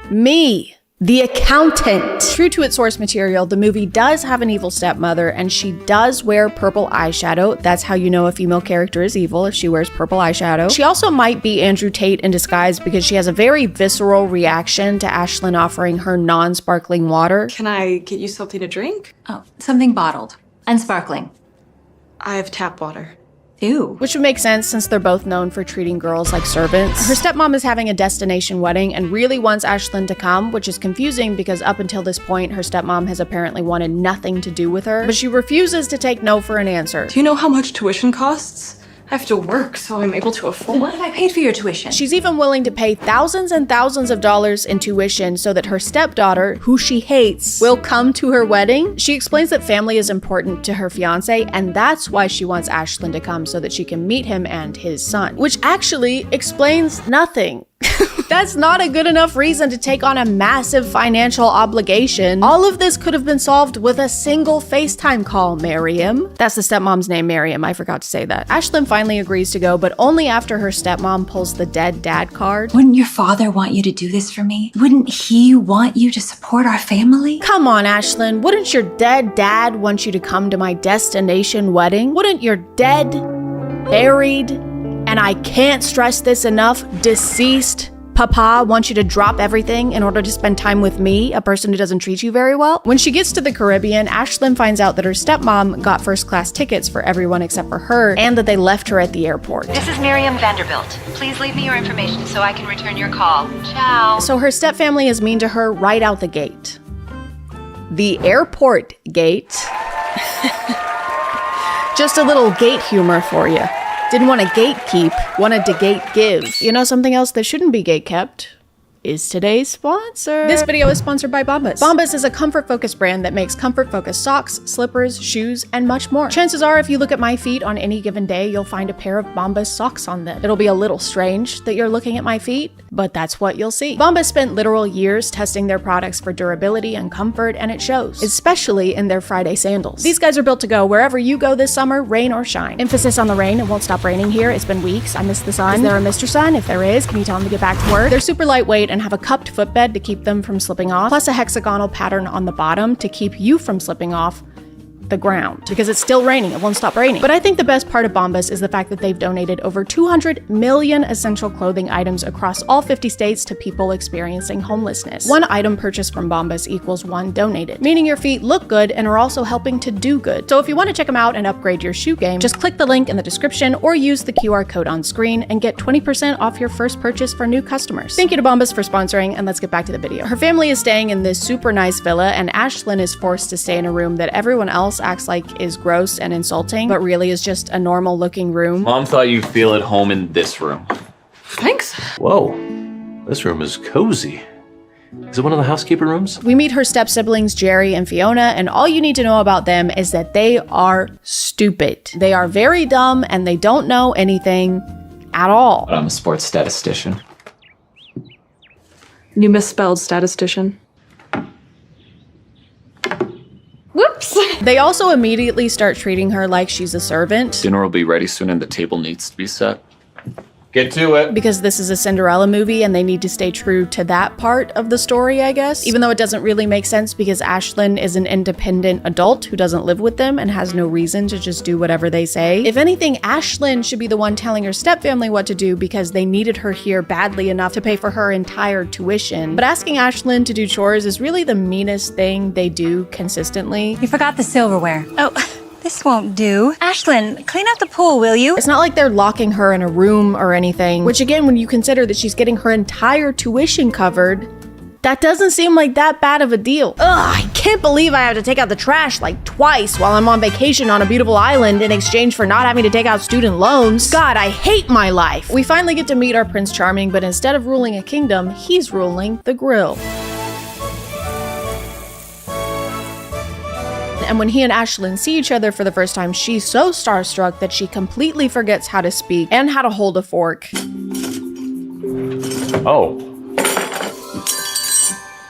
Me, the accountant. True to its source material, the movie does have an evil stepmother, and she does wear purple eyeshadow. That's how you know a female character is evil, if she wears purple eyeshadow. She also might be Andrew Tate in disguise because she has a very visceral reaction to Ashlyn offering her non-sparkling water. Can I get you something to drink? Oh, something bottled and sparkling. I have tap water. Ew. Which would make sense since they're both known for treating girls like servants. Her stepmom is having a destination wedding and really wants Ashlyn to come, which is confusing because up until this point, her stepmom has apparently wanted nothing to do with her, but she refuses to take no for an answer. Do you know how much tuition costs? I have to work, so I'm able to afford. What have I paid for your tuition? She's even willing to pay thousands and thousands of dollars in tuition so that her stepdaughter, who she hates, will come to her wedding. She explains that family is important to her fiance, and that's why she wants Ashlyn to come so that she can meet him and his son, which actually explains nothing. That's not a good enough reason to take on a massive financial obligation. All of this could have been solved with a single FaceTime call, Miriam. That's the stepmom's name, Miriam. I forgot to say that. Ashlyn finally agrees to go, but only after her stepmom pulls the dead dad card. Wouldn't your father want you to do this for me? Wouldn't he want you to support our family? Come on, Ashlyn. Wouldn't your dead dad want you to come to my destination wedding? Wouldn't your dead, buried, and I can't stress this enough, deceased Papa wants you to drop everything in order to spend time with me, a person who doesn't treat you very well? When she gets to the Caribbean, Ashlyn finds out that her stepmom got first-class tickets for everyone except for her, and that they left her at the airport. This is Miriam Vanderbilt. Please leave me your information so I can return your call. Ciao. So her stepfamily is mean to her right out the gate. The airport gate. Just a little gate humor for you. Didn't want to gatekeep, wanted to gate give. You know something else that shouldn't be gate kept? Is today's sponsor. This video is sponsored by Bombas. Bombas is a comfort-focused brand that makes comfort-focused socks, slippers, shoes, and much more. Chances are, if you look at my feet on any given day, you'll find a pair of Bombas socks on them. It'll be a little strange that you're looking at my feet, but that's what you'll see. Bombas spent literal years testing their products for durability and comfort, and it shows, especially in their Friday sandals. These guys are built to go wherever you go this summer, rain or shine. Emphasis on the rain. It won't stop raining here. It's been weeks. I miss the sun. Is there a Mr. Sun? If there is, can you tell him to get back to work? They're super lightweight and have a cupped footbed to keep them from slipping off, plus a hexagonal pattern on the bottom to keep you from slipping off the ground, because it's still raining. It won't stop raining. But I think the best part of Bombas is the fact that they've donated over 200 million essential clothing items across all 50 states to people experiencing homelessness. One item purchased from Bombas equals one donated, meaning your feet look good and are also helping to do good. So if you want to check them out and upgrade your shoe game, just click the link in the description or use the QR code on screen and get 20% off your first purchase for new customers. Thank you to Bombas for sponsoring, and let's get back to the video. Her family is staying in this super nice villa, and Ashlyn is forced to stay in a room that everyone else acts like is gross and insulting, but really is just a normal looking room. Mom thought you'd feel at home in this room. Thanks. Whoa, this room is cozy. Is it one of the housekeeper rooms? We meet her step-siblings, Jerry and Fiona, and all you need to know about them is that they are stupid. They are very dumb and they don't know anything at all. I'm a sports statistician. You misspelled statistician. Whoops. They also immediately start treating her like she's a servant. Dinner will be ready soon and the table needs to be set. Get to it. Because this is a Cinderella movie and they need to stay true to that part of the story, I guess. Even though it doesn't really make sense because Ashlyn is an independent adult who doesn't live with them and has no reason to just do whatever they say. If anything, Ashlyn should be the one telling her stepfamily what to do because they needed her here badly enough to pay for her entire tuition. But asking Ashlyn to do chores is really the meanest thing they do consistently. You forgot the silverware. Oh, this won't do. Ashlyn, clean up the pool, will you? It's not like they're locking her in a room or anything, which again, when you consider that she's getting her entire tuition covered, that doesn't seem like that bad of a deal. Ugh, I can't believe I have to take out the trash like twice while I'm on vacation on a beautiful island in exchange for not having to take out student loans. God, I hate my life. We finally get to meet our Prince Charming, but instead of ruling a kingdom, he's ruling the grill. And when he and Ashlyn see each other for the first time, she's so starstruck that she completely forgets how to speak and how to hold a fork. Oh.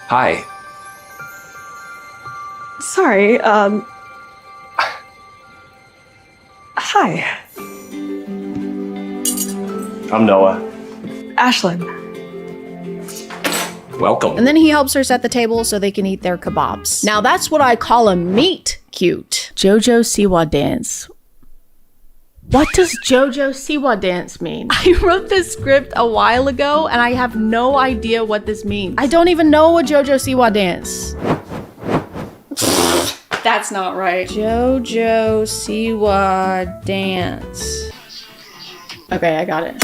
Hi. Sorry, Hi. I'm Noah. Ashlyn. Welcome. And then he helps her set the table so they can eat their kebabs. Now that's what I call a meet cute. Jojo Siwa dance. What does Jojo Siwa dance mean? I wrote this script a while ago and I have no idea what this means. I don't even know a Jojo Siwa dance. That's not right. Jojo Siwa dance. Okay, I got it.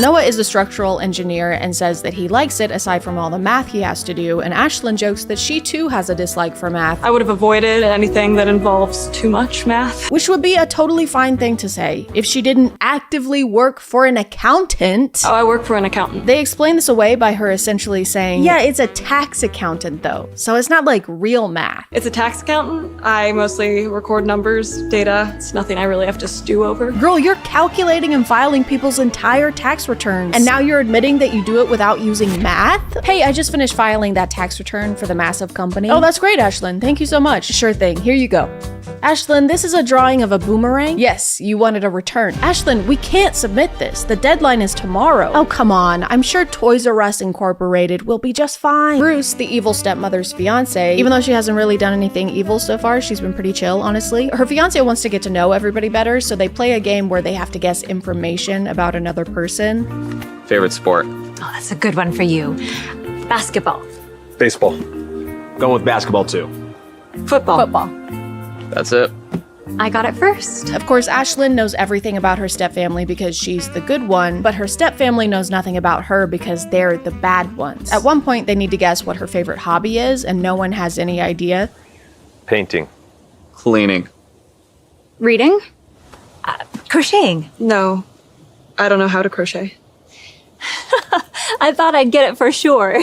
Noah is a structural engineer and says that he likes it aside from all the math he has to do, and Ashlyn jokes that she too has a dislike for math. I would have avoided anything that involves too much math. Which would be a totally fine thing to say if she didn't actively work for an accountant. Oh, I work for an accountant. They explain this away by her essentially saying, yeah, it's a tax accountant though, so it's not like real math. It's a tax accountant. I mostly record numbers, data. It's nothing I really have to stew over. Girl, you're calculating and filing people's entire tax tax returns. And now you're admitting that you do it without using math? Hey, I just finished filing that tax return for the massive company. Oh, that's great, Ashlyn. Thank you so much. Sure thing. Here you go. Ashlyn, this is a drawing of a boomerang? Yes, you wanted a return. Ashlyn, we can't submit this. The deadline is tomorrow. Oh, come on. I'm sure Toys R Us Incorporated will be just fine. Bruce, the evil stepmother's fiance, even though she hasn't really done anything evil so far, she's been pretty chill, honestly. Her fiance wants to get to know everybody better, so they play a game where they have to guess information about another person. Favorite sport? Oh, that's a good one for you. Basketball. Baseball. Going with basketball too. Football. Football. That's it. I got it first. Of course, Ashlyn knows everything about her stepfamily because she's the good one, but her stepfamily knows nothing about her because they're the bad ones. At one point, they need to guess what her favorite hobby is, and no one has any idea. Painting. Cleaning. Reading? Crocheting. No, I don't know how to crochet. I thought I'd get it for sure.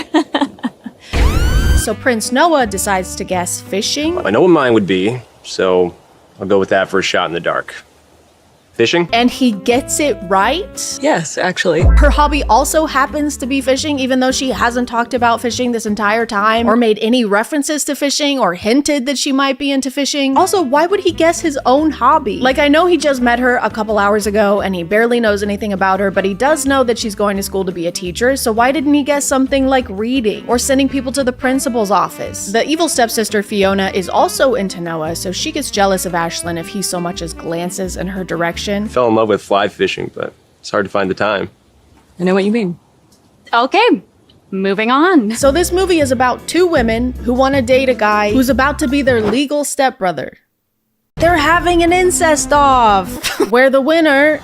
So Prince Noah decides to guess fishing. I know what mine would be, so I'll go with that for a shot in the dark. Fishing? And he gets it right? Yes, actually. Her hobby also happens to be fishing, even though she hasn't talked about fishing this entire time, or made any references to fishing, or hinted that she might be into fishing. Also, why would he guess his own hobby? Like, I know he just met her a couple hours ago, and he barely knows anything about her, but he does know that she's going to school to be a teacher, so why didn't he guess something like reading, or sending people to the principal's office? The evil stepsister Fiona is also into Noah, so she gets jealous of Ashlyn if he so much as glances in her direction. Fell in love with fly fishing, but it's hard to find the time. I know what you mean. Okay, moving on. So this movie is about two women who want to date a guy who's about to be their legal stepbrother. They're having an incest off, where the winner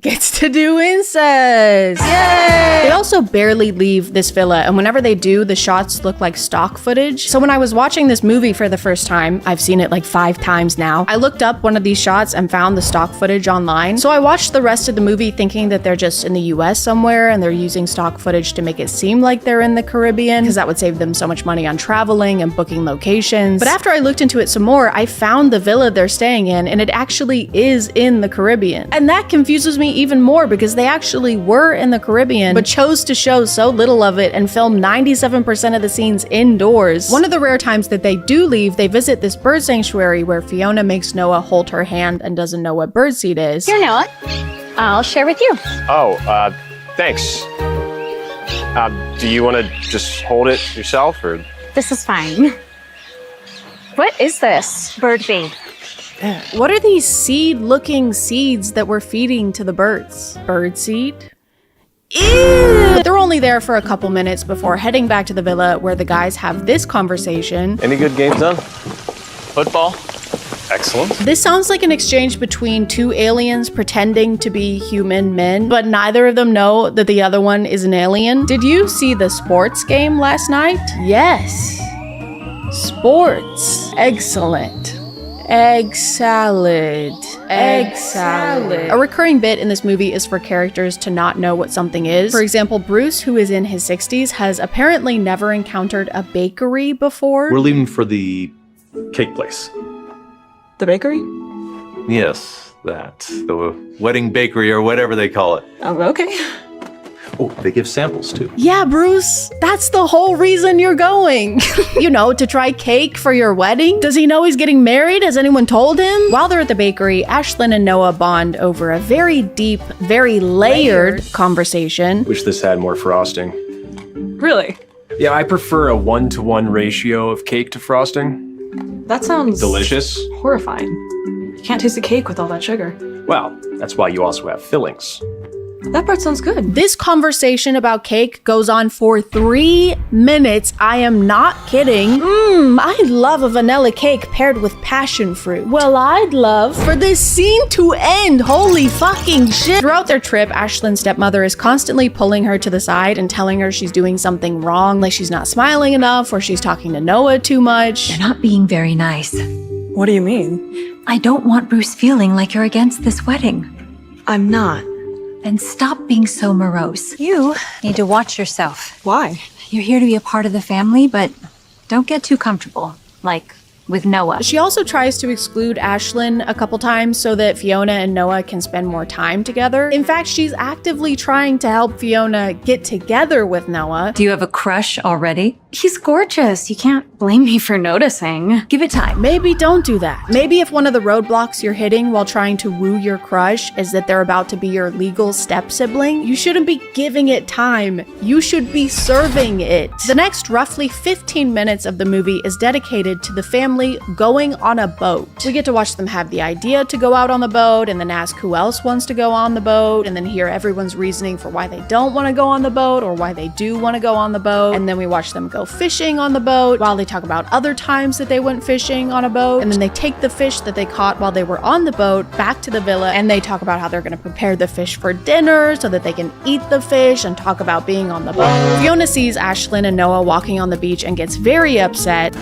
gets to do incest. Yay! They also barely leave this villa, and whenever they do, the shots look like stock footage. So when I was watching this movie for the first time, I've seen it like 5 times now, I looked up one of these shots and found the stock footage online. So I watched the rest of the movie thinking that they're just in the US somewhere and they're using stock footage to make it seem like they're in the Caribbean, because that would save them so much money on traveling and booking locations. But after I looked into it some more, I found the villa they're staying in, and it actually is in the Caribbean. And that confuses me even more because they actually were in the Caribbean, but chose to show so little of it and film 97% of the scenes indoors. One of the rare times that they do leave, they visit this bird sanctuary where Fiona makes Noah hold her hand and doesn't know what birdseed is. Here, Noah. I'll share with you. Oh, thanks. Do you want to just hold it yourself, or? This is fine. What is this? Bird feed. What are these seed-looking seeds that we're feeding to the birds? Birdseed? Ew! They're only there for a couple minutes before heading back to the villa where the guys have this conversation. Any good games done? Football? Excellent. This sounds like an exchange between two aliens pretending to be human men, but neither of them know that the other one is an alien. Did you see the sports game last night? Yes. Sports. Excellent. Egg salad. Egg salad. A recurring bit in this movie is for characters to not know what something is. For example, Bruce, who is in his 60s, has apparently never encountered a bakery before. We're leaving for the cake place. The bakery? Yes, that. The wedding bakery or whatever they call it. Oh, okay. Oh, they give samples too. Yeah, Bruce, that's the whole reason you're going. You know, to try cake for your wedding? Does he know he's getting married? Has anyone told him? While they're at the bakery, Ashlyn and Noah bond over a very deep, very layered conversation. Wish this had more frosting. Really? Yeah, I prefer a 1-to-1 ratio of cake to frosting. That sounds delicious. Horrifying. You can't taste the cake with all that sugar. Well, that's why you also have fillings. That part sounds good. This conversation about cake goes on for 3 minutes. I am not kidding. I love a vanilla cake paired with passion fruit. Well, I'd love for this scene to end. Holy fucking shit. Throughout their trip, Ashlyn's stepmother is constantly pulling her to the side and telling her she's doing something wrong, like she's not smiling enough or she's talking to Noah too much. You're not being very nice. What do you mean? I don't want Bruce feeling like you're against this wedding. I'm not. Then stop being so morose. You need to watch yourself. Why? You're here to be a part of the family, but don't get too comfortable. Like, with Noah. She also tries to exclude Ashlyn a couple times so that Fiona and Noah can spend more time together. In fact, she's actively trying to help Fiona get together with Noah. Do you have a crush already? He's gorgeous. You can't blame me for noticing. Give it time. Maybe don't do that. Maybe if one of the roadblocks you're hitting while trying to woo your crush is that they're about to be your legal step-sibling, you shouldn't be giving it time. You should be serving it. The next roughly 15 minutes of the movie is dedicated to the family going on a boat. We get to watch them have the idea to go out on the boat and then ask who else wants to go on the boat and then hear everyone's reasoning for why they don't want to go on the boat or why they do want to go on the boat. And then we watch them go fishing on the boat while they talk about other times that they went fishing on a boat. And then they take the fish that they caught while they were on the boat back to the villa and they talk about how they're going to prepare the fish for dinner so that they can eat the fish and talk about being on the boat. Fiona sees Ashlyn and Noah walking on the beach and gets very upset.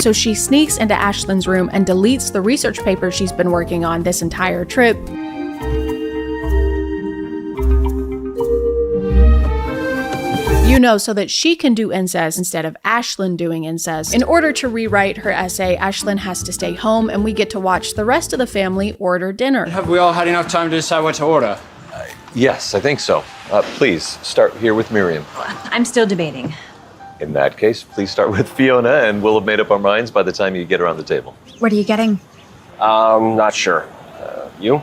So she sneaks into Ashlyn's room and deletes the research paper she's been working on this entire trip. You know, so that she can do incest instead of Ashlyn doing incest. In order to rewrite her essay, Ashlyn has to stay home and we get to watch the rest of the family order dinner. Have we all had enough time to decide what to order? Yes, I think so. Please, start here with Miriam. I'm still debating. In that case, please start with Fiona, and we'll have made up our minds by the time you get around the table. What are you getting? Not sure. You?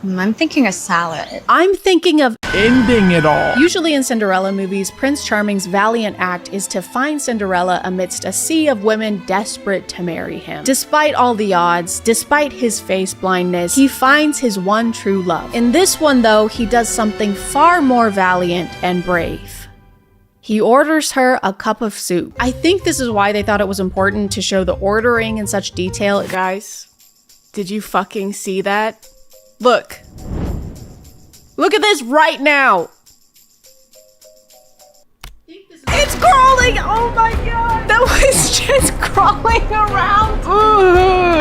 I'm thinking a salad. I'm thinking of ending it all. Usually in Cinderella movies, Prince Charming's valiant act is to find Cinderella amidst a sea of women desperate to marry him. Despite all the odds, despite his face blindness, he finds his one true love. In this one, though, he does something far more valiant and brave. He orders her a cup of soup. I think this is why they thought it was important to show the ordering in such detail. Guys, did you fucking see that? Look. Look at this right now. It's crawling! Oh my god! That was just crawling around!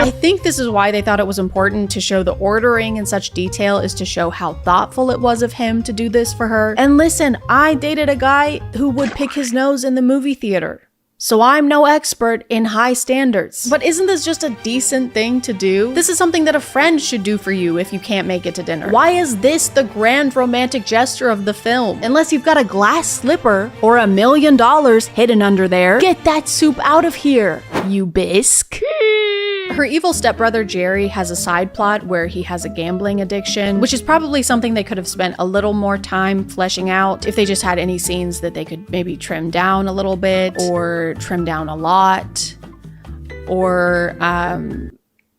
I think this is why they thought it was important to show the ordering in such detail, is to show how thoughtful it was of him to do this for her. And listen, I dated a guy who would pick his nose in the movie theater. So I'm no expert in high standards. But isn't this just a decent thing to do? This is something that a friend should do for you if you can't make it to dinner. Why is this the grand romantic gesture of the film? Unless you've got a glass slipper or $1 million hidden under there. Get that soup out of here, you bisque. Her evil stepbrother Jerry has a side plot where he has a gambling addiction, which is probably something they could have spent a little more time fleshing out if they just had any scenes that they could maybe trim down a little bit, or trim down a lot, or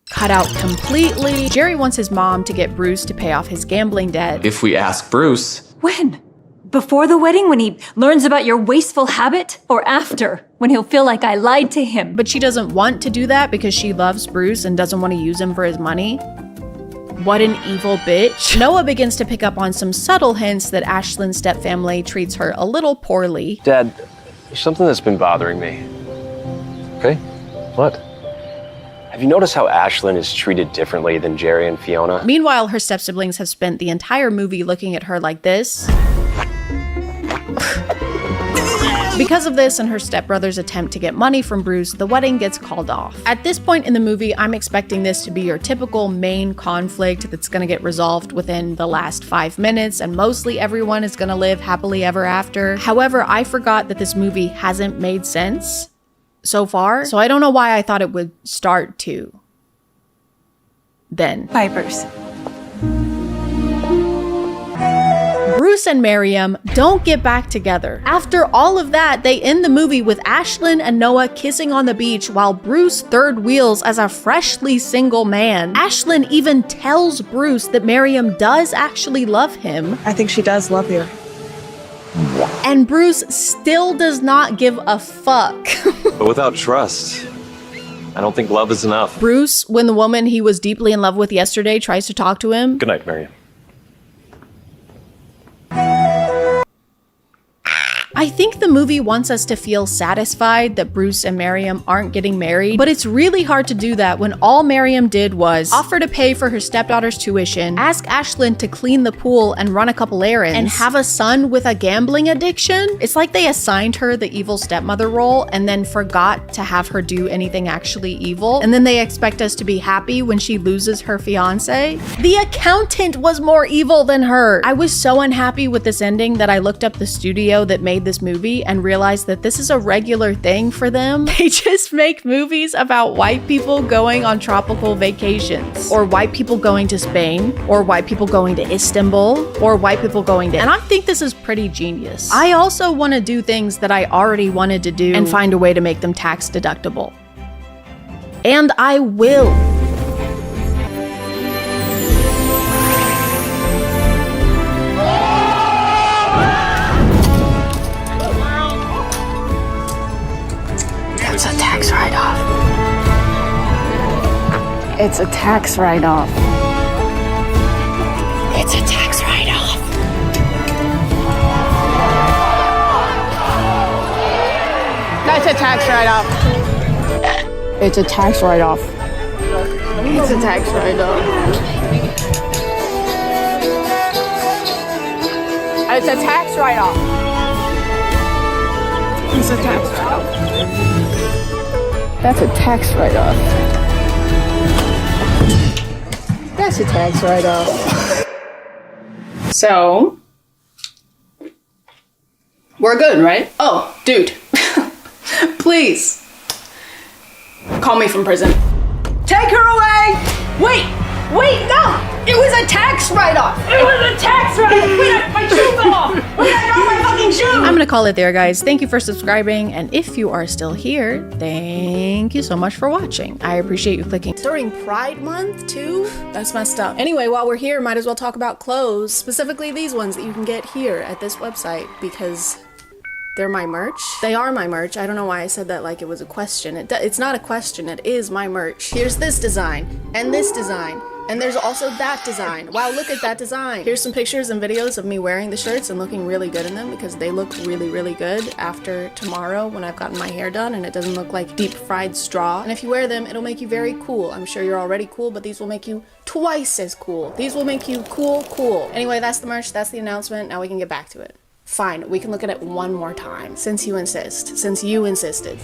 cut out completely. Jerry wants his mom to get Bruce to pay off his gambling debt. If we ask Bruce... When? Before the wedding, when he learns about your wasteful habit? Or after, when he'll feel like I lied to him? But she doesn't want to do that because she loves Bruce and doesn't want to use him for his money. What an evil bitch. Noah begins to pick up on some subtle hints that Ashlyn's stepfamily treats her a little poorly. Dad, there's something that's been bothering me. Okay? What? Have you noticed how Ashlyn is treated differently than Jerry and Fiona? Meanwhile, her step-siblings have spent the entire movie looking at her like this. Because of this and her stepbrother's attempt to get money from Bruce, the wedding gets called off. At this point in the movie, I'm expecting this to be your typical main conflict that's gonna get resolved within the last 5 minutes, and mostly everyone is gonna live happily ever after. However, I forgot that this movie hasn't made sense so far, so I don't know why I thought it would start to. Then. Vipers. Bruce and Miriam don't get back together. After all of that, they end the movie with Ashlyn and Noah kissing on the beach while Bruce third wheels as a freshly single man. Ashlyn even tells Bruce that Miriam does actually love him. I think she does love you. And Bruce still does not give a fuck. But without trust, I don't think love is enough. Bruce, when the woman he was deeply in love with yesterday tries to talk to him. Good night, I think the movie wants us to feel satisfied that Bruce and Miriam aren't getting married, but it's really hard to do that when all Miriam did was offer to pay for her stepdaughter's tuition, ask Ashlyn to clean the pool and run a couple errands, and have a son with a gambling addiction. It's like they assigned her the evil stepmother role and then forgot to have her do anything actually evil, and then they expect us to be happy when she loses her fiance. The accountant was more evil than her. I was so unhappy with this ending that I looked up the studio that made this movie and realized that this is a regular thing for them. They just make movies about white people going on tropical vacations, or white people going to Spain, or white people going to Istanbul, or white people going to, and I think this is pretty genius. I also want to do things that I already wanted to do and find a way to make them tax deductible. And I will. It's a tax write-off. It's a tax write-off. It's a tax write-off. That's a tax write-off. It's a tax write-off. It's a tax write-off. It's a tax write-off. It's a tax write-off. That's a tax write-off. That's a tax write-off. So, we're good, right? Oh, dude. Please. Call me from prison. Take her away! Wait, no! It was a tax write-off! It was a tax write-off! Wait, my shoe fell off! Wait, I got my fucking shoe! I'm gonna call it there, guys. Thank you for subscribing, and if you are still here, thank you so much for watching. I appreciate you clicking. During Pride Month, too? That's messed up. Anyway, while we're here, might as well talk about clothes, specifically these ones that you can get here at this website, because they're my merch. They are my merch. I don't know why I said that like it was a question. It's not a question, it is my merch. Here's this design, and this design, and there's also that design. Wow, look at that design. Here's some pictures and videos of me wearing the shirts and looking really good in them because they look really, really good after tomorrow when I've gotten my hair done and it doesn't look like deep fried straw. And if you wear them, it'll make you very cool. I'm sure you're already cool, but these will make you twice as cool. These will make you cool. Anyway, that's the merch, that's the announcement. Now we can get back to it. Fine, we can look at it one more time, since you insist, since you insisted.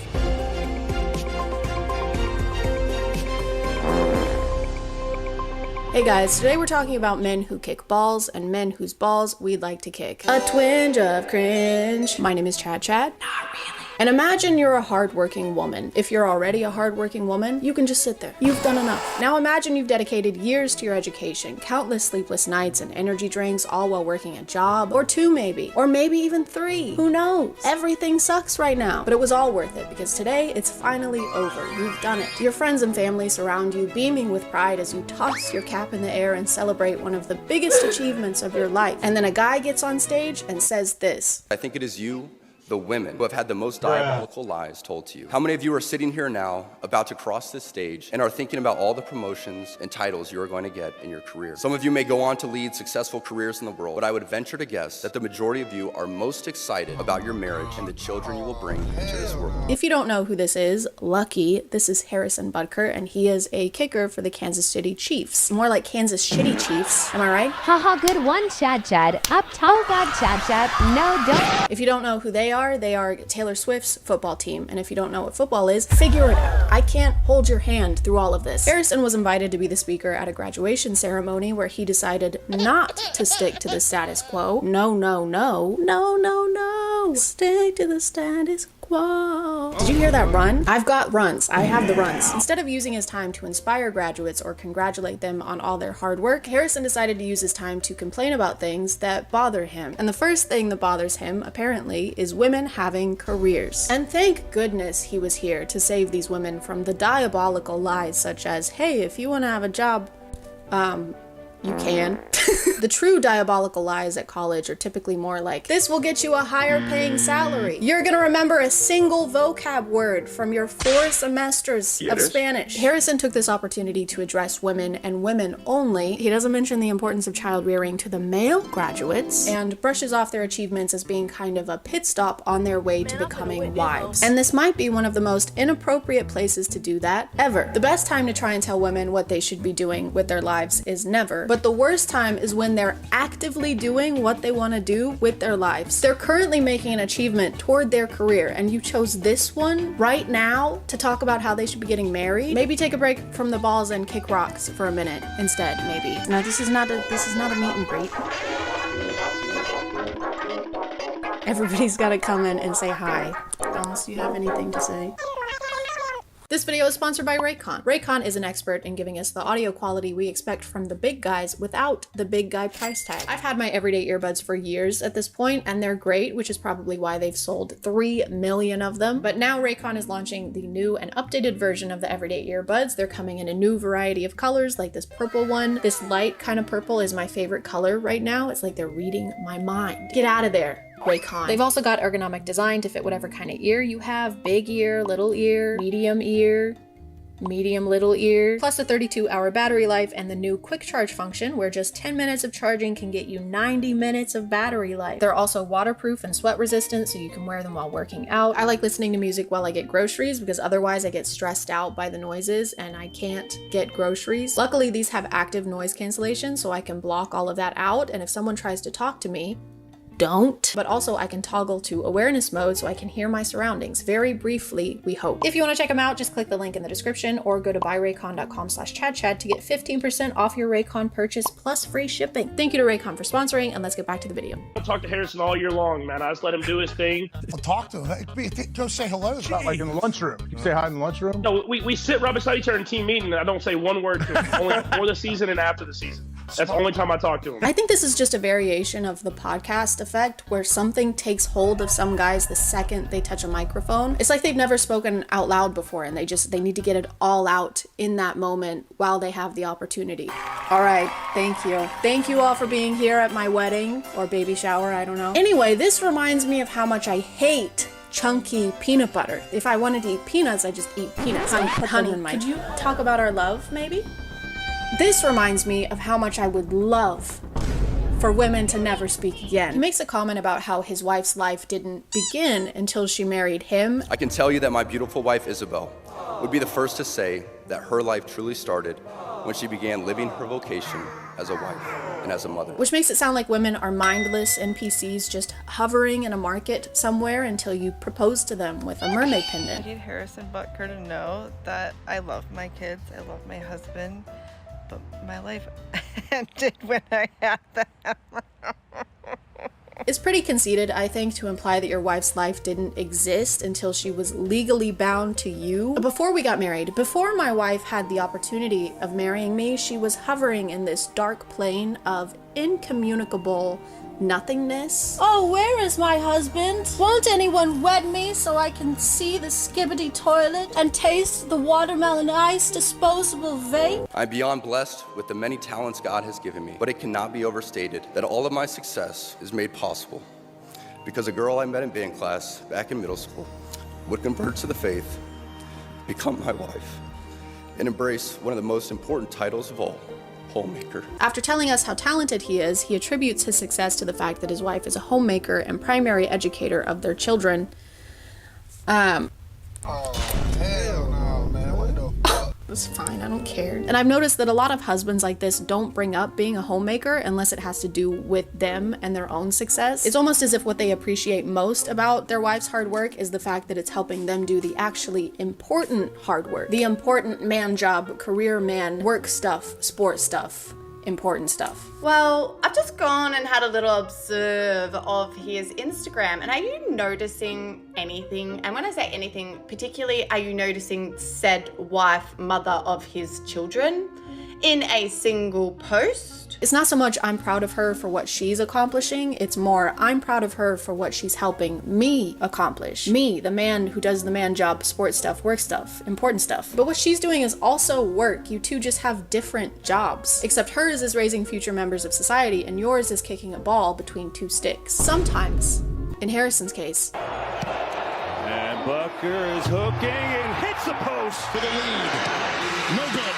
Hey guys, today we're talking about men who kick balls and men whose balls we'd like to kick. A twinge of cringe. My name is ChadChad. Not really. And imagine you're a hardworking woman. If you're already a hardworking woman, you can just sit there. You've done enough. Now imagine you've dedicated years to your education, countless sleepless nights and energy drinks, all while working a job, or 2 maybe, or maybe even 3. Who knows? Everything sucks right now, but it was all worth it because today it's finally over. You've done it. Your friends and family surround you, beaming with pride as you toss your cap in the air and celebrate one of the biggest achievements of your life. And then a guy gets on stage and says this. I think it is you, the women, who have had the most diabolical lies told to you. How many of you are sitting here now, about to cross this stage, and are thinking about all the promotions and titles you are going to get in your career? Some of you may go on to lead successful careers in the world, but I would venture to guess that the majority of you are most excited about your marriage and the children you will bring into this world. If you don't know who this is, lucky, this is Harrison Butker, and he is a kicker for the Kansas City Chiefs. More like Kansas Shitty Chiefs, am I right? Haha, good one, ChadChad. Up top. Oh god, ChadChad. No, don't. If you don't know who they are Taylor Swift's football team, and if you don't know what football is, figure it out. I can't hold your hand through all of this. Harrison was invited to be the speaker at a graduation ceremony where he decided not to stick to the status quo. No. Stick to the status quo. Did you hear that run? I've got runs. I have the runs. Instead of using his time to inspire graduates or congratulate them on all their hard work, Harrison decided to use his time to complain about things that bother him. And the first thing that bothers him, apparently, is women having careers. And thank goodness he was here to save these women from the diabolical lies such as, hey, if you want to have a job, You can. The true diabolical lies at college are typically more like, this will get you a higher paying salary. You're gonna remember a single vocab word from your 4 semesters of Spanish. Harrison took this opportunity to address women and women only. He doesn't mention the importance of child rearing to the male graduates and brushes off their achievements as being kind of a pit stop on their way to becoming wives. And this might be one of the most inappropriate places to do that ever. The best time to try and tell women what they should be doing with their lives is never, but the worst time is when they're actively doing what they want to do with their lives. They're currently making an achievement toward their career, and you chose this one right now to talk about how they should be getting married. Maybe take a break from the balls and kick rocks for a minute instead, maybe. No, this is not a meet and greet. Everybody's gotta come in and say hi. Unless you have anything to say. This video is sponsored by Raycon. Raycon is an expert in giving us the audio quality we expect from the big guys without the big guy price tag. I've had my everyday earbuds for years at this point, and they're great, which is probably why they've sold 3 million of them. But now Raycon is launching the new and updated version of the everyday earbuds. They're coming in a new variety of colors, like this purple one. This light kind of purple is my favorite color right now. It's like they're reading my mind. Get out of there, Raycon. They've also got ergonomic design to fit whatever kind of ear you have. Big ear, little ear, medium little ear, plus a 32-hour battery life and the new quick charge function where just 10 minutes of charging can get you 90 minutes of battery life. They're also waterproof and sweat resistant, so you can wear them while working out. I like listening to music while I get groceries because otherwise I get stressed out by the noises and I can't get groceries. Luckily, these have active noise cancellation, so I can block all of that out, and if someone tries to talk to me, don't. But also I can toggle to awareness mode so I can hear my surroundings very briefly, we hope. If you want to check them out, just click the link in the description or go to buyraycon.com/ChadChad to get 15% off your Raycon purchase plus free shipping. Thank you to Raycon for sponsoring, and let's get back to the video. I'll talk to Harrison all year long, man. I just let him do his thing. I'll talk to him. Go say hello. It's not like in the lunchroom. You say hi in the lunchroom? No, we sit right beside each other in team meeting, and I don't say one word to him, only before the season and after the season. That's the only time I talk to him. I think this is just a variation of the podcast effect where something takes hold of some guys the second they touch a microphone. It's like they've never spoken out loud before and they need to get it all out in that moment while they have the opportunity. All right, thank you. Thank you all for being here at my wedding or baby shower, I don't know. Anyway, this reminds me of how much I hate chunky peanut butter. If I wanted to eat peanuts, I just eat peanuts. Honey, could you talk about our love, maybe? This reminds me of how much I would love for women to never speak again. He makes a comment about how his wife's life didn't begin until she married him. I can tell you that my beautiful wife, Isabel, would be the first to say that her life truly started when she began living her vocation as a wife and as a mother. Which makes it sound like women are mindless NPCs just hovering in a market somewhere until you propose to them with a mermaid pendant. I need Harrison Butker to know that I love my kids, I love my husband, but my life ended when I had them. It's pretty conceited, I think, to imply that your wife's life didn't exist until she was legally bound to you. Before we got married, before my wife had the opportunity of marrying me, she was hovering in this dark plane of incommunicable nothingness. Oh, where is my husband? Won't anyone wed me so I can see the skibbity toilet and taste the watermelon ice disposable vape? I'm beyond blessed with the many talents God has given me, but it cannot be overstated that all of my success is made possible because a girl I met in band class back in middle school would convert to the faith, become my wife, and embrace one of the most important titles of all, homemaker. After telling us how talented he is, he attributes his success to the fact that his wife is a homemaker and primary educator of their children. Oh, hell no, man. What the fuck? It's fine, I don't care. And I've noticed that a lot of husbands like this don't bring up being a homemaker unless it has to do with them and their own success. It's almost as if what they appreciate most about their wife's hard work is the fact that it's helping them do the actually important hard work. The important man job, career man, work stuff, sport stuff, important stuff. Well, I've just gone and had a little observe of his Instagram, and are you noticing anything? And when I say anything, particularly, are you noticing said wife, mother of his children, in a single post? It's not so much I'm proud of her for what she's accomplishing, it's more I'm proud of her for what she's helping me accomplish. Me, the man who does the man job, sports stuff, work stuff, important stuff. But what she's doing is also work. You two just have different jobs. Except hers is raising future members of society and yours is kicking a ball between two sticks. Sometimes, in Harrison's case. And Bucker is hooking and hits the post for the lead. No good.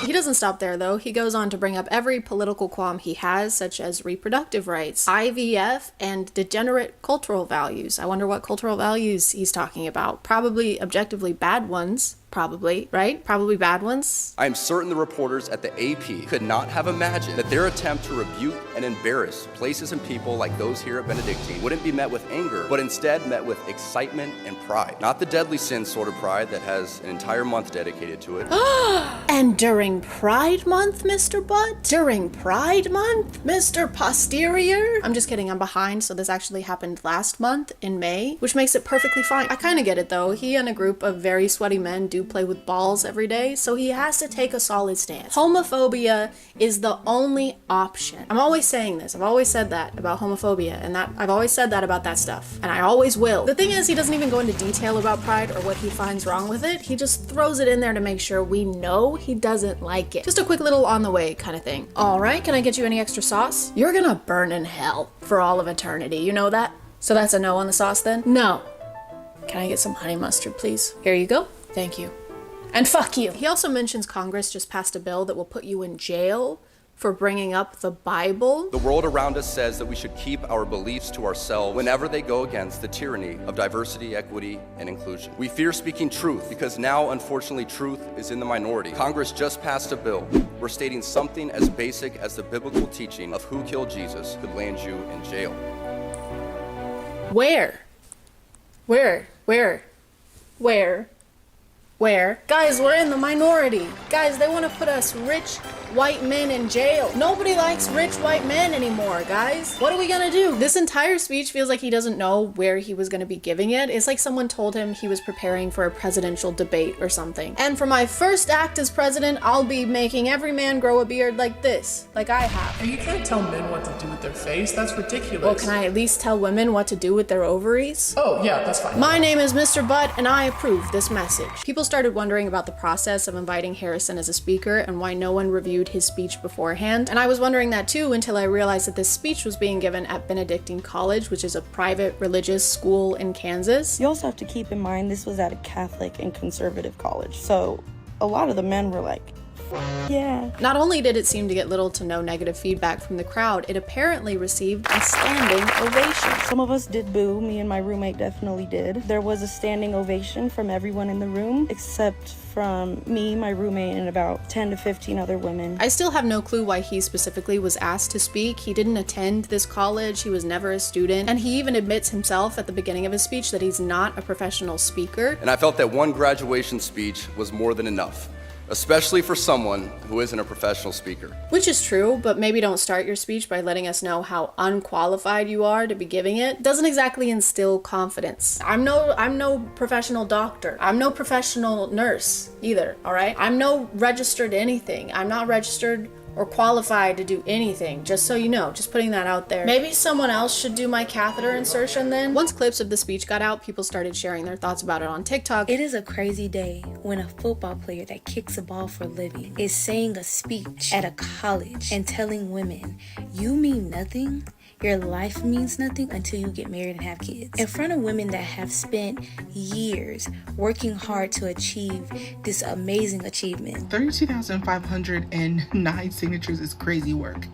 He doesn't stop there though. He goes on to bring up every political qualm he has, such as reproductive rights, IVF, and degenerate cultural values. I wonder what cultural values he's talking about. Probably objectively bad ones. Probably, right? Probably bad ones. I am certain the reporters at the AP could not have imagined that their attempt to rebuke and embarrass places and people like those here at Benedictine wouldn't be met with anger, but instead met with excitement and pride. Not the deadly sin sort of pride that has an entire month dedicated to it. And during Pride Month, Mr. Butt? During Pride Month, Mr. Posterior? I'm just kidding, I'm behind, so this actually happened last month in May, which makes it perfectly fine. I kind of get it though. He and a group of very sweaty men do play with balls every day, so he has to take a solid stance. Homophobia is the only option. I'm always saying this. I've always said that about homophobia, and that I've always said that about that stuff, and I always will. The thing is, he doesn't even go into detail about pride or what he finds wrong with it. He just throws it in there to make sure we know he doesn't like it. Just a quick little on the way kind of thing. All right, can I get you any extra sauce? You're gonna burn in hell for all of eternity. You know that? So that's a no on the sauce then? No. Can I get some honey mustard, please? Here you go. Thank you. And fuck you. He also mentions Congress just passed a bill that will put you in jail for bringing up the Bible. The world around us says that we should keep our beliefs to ourselves whenever they go against the tyranny of diversity, equity, and inclusion. We fear speaking truth because now, unfortunately, truth is in the minority. Congress just passed a bill where stating something as basic as the biblical teaching of who killed Jesus could land you in jail. Where? Guys, we're in the minority. Guys, they want to put us rich white men in jail. Nobody likes rich white men anymore, guys. What are we gonna do? This entire speech feels like he doesn't know where he was gonna be giving it. It's like someone told him he was preparing for a presidential debate or something. And for my first act as president, I'll be making every man grow a beard like this, like I have. And you can't tell men what to do with their face. That's ridiculous. Well, can I at least tell women what to do with their ovaries? Oh, yeah, that's fine. My name is Mr. Butt, and I approve this message. People started wondering about the process of inviting Harrison as a speaker and why no one reviewed his speech beforehand. And I was wondering that too until I realized that this speech was being given at Benedictine College, which is a private religious school in Kansas. You also have to keep in mind this was at a Catholic and conservative college. So a lot of the men were like, yeah. Not only did it seem to get little to no negative feedback from the crowd, it apparently received a standing ovation. Some of us did boo. Me and my roommate definitely did. There was a standing ovation from everyone in the room, except from me, my roommate, and about 10 to 15 other women. I still have no clue why he specifically was asked to speak. He didn't attend this college, he was never a student, and he even admits himself at the beginning of his speech that he's not a professional speaker. And I felt that one graduation speech was more than enough, especially for someone who isn't a professional speaker. Which is true, but maybe don't start your speech by letting us know how unqualified you are to be giving it. Doesn't exactly instill confidence. I'm no professional doctor. I'm no professional nurse either, all right? I'm no registered anything. I'm not registered or qualified to do anything, just so you know, just putting that out there. Maybe someone else should do my catheter insertion then? Once clips of the speech got out, people started sharing their thoughts about it on TikTok. It is a crazy day when a football player that kicks a ball for a living is saying a speech at a college and telling women, you mean nothing? Your life means nothing until you get married and have kids. In front of women that have spent years working hard to achieve this amazing achievement. 32,509 signatures is crazy work,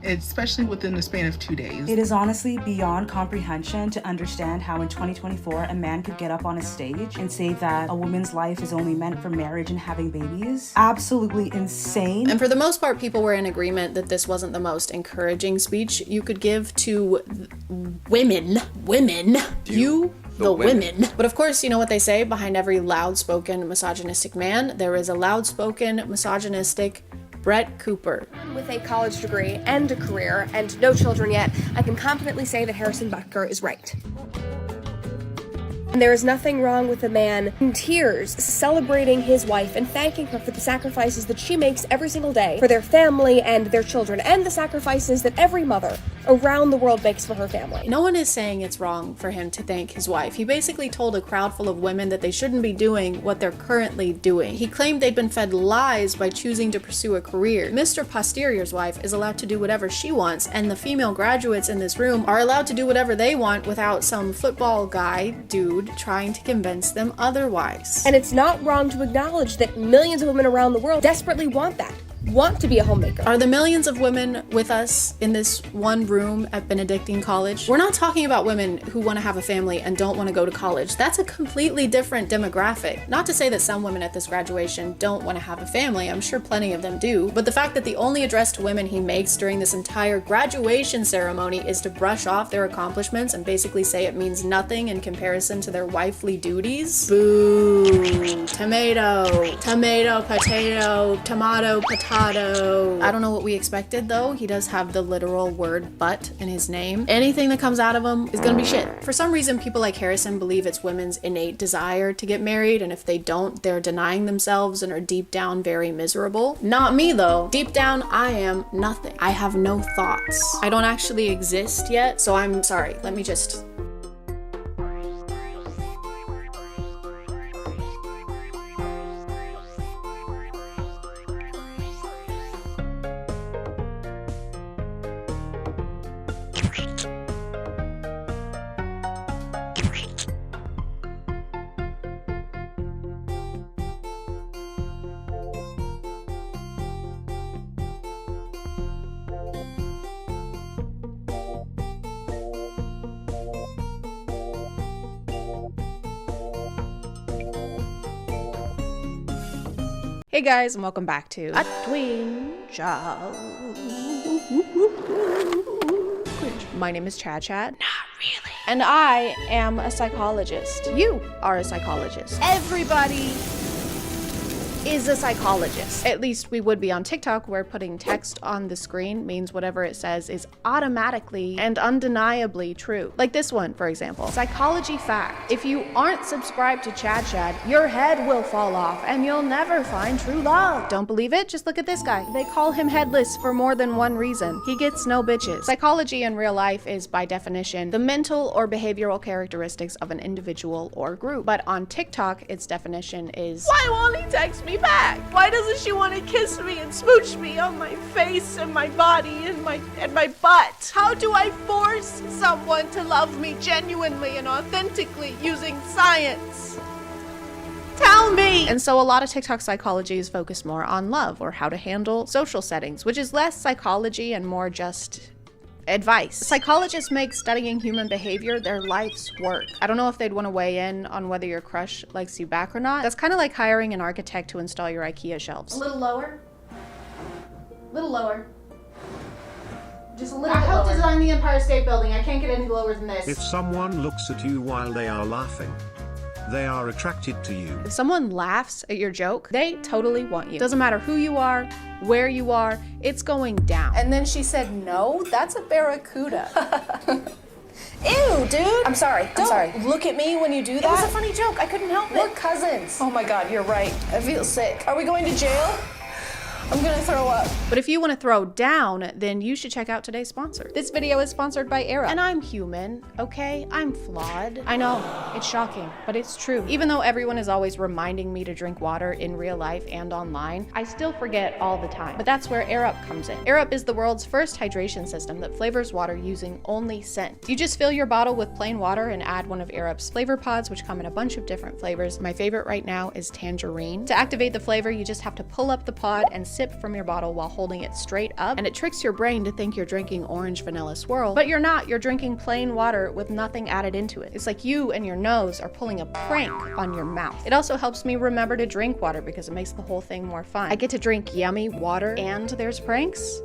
especially within the span of 2 days. It is honestly beyond comprehension to understand how in 2024 a man could get up on a stage and say that a woman's life is only meant for marriage and having babies. Absolutely insane. And for the most part, people were in agreement that this wasn't the most encouraging speech you could give to women. The women. But of course, you know what they say, behind every loud-spoken misogynistic man, there is a loud-spoken misogynistic Brett Cooper. With a college degree and a career and no children yet, I can confidently say that Harrison Butker is right. And there is nothing wrong with a man in tears celebrating his wife and thanking her for the sacrifices that she makes every single day for their family and their children, and the sacrifices that every mother around the world makes for her family. No one is saying it's wrong for him to thank his wife. He basically told a crowd full of women that they shouldn't be doing what they're currently doing. He claimed they'd been fed lies by choosing to pursue a career. Mr. Posterior's wife is allowed to do whatever she wants, and the female graduates in this room are allowed to do whatever they want without some football guy dude trying to convince them otherwise. And it's not wrong to acknowledge that millions of women around the world desperately want that. Want to be a homemaker. Are the millions of women with us in this one room at Benedictine College? We're not talking about women who want to have a family and don't want to go to college. That's a completely different demographic. Not to say that some women at this graduation don't want to have a family. I'm sure plenty of them do. But the fact that the only address to women he makes during this entire graduation ceremony is to brush off their accomplishments and basically say it means nothing in comparison to their wifely duties. Boo. Tomato. Tomato, potato, tomato, potato. I don't know what we expected though. He does have the literal word but in his name. Anything that comes out of him is gonna be shit. For some reason, people like Harrison believe it's women's innate desire to get married, and if they don't, they're denying themselves and are deep down very miserable. Not me though. Deep down, I am nothing. I have no thoughts. I don't actually exist yet, so I'm sorry. Let me just... Hey guys, and welcome back to A Twin Show. My name is ChadChad. Not really. And I am a psychologist. You are a psychologist. Everybody is a psychologist. At least we would be on TikTok, where putting text on the screen means whatever it says is automatically and undeniably true. Like this one, for example. Psychology fact. If you aren't subscribed to ChadChad, your head will fall off and you'll never find true love. Don't believe it? Just look at this guy. They call him headless for more than one reason. He gets no bitches. Psychology in real life is, by definition, the mental or behavioral characteristics of an individual or group. But on TikTok, its definition is, why won't he text me back? Why doesn't she want to kiss me and smooch me on my face and my body and my butt? How do I force someone to love me genuinely and authentically using science? Tell me! And so a lot of TikTok psychology is focused more on love or how to handle social settings, which is less psychology and more just advice. Psychologists make studying human behavior their life's work. I don't know if they'd want to weigh in on whether your crush likes you back or not. That's kind of like hiring an architect to install your IKEA shelves. A little lower. A little lower. Just a little bit lower. I helped design the Empire State Building. I can't get any lower than this. If someone looks at you while they are laughing, they are attracted to you. If someone laughs at your joke, they totally want you. Doesn't matter who you are, where you are, it's going down. And then she said, no, that's a barracuda. Ew, dude. I'm sorry. Don't look at me when you do that. It was a funny joke. I couldn't help it. We're cousins. Oh my God, you're right. I feel sick. Are we going to jail? I'm gonna throw up. But if you want to throw down, then you should check out today's sponsor. This video is sponsored by Era. And I'm human, okay? I'm flawed. I know, it's shocking, but it's true. Even though everyone is always reminding me to drink water in real life and online, I still forget all the time. But that's where Air Up comes in. Air Up is the world's first hydration system that flavors water using only scent. You just fill your bottle with plain water and add one of Air Up's flavor pods, which come in a bunch of different flavors. My favorite right now is tangerine. To activate the flavor, you just have to pull up the pod and sip from your bottle while holding it straight up, and it tricks your brain to think you're drinking orange vanilla swirl, but you're not. You're drinking plain water with nothing added into it. It's like you and your nose are pulling a prank on your mouth. It also helps me remember to drink water because it makes the whole thing more fun. I get to drink yummy water and there's pranks.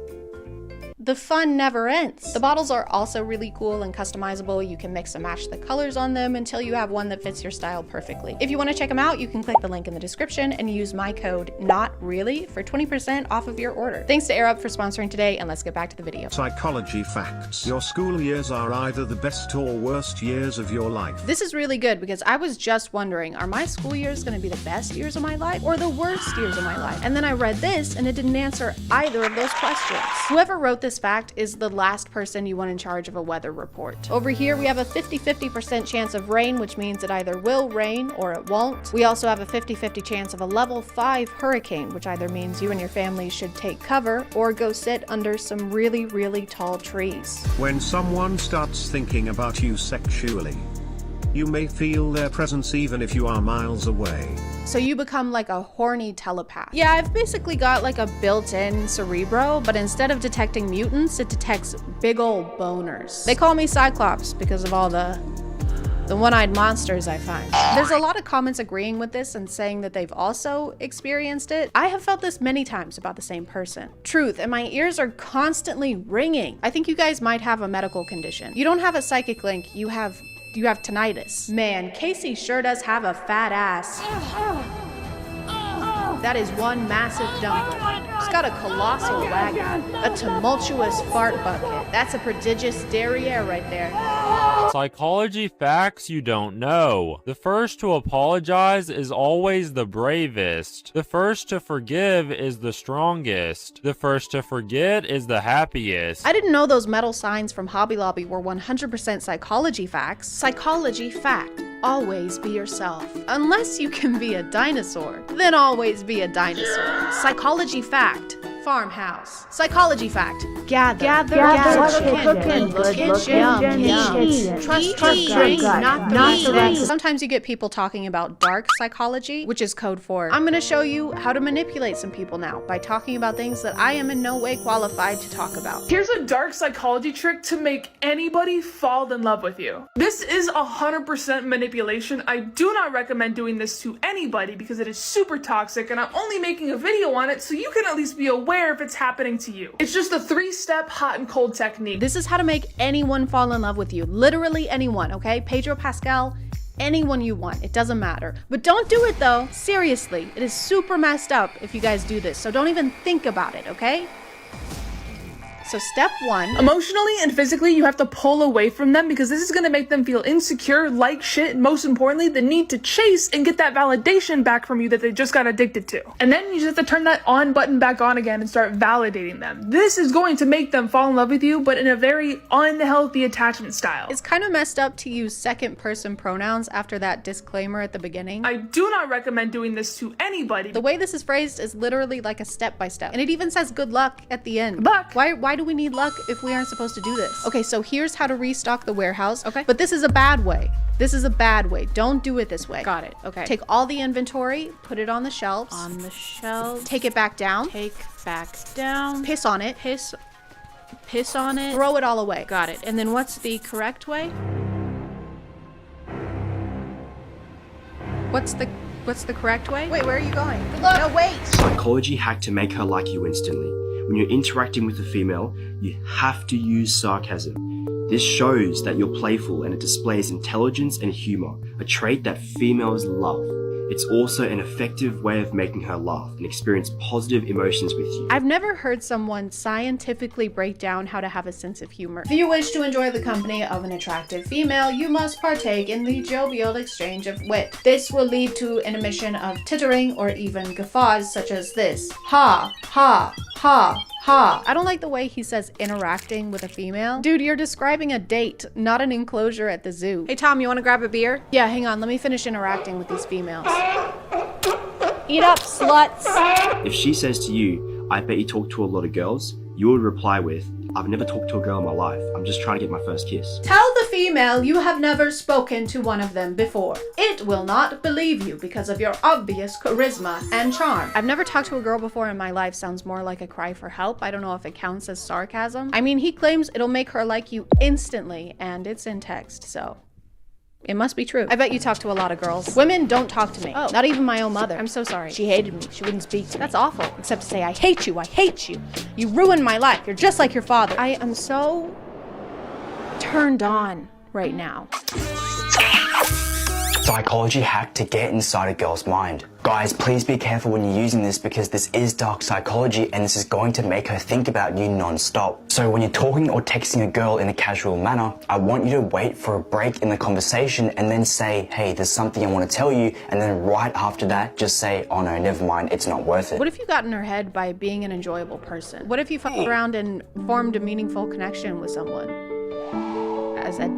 the fun never ends. The bottles are also really cool and customizable. You can mix and match the colors on them until you have one that fits your style perfectly. If you want to check them out, you can click the link in the description and use my code NOTREALLY for 20% off of your order. Thanks to AirUp for sponsoring today, and let's get back to the video. Psychology facts. Your school years are either the best or worst years of your life. This is really good because I was just wondering, are my school years going to be the best years of my life or the worst years of my life? And then I read this and it didn't answer either of those questions. Whoever wrote this fact is the last person you want in charge of a weather report. Over here we have a 50-50% chance of rain, which means it either will rain or it won't. We also have a 50-50 chance of a level 5 hurricane, which either means you and your family should take cover or go sit under some really, really tall trees. When someone starts thinking about you sexually, you may feel their presence even if you are miles away. So you become like a horny telepath. Yeah, I've basically got like a built-in Cerebro, but instead of detecting mutants, it detects big old boners. They call me Cyclops because of all the one-eyed monsters I find. There's a lot of comments agreeing with this and saying that they've also experienced it. I have felt this many times about the same person. Truth, and my ears are constantly ringing. I think you guys might have a medical condition. You don't have a psychic link, you have tinnitus. Man, Casey sure does have a fat ass. That is one massive dumper. She's got a colossal wagon, a tumultuous fart bucket. That's a prodigious derriere right there. Psychology facts you don't know. The first to apologize is always the bravest. The first to forgive is the strongest. The first to forget is the happiest. I didn't know those metal signs from Hobby Lobby were 100% psychology facts. Psychology fact. Always be yourself. Unless you can be a dinosaur, then always be a dinosaur. Psychology fact. Farmhouse. Psychology fact. Gather chicken, trust drink, not the Sometimes you get people talking about dark psychology, which is code for I'm gonna show you how to manipulate some people now by talking about things that I am in no way qualified to talk about. Here's a dark psychology trick to make anybody fall in love with you. This is 100% manipulation. I do not recommend doing this to anybody because it is super toxic, and I'm only making a video on it so you can at least be aware if it's happening to you. It's just a 3-step hot and cold technique. This is how to make anyone fall in love with you. Literally anyone, okay? Pedro Pascal, anyone you want. It doesn't matter. But don't do it though. Seriously, it is super messed up if you guys do this. So don't even think about it, okay? So step 1. Emotionally and physically, you have to pull away from them because this is going to make them feel insecure, like shit, and most importantly, the need to chase and get that validation back from you that they just got addicted to. And then you just have to turn that on button back on again and start validating them. This is going to make them fall in love with you, but in a very unhealthy attachment style. It's kind of messed up to use second person pronouns after that disclaimer at the beginning. I do not recommend doing this to anybody. The way this is phrased is literally like a step-by-step. And it even says good luck at the end. Good luck. Why do we need luck if we aren't supposed to do this? Okay, so here's how to restock the warehouse. Okay. But this is a bad way. This is a bad way. Don't do it this way. Got it. Okay. Take all the inventory, put it on the shelves. On the shelves. Take it back down. Take back down. Piss on it. Piss on it. Throw it all away. Got it. And then what's the correct way? What's the correct way? Wait, where are you going? Good luck. No, wait. Psychology hack to make her like you instantly. When you're interacting with a female, you have to use sarcasm. This shows that you're playful and it displays intelligence and humor, a trait that females love. It's also an effective way of making her laugh and experience positive emotions with you. I've never heard someone scientifically break down how to have a sense of humor. If you wish to enjoy the company of an attractive female, you must partake in the jovial exchange of wit. This will lead to an emission of tittering or even guffaws such as this. Ha, ha, ha. Ha. I don't like the way he says interacting with a female. Dude, you're describing a date, not an enclosure at the zoo. Hey Tom, you want to grab a beer? Yeah, hang on, let me finish interacting with these females. Eat up, sluts. If she says to you, I bet you talk to a lot of girls, you would reply with, I've never talked to a girl in my life. I'm just trying to get my first kiss. Tell the female you have never spoken to one of them before. It will not believe you because of your obvious charisma and charm. I've never talked to a girl before in my life sounds more like a cry for help. I don't know if it counts as sarcasm. I mean, he claims it'll make her like you instantly, and it's in text, so It must be true. I bet you talk to a lot of girls. Women don't talk to me. Oh, not even my own mother. I'm so sorry. She hated me. She wouldn't speak to me. That's awful. Except to say, I hate you. I hate you. You ruined my life. You're just like your father. I am so turned on right now. Psychology hack to get inside a girl's mind. Guys, please be careful when you're using this because this is dark psychology and this is going to make her think about you non-stop. So when you're talking or texting a girl in a casual manner, I want you to wait for a break in the conversation and then say, hey, there's something I want to tell you, and then right after that, just say, oh no, never mind, it's not worth it. What if you got in her head by being an enjoyable person? What if you fucked around and formed a meaningful connection with someone?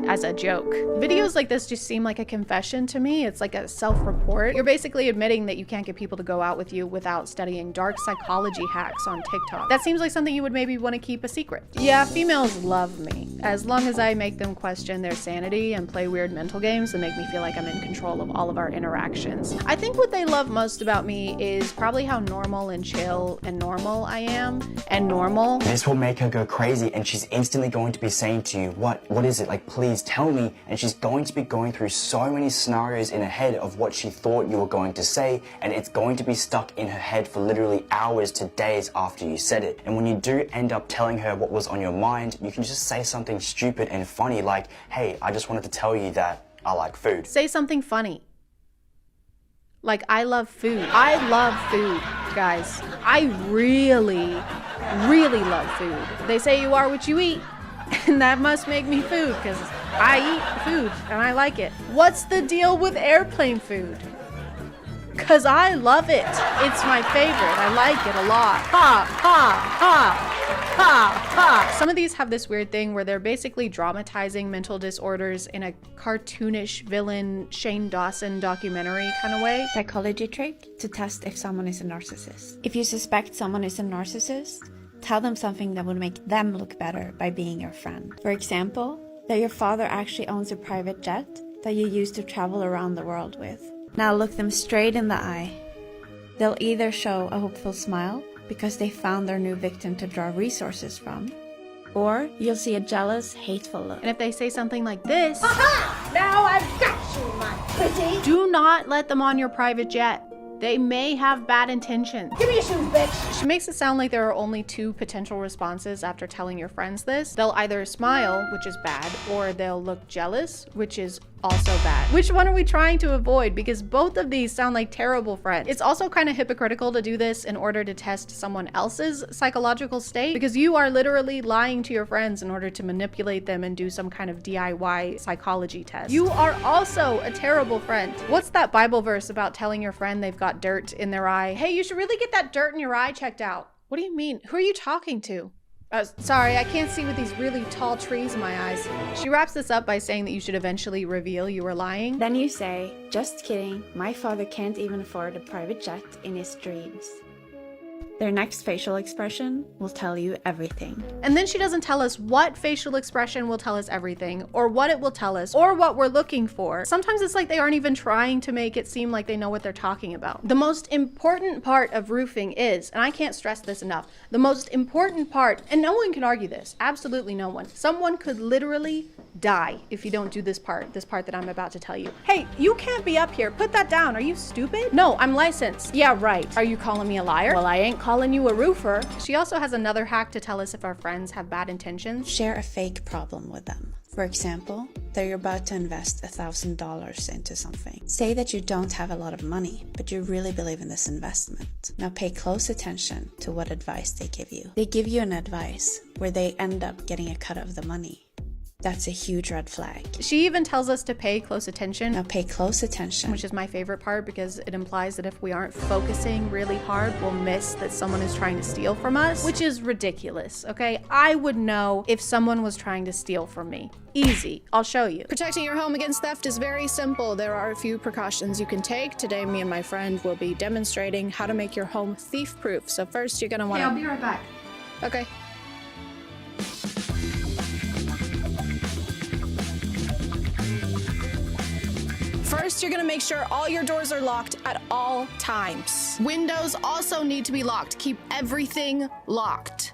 As a joke. Videos like this just seem like a confession to me. It's like a self-report. You're basically admitting that you can't get people to go out with you without studying dark psychology hacks on TikTok. That seems like something you would maybe want to keep a secret. Yeah, females love me. As long as I make them question their sanity and play weird mental games that make me feel like I'm in control of all of our interactions. I think what they love most about me is probably how normal and chill and normal I am. And normal. This will make her go crazy and she's instantly going to be saying to you, what is it? Like, please tell me. And she's going to be going through so many scenarios in her head of what she thought you were going to say, and it's going to be stuck in her head for literally hours to days after you said it. And when you do end up telling her what was on your mind, you can just say something stupid and funny like, hey, I just wanted to tell you that I like food. Say something funny. Like, I love food. I love food, guys. I really, really love food. They say you are what you eat. And that must make me food, because I eat food and I like it. What's the deal with airplane food? Because I love it. It's my favorite. I like it a lot. Ha, ha, ha, ha, ha. Some of these have this weird thing where they're basically dramatizing mental disorders in a cartoonish villain Shane Dawson documentary kind of way. Psychology trick to test if someone is a narcissist. If you suspect someone is a narcissist, tell them something that would make them look better by being your friend. For example, that your father actually owns a private jet that you use to travel around the world with. Now look them straight in the eye. They'll either show a hopeful smile because they found their new victim to draw resources from, or you'll see a jealous, hateful look. And if they say something like this, aha! Now I've got you, my pretty. Do not let them on your private jet. They may have bad intentions. Give me your shoes, bitch. She makes it sound like there are only two potential responses after telling your friends this. They'll either smile, which is bad, or they'll look jealous, which is also bad. Which one are we trying to avoid? Because both of these sound like terrible friends. It's also kind of hypocritical to do this in order to test someone else's psychological state, because you are literally lying to your friends in order to manipulate them and do some kind of DIY psychology test. You are also a terrible friend. What's that Bible verse about telling your friend they've got dirt in their eye? Hey, you should really get that dirt in your eye checked out. What do you mean? Who are you talking to? Sorry, I can't see with these really tall trees in my eyes. She wraps this up by saying that you should eventually reveal you were lying. Then you say, just kidding, my father can't even afford a private jet in his dreams. Their next facial expression will tell you everything. And then she doesn't tell us what facial expression will tell us everything, or what it will tell us, or what we're looking for. Sometimes it's like they aren't even trying to make it seem like they know what they're talking about. The most important part of roofing is, and I can't stress this enough, the most important part, and no one can argue this, absolutely no one. Someone could literally die if you don't do this part that I'm about to tell you. Hey, you can't be up here. Put that down. Are you stupid? No, I'm licensed. Yeah, right. Are you calling me a liar? Well, I ain't calling you a roofer. She also has another hack to tell us if our friends have bad intentions. Share a fake problem with them. For example, that you're about to invest $1,000 into something. Say that you don't have a lot of money, but you really believe in this investment. Now pay close attention to what advice they give you. They give you an advice where they end up getting a cut of the money. That's a huge red flag. She even tells us to pay close attention. Now pay close attention. Which is my favorite part because it implies that if we aren't focusing really hard, we'll miss that someone is trying to steal from us, which is ridiculous, okay? I would know if someone was trying to steal from me. Easy, I'll show you. Protecting your home against theft is very simple. There are a few precautions you can take. Today, me and my friend will be demonstrating how to make your home thief-proof. So first, you're gonna wanna... Hey, I'll be right back. Okay. First, you're gonna make sure all your doors are locked at all times. Windows also need to be locked. Keep everything locked.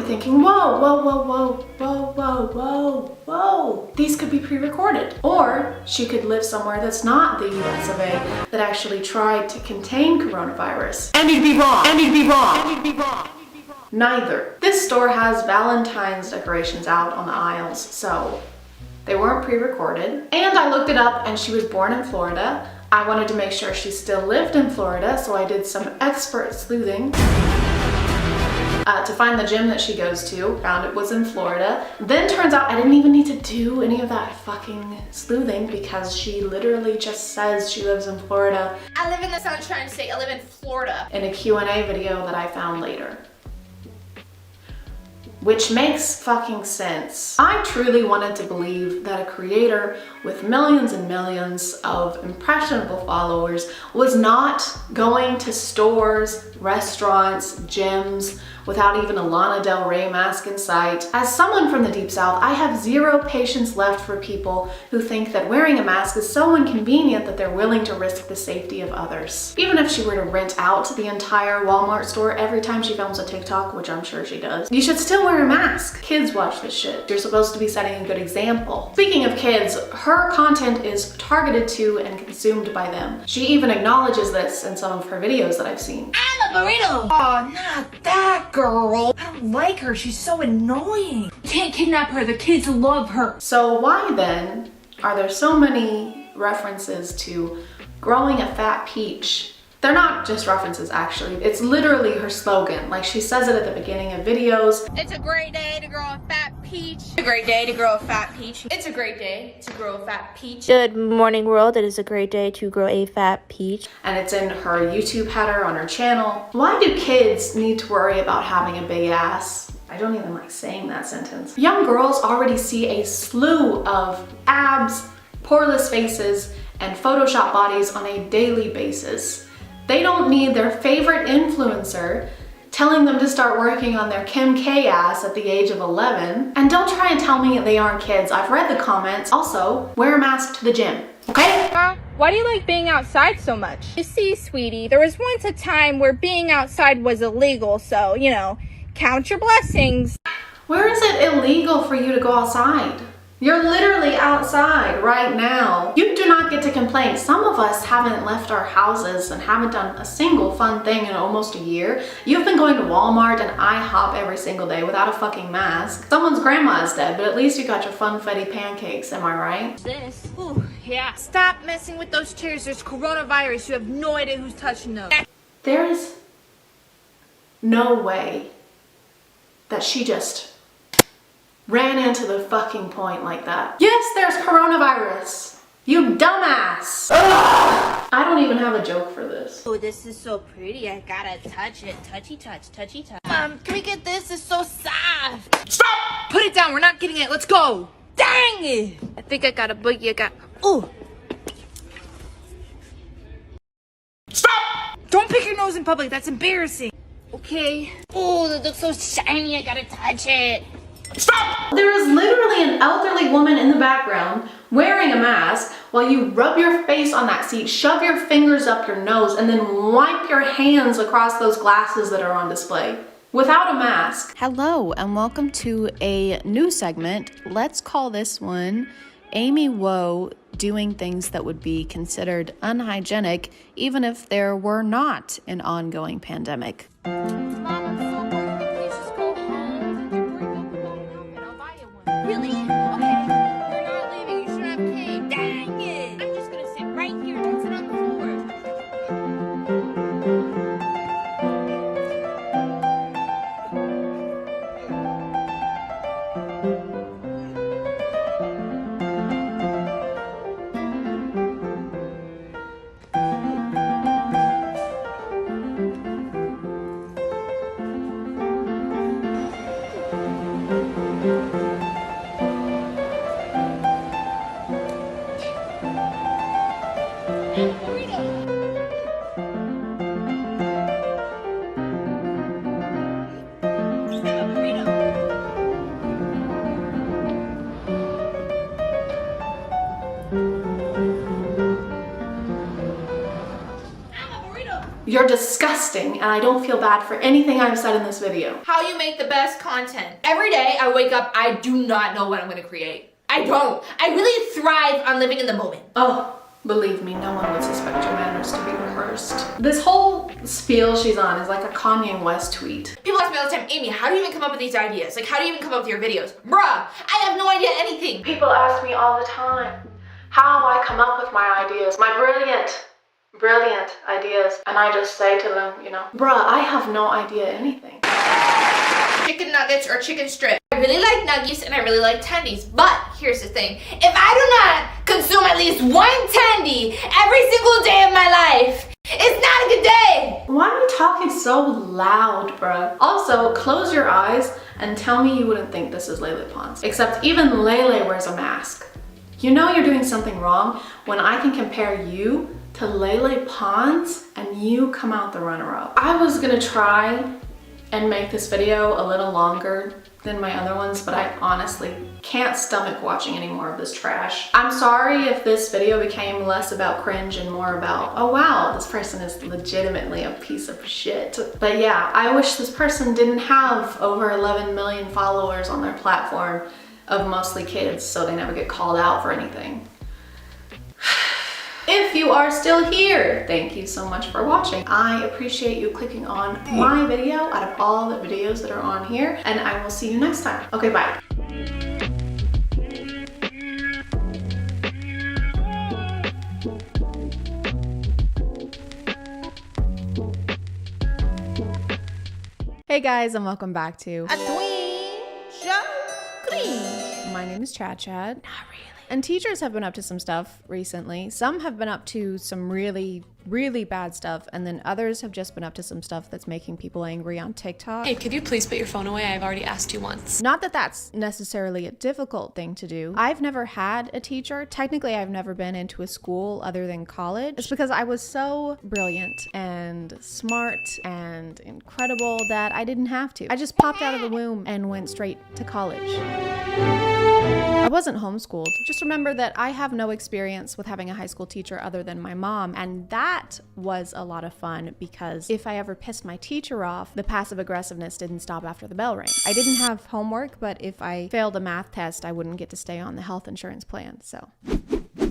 be thinking, whoa, whoa, whoa, whoa, whoa, whoa, whoa, whoa. These could be pre-recorded. Or she could live somewhere that's not the US of A that actually tried to contain coronavirus. And you'd be wrong. And you'd be wrong. And you'd be wrong. Neither. This store has Valentine's decorations out on the aisles, so they weren't pre-recorded. And I looked it up and she was born in Florida. I wanted to make sure she still lived in Florida, so I did some expert sleuthing to find the gym that she goes to. Found it was in Florida. Then turns out I didn't even need to do any of that fucking sleuthing because she literally just says she lives in Florida. I live in the Sunshine State. I live in Florida. In a Q&A video that I found later. Which makes fucking sense. I truly wanted to believe that a creator with millions and millions of impressionable followers was not going to stores, restaurants, gyms, without even a Lana Del Rey mask in sight. As someone from the Deep South, I have zero patience left for people who think that wearing a mask is so inconvenient that they're willing to risk the safety of others. Even if she were to rent out the entire Walmart store every time she films a TikTok, which I'm sure she does, you should still wear a mask. Kids watch this shit. You're supposed to be setting a good example. Speaking of kids, her content is targeted to and consumed by them. She even acknowledges this in some of her videos that I've seen. I'm a burrito. Oh, not that girl. I don't like her. She's so annoying. Can't kidnap her. The kids love her. So why then are there so many references to growing a fat peach? They're not just references, actually. It's literally her slogan. Like, she says it at the beginning of videos. It's a great day to grow a fat peach. It's a great day to grow a fat peach. It's a great day to grow a fat peach. Good morning, world. It is a great day to grow a fat peach. And it's in her YouTube header on her channel. Why do kids need to worry about having a big ass? I don't even like saying that sentence. Young girls already see a slew of abs, poreless faces, and Photoshop bodies on a daily basis. They don't need their favorite influencer telling them to start working on their Kim K ass at the age of 11. And don't try and tell me they aren't kids. I've read the comments. Also, wear a mask to the gym, okay? Why do you like being outside so much? You see, sweetie, there was once a time where being outside was illegal, so, you know, count your blessings. Where is it illegal for you to go outside? You're literally outside right now. You do not get to complain. Some of us haven't left our houses and haven't done a single fun thing in almost a year. You've been going to Walmart and IHOP every single day without a fucking mask. Someone's grandma is dead, but at least you got your funfetti pancakes, am I right? This. Ooh, yeah. Stop messing with those chairs. There's coronavirus. You have no idea who's touching those. There is no way that she just ran into the fucking point like that. Yes, there's coronavirus. You dumbass. Ugh! I don't even have a joke for this. Oh, this is so pretty. I gotta touch it. Touchy touch, touchy touch. Can we get this? It's so soft. Stop! Put it down. We're not getting it. Let's go. Dang it. I think I got a boogie. Ooh. Stop! Don't pick your nose in public. That's embarrassing. Okay. Oh, that looks so shiny. I gotta touch it. Stop! There is literally an elderly woman in the background wearing a mask while you rub your face on that seat, shove your fingers up your nose, and then wipe your hands across those glasses that are on display without a mask. Hello, and welcome to a new segment. Let's call this one Amy Woe doing things that would be considered unhygienic even if there were not an ongoing pandemic. Really? Okay. We're not leaving. You should have came. Dang it. I'm just gonna sit right here. Don't sit on the floor. You're disgusting, and I don't feel bad for anything I've said in this video. How you make the best content. Every day I wake up, I do not know what I'm gonna create. I don't. I really thrive on living in the moment. Oh, believe me, no one would suspect your manners to be rehearsed. This whole spiel she's on is like a Kanye West tweet. People ask me all the time, Amy, how do you even come up with these ideas? Like, how do you even come up with your videos? Bruh, I have no idea anything. People ask me all the time how I come up with my ideas, my brilliant ideas. And I just say to them, you know, bruh, I have no idea anything. Chicken nuggets or chicken strip. I really like nuggies and I really like tendies, but here's the thing. If I do not consume at least one tendy every single day of my life, it's not a good day. Why are you talking so loud, bruh? Also, close your eyes and tell me you wouldn't think this is Lele Pons. Except even Lele wears a mask. You know you're doing something wrong when I can compare you to Lele Pons and you come out the runner-up. I was gonna try and make this video a little longer than my other ones, but I honestly can't stomach watching any more of this trash. I'm sorry if this video became less about cringe and more about, oh wow, this person is legitimately a piece of shit. But yeah, I wish this person didn't have over 11 million followers on their platform of mostly kids, so they never get called out for anything. If you are still here, thank you so much for watching. I appreciate you clicking on my video out of all the videos that are on here, and I will see you next time. Okay, bye. Hey guys, and welcome back to My name is ChadChad. Not really. And teachers have been up to some stuff recently. Some have been up to some really bad stuff, and then others have just been up to some stuff that's making people angry on TikTok. Hey, could you please put your phone away? I've already asked you once. Not that that's necessarily a difficult thing to do. I've never had a teacher. Technically, I've never been into a school other than college. It's because I was so brilliant and smart and incredible that I didn't have to. I just popped out of the womb and went straight to college. I wasn't homeschooled. Just remember that I have no experience with having a high school teacher other than my mom, and that was a lot of fun because if I ever pissed my teacher off, the passive aggressiveness didn't stop after the bell rang. I didn't have homework, but if I failed a math test, I wouldn't get to stay on the health insurance plan, so.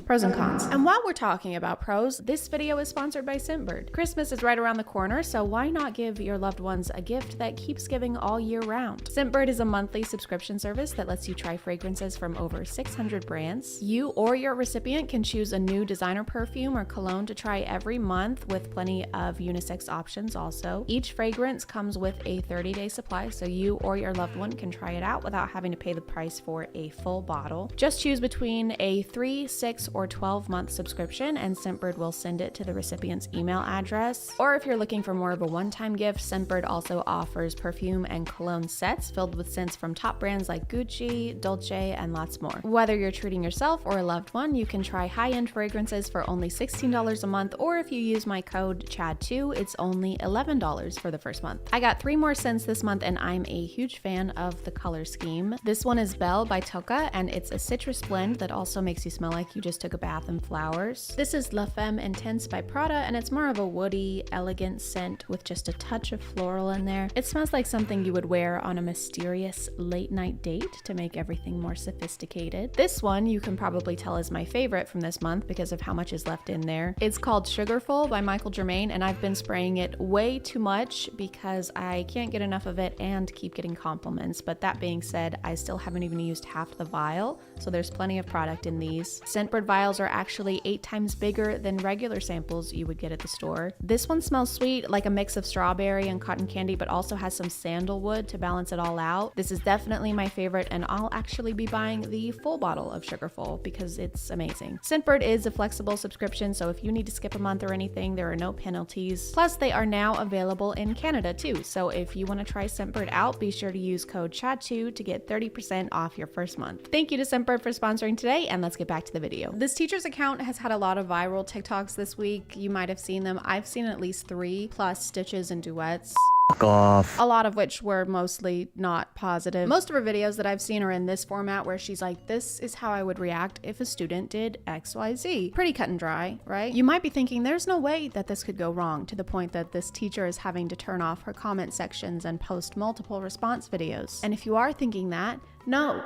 Pros and cons. And while we're talking about pros, this video is sponsored by Scentbird. Christmas is right around the corner, so why not give your loved ones a gift that keeps giving all year round? Scentbird is a monthly subscription service that lets you try fragrances from over 600 brands. You or your recipient can choose a new designer perfume or cologne to try every month with plenty of unisex options also. Each fragrance comes with a 30-day supply, so you or your loved one can try it out without having to pay the price for a full bottle. Just choose between a 3, 6, or 12-month subscription, and Scentbird will send it to the recipient's email address. Or if you're looking for more of a one-time gift, Scentbird also offers perfume and cologne sets filled with scents from top brands like Gucci, Dolce, and lots more. Whether you're treating yourself or a loved one, you can try high-end fragrances for only $16 a month, or if you use my code CHAD2, it's only $11 for the first month. I got 3 more scents this month, and I'm a huge fan of the color scheme. This one is Belle by Toka, and it's a citrus blend that also makes you smell like you just took a bath in flowers. This is La Femme Intense by Prada, and it's more of a woody, elegant scent with just a touch of floral in there. It smells like something you would wear on a mysterious late-night date to make everything more sophisticated. This one you can probably tell is my favorite from this month because of how much is left in there. It's called Sugarful by Michael Germain, and I've been spraying it way too much because I can't get enough of it and keep getting compliments. But that being said, I still haven't even used half the vial, so there's plenty of product in these. Scentbird vials are actually 8 times bigger than regular samples you would get at the store. This one smells sweet, like a mix of strawberry and cotton candy, but also has some sandalwood to balance it all out. This is definitely my favorite, and I'll actually be buying the full bottle of Sugarful because it's amazing. Scentbird is a flexible subscription, so if you need to skip a month or anything, there are no penalties. Plus, they are now available in Canada too, so if you want to try Scentbird out, be sure to use code CHAD2 to get 30% off your first month. Thank you to Scentbird for sponsoring today, and let's get back to the video. This teacher's account has had a lot of viral TikToks this week. You might have seen them. I've seen at least 3 plus stitches and duets. off. A lot of which were mostly not positive. Most of her videos that I've seen are in this format where she's like, this is how I would react if a student did XYZ. Pretty cut and dry, right? You might be thinking there's no way that this could go wrong, to the point that this teacher is having to turn off her comment sections and post multiple response videos. And if you are thinking that, no,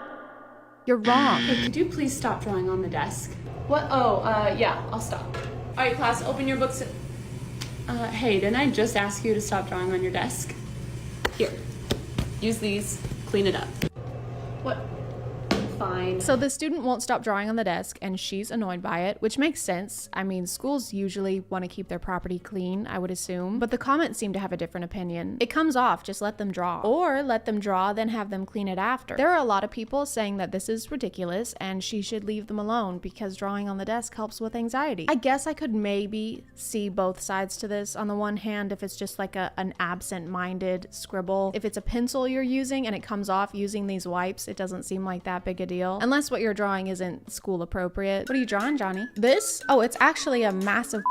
you're wrong. Hey, could you please stop drawing on the desk? What? Oh, yeah, I'll stop. All right, class, open your books. Hey, didn't I just ask you to stop drawing on your desk? Here, use these, clean it up. What? Fine. So the student won't stop drawing on the desk and she's annoyed by it, which makes sense. I mean, schools usually want to keep their property clean, I would assume, but the comments seem to have a different opinion. It comes off, just let them draw. Or let them draw, then have them clean it after. There are a lot of people saying that this is ridiculous and she should leave them alone because drawing on the desk helps with anxiety. I guess I could maybe see both sides to this. On the one hand, if it's just like an absent-minded scribble, if it's a pencil you're using and it comes off using these wipes, it doesn't seem like that big a deal. Unless what you're drawing isn't school appropriate. What are you drawing, Johnny? This? Oh, it's actually a massive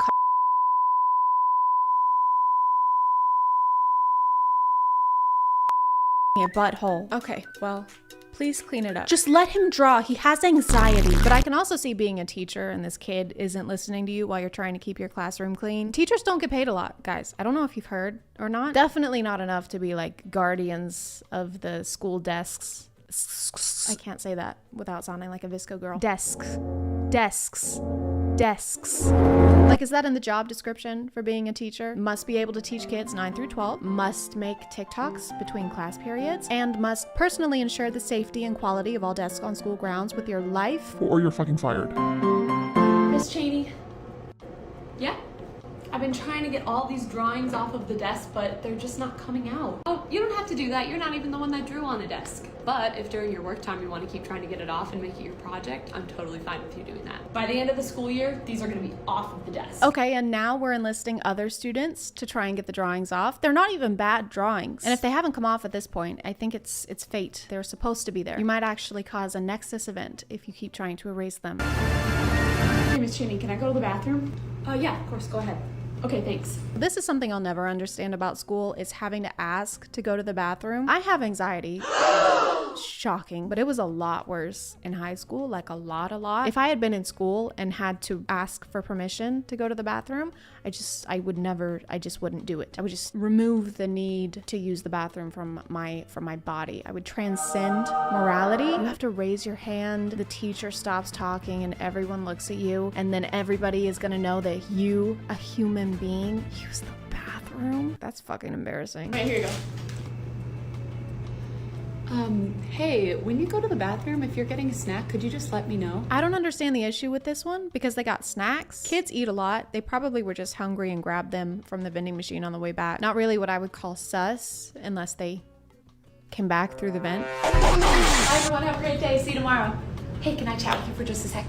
a butthole. Okay, well, please clean it up. Just let him draw. He has anxiety. But I can also see being a teacher and this kid isn't listening to you while you're trying to keep your classroom clean. Teachers don't get paid a lot, guys. I don't know if you've heard or not. Definitely not enough to be like guardians of the school desks. I can't say that without sounding like a Visco girl. Desks. Like, is that in the job description for being a teacher? Must be able to teach kids 9 through 12, must make TikToks between class periods, and must personally ensure the safety and quality of all desks on school grounds with your life. Or you're fucking fired. Miss Cheney? Yeah? I've been trying to get all these drawings off of the desk, but they're just not coming out. Oh, you don't have to do that. You're not even the one that drew on the desk. But if during your work time you want to keep trying to get it off and make it your project, I'm totally fine with you doing that. By the end of the school year, these are going to be off of the desk. Okay, and now we're enlisting other students to try and get the drawings off. They're not even bad drawings. And if they haven't come off at this point, I think it's fate. They're supposed to be there. You might actually cause a Nexus event if you keep trying to erase them. Hey, Miss Cheney, can I go to the bathroom? Yeah, of course, go ahead. Okay, thanks. This is something I'll never understand about school, is having to ask to go to the bathroom. I have anxiety. Shocking, but it was a lot worse in high school, like a lot. If I had been in school and had to ask for permission to go to the bathroom, I just wouldn't do it. I would just remove the need to use the bathroom from my body. I would transcend morality. You have to raise your hand, the teacher stops talking and everyone looks at you, and then everybody is gonna know that you, a human being, use the bathroom. That's fucking embarrassing. Right, here you go. Hey, when you go to the bathroom, if you're getting a snack, could you just let me know? I don't understand the issue with this one because they got snacks. Kids eat a lot. They probably were just hungry and grabbed them from the vending machine on the way back. Not really what I would call sus unless they came back through the vent. Bye everyone, have a great day. See you tomorrow. Hey, can I chat with you for just a sec?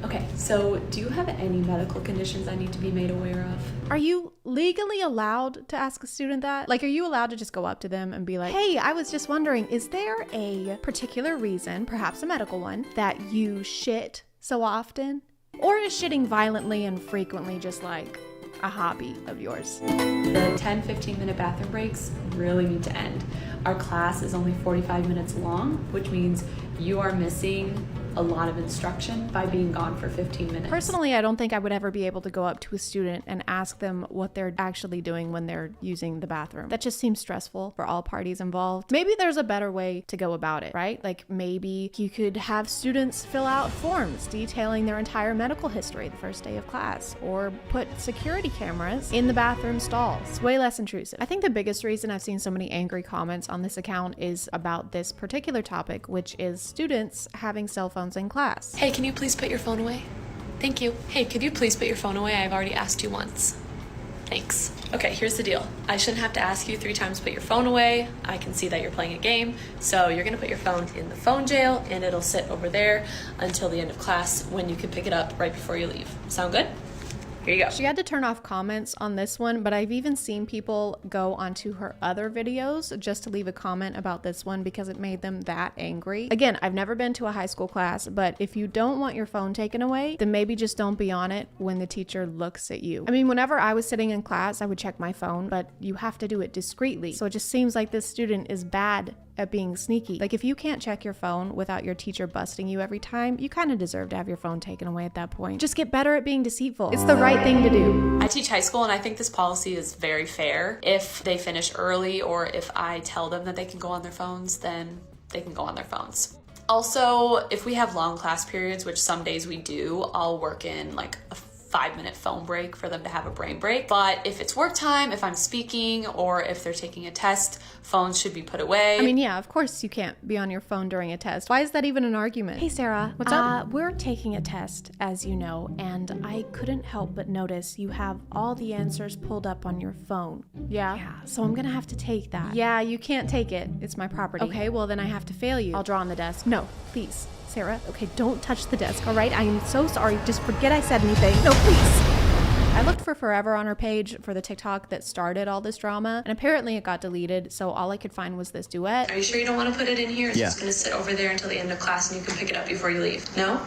Okay, so do you have any medical conditions I need to be made aware of? Are you legally allowed to ask a student that? Like, are you allowed to just go up to them and be like, hey, I was just wondering, is there a particular reason, perhaps a medical one, that you shit so often? Or is shitting violently and frequently just like a hobby of yours? The 10-15 minute bathroom breaks really need to end. Our class is only 45 minutes long, which means you are missing a lot of instruction by being gone for 15 minutes. Personally, I don't think I would ever be able to go up to a student and ask them what they're actually doing when they're using the bathroom. That just seems stressful for all parties involved. Maybe there's a better way to go about it, right? Like maybe you could have students fill out forms detailing their entire medical history the first day of class, or put security cameras in the bathroom stalls. It's way less intrusive. I think the biggest reason I've seen so many angry comments on this account is about this particular topic, which is students having cell phones in class. Hey, can you please put your phone away? Thank you. Hey, could you please put your phone away? I've already asked you once. Thanks. Okay, here's the deal. I shouldn't have to ask you 3 times to put your phone away. I can see that you're playing a game. So you're gonna put your phone in the phone jail and it'll sit over there until the end of class when you can pick it up right before you leave. Sound good? Here you go. She had to turn off comments on this one, but I've even seen people go onto her other videos just to leave a comment about this one because it made them that angry. Again, I've never been to a high school class, but if you don't want your phone taken away, then maybe just don't be on it when the teacher looks at you. I mean, whenever I was sitting in class, I would check my phone, but you have to do it discreetly. So it just seems like this student is bad at being sneaky. Like, if you can't check your phone without your teacher busting you every time, you kind of deserve to have your phone taken away at that point. Just get better at being deceitful. It's the right thing to do. I teach high school and I think this policy is very fair. If they finish early or if I tell them that they can go on their phones, then they can go on their phones. Also, if we have long class periods, which some days we do, I'll work in like a 5-minute phone break for them to have a brain break. But if it's work time, if I'm speaking, or if they're taking a test, phones should be put away. I mean, yeah, of course you can't be on your phone during a test. Why is that even an argument? Hey, Sarah. What's up? We're taking a test, as you know, and I couldn't help but notice you have all the answers pulled up on your phone. Yeah? Yeah, so I'm gonna have to take that. Yeah, you can't take it. It's my property. Okay, well then I have to fail you. I'll draw on the desk. No, please. Sarah, okay, don't touch the desk, all right? I am so sorry. Just forget I said anything. No, please. I looked for forever on her page for the TikTok that started all this drama, and apparently it got deleted, so all I could find was this duet. Are you sure you don't want to put it in here? It's Yeah. just going to sit over there until the end of class and you can pick it up before you leave. No?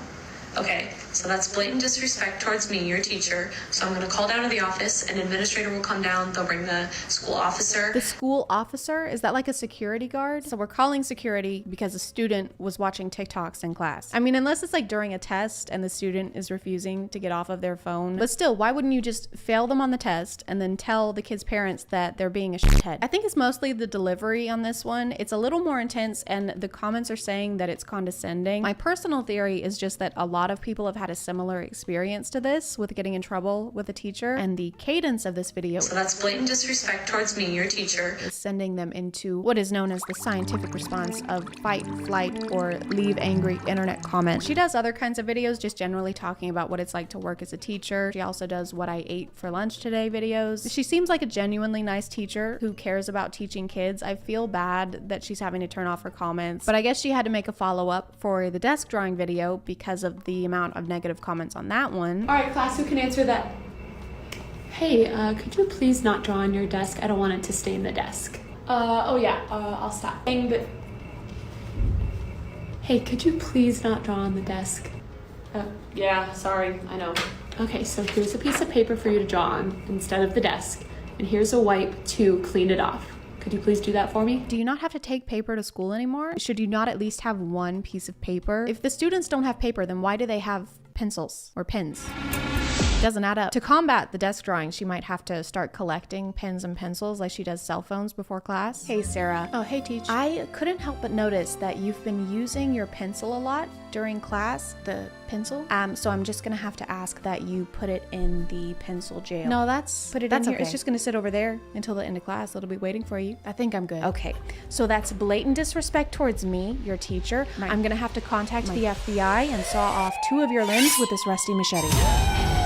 Okay, so that's blatant disrespect towards me, your teacher. So I'm going to call down to the office. An administrator will come down. They'll bring the school officer. The school officer? Is that like a security guard? So we're calling security because a student was watching TikToks in class. I mean, unless it's like during a test and the student is refusing to get off of their phone. But still, why wouldn't you just fail them on the test and then tell the kids' parents that they're being a shithead? I think it's mostly the delivery on this one. It's a little more intense and the comments are saying that it's condescending. My personal theory is just that a lot of people have had a similar experience to this with getting in trouble with a teacher, and the cadence of this video, So that's blatant disrespect towards me, your teacher. is sending them into what is known as the scientific response of fight, flight, or leave angry internet comment. She does other kinds of videos just generally talking about what it's like to work as a teacher. She also does what I ate for lunch today videos. She seems like a genuinely nice teacher who cares about teaching kids. I feel bad that she's having to turn off her comments, but I guess she had to make a follow-up for the desk drawing video because of the amount of negative comments on that one. All right, class, who can answer that? Hey, could you please not draw on your desk? I don't want it to stain the desk. I'll stop. But hey, could you please not draw on the desk? Yeah, sorry, I know. Okay, so here's a piece of paper for you to draw on instead of the desk, and here's a wipe to clean it off. Could you please do that for me? Do you not have to take paper to school anymore? Should you not at least have one piece of paper? If the students don't have paper, then why do they have pencils or pens? It doesn't add up. To combat the desk drawing, she might have to start collecting pens and pencils like she does cell phones before class. Hey, Sarah. Oh, hey, Teach. I couldn't help but notice that you've been using your pencil a lot during class, the pencil. So I'm just gonna have to ask that you put it in the pencil jail. No, that's in here. okay. It's just gonna sit over there until the end of class. It'll be waiting for you. I think I'm good. Okay, so that's blatant disrespect towards me, your teacher. I'm gonna have to contact the FBI and saw off 2 of your limbs with this rusty machete.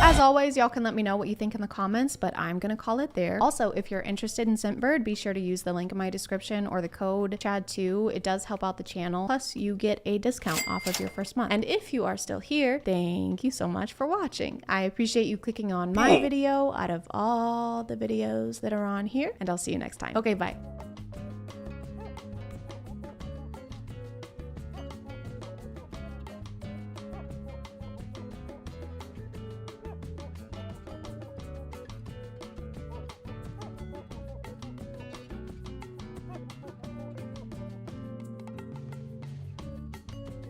As always, y'all can let me know what you think in the comments, but I'm gonna call it there. Also, if you're interested in Scentbird, be sure to use the link in my description or the code ChadChad. It does help out the channel. Plus, you get a discount off of your first month. And if you are still here, thank you so much for watching. I appreciate you clicking on my video out of all the videos that are on here, and I'll see you next time. Okay, bye.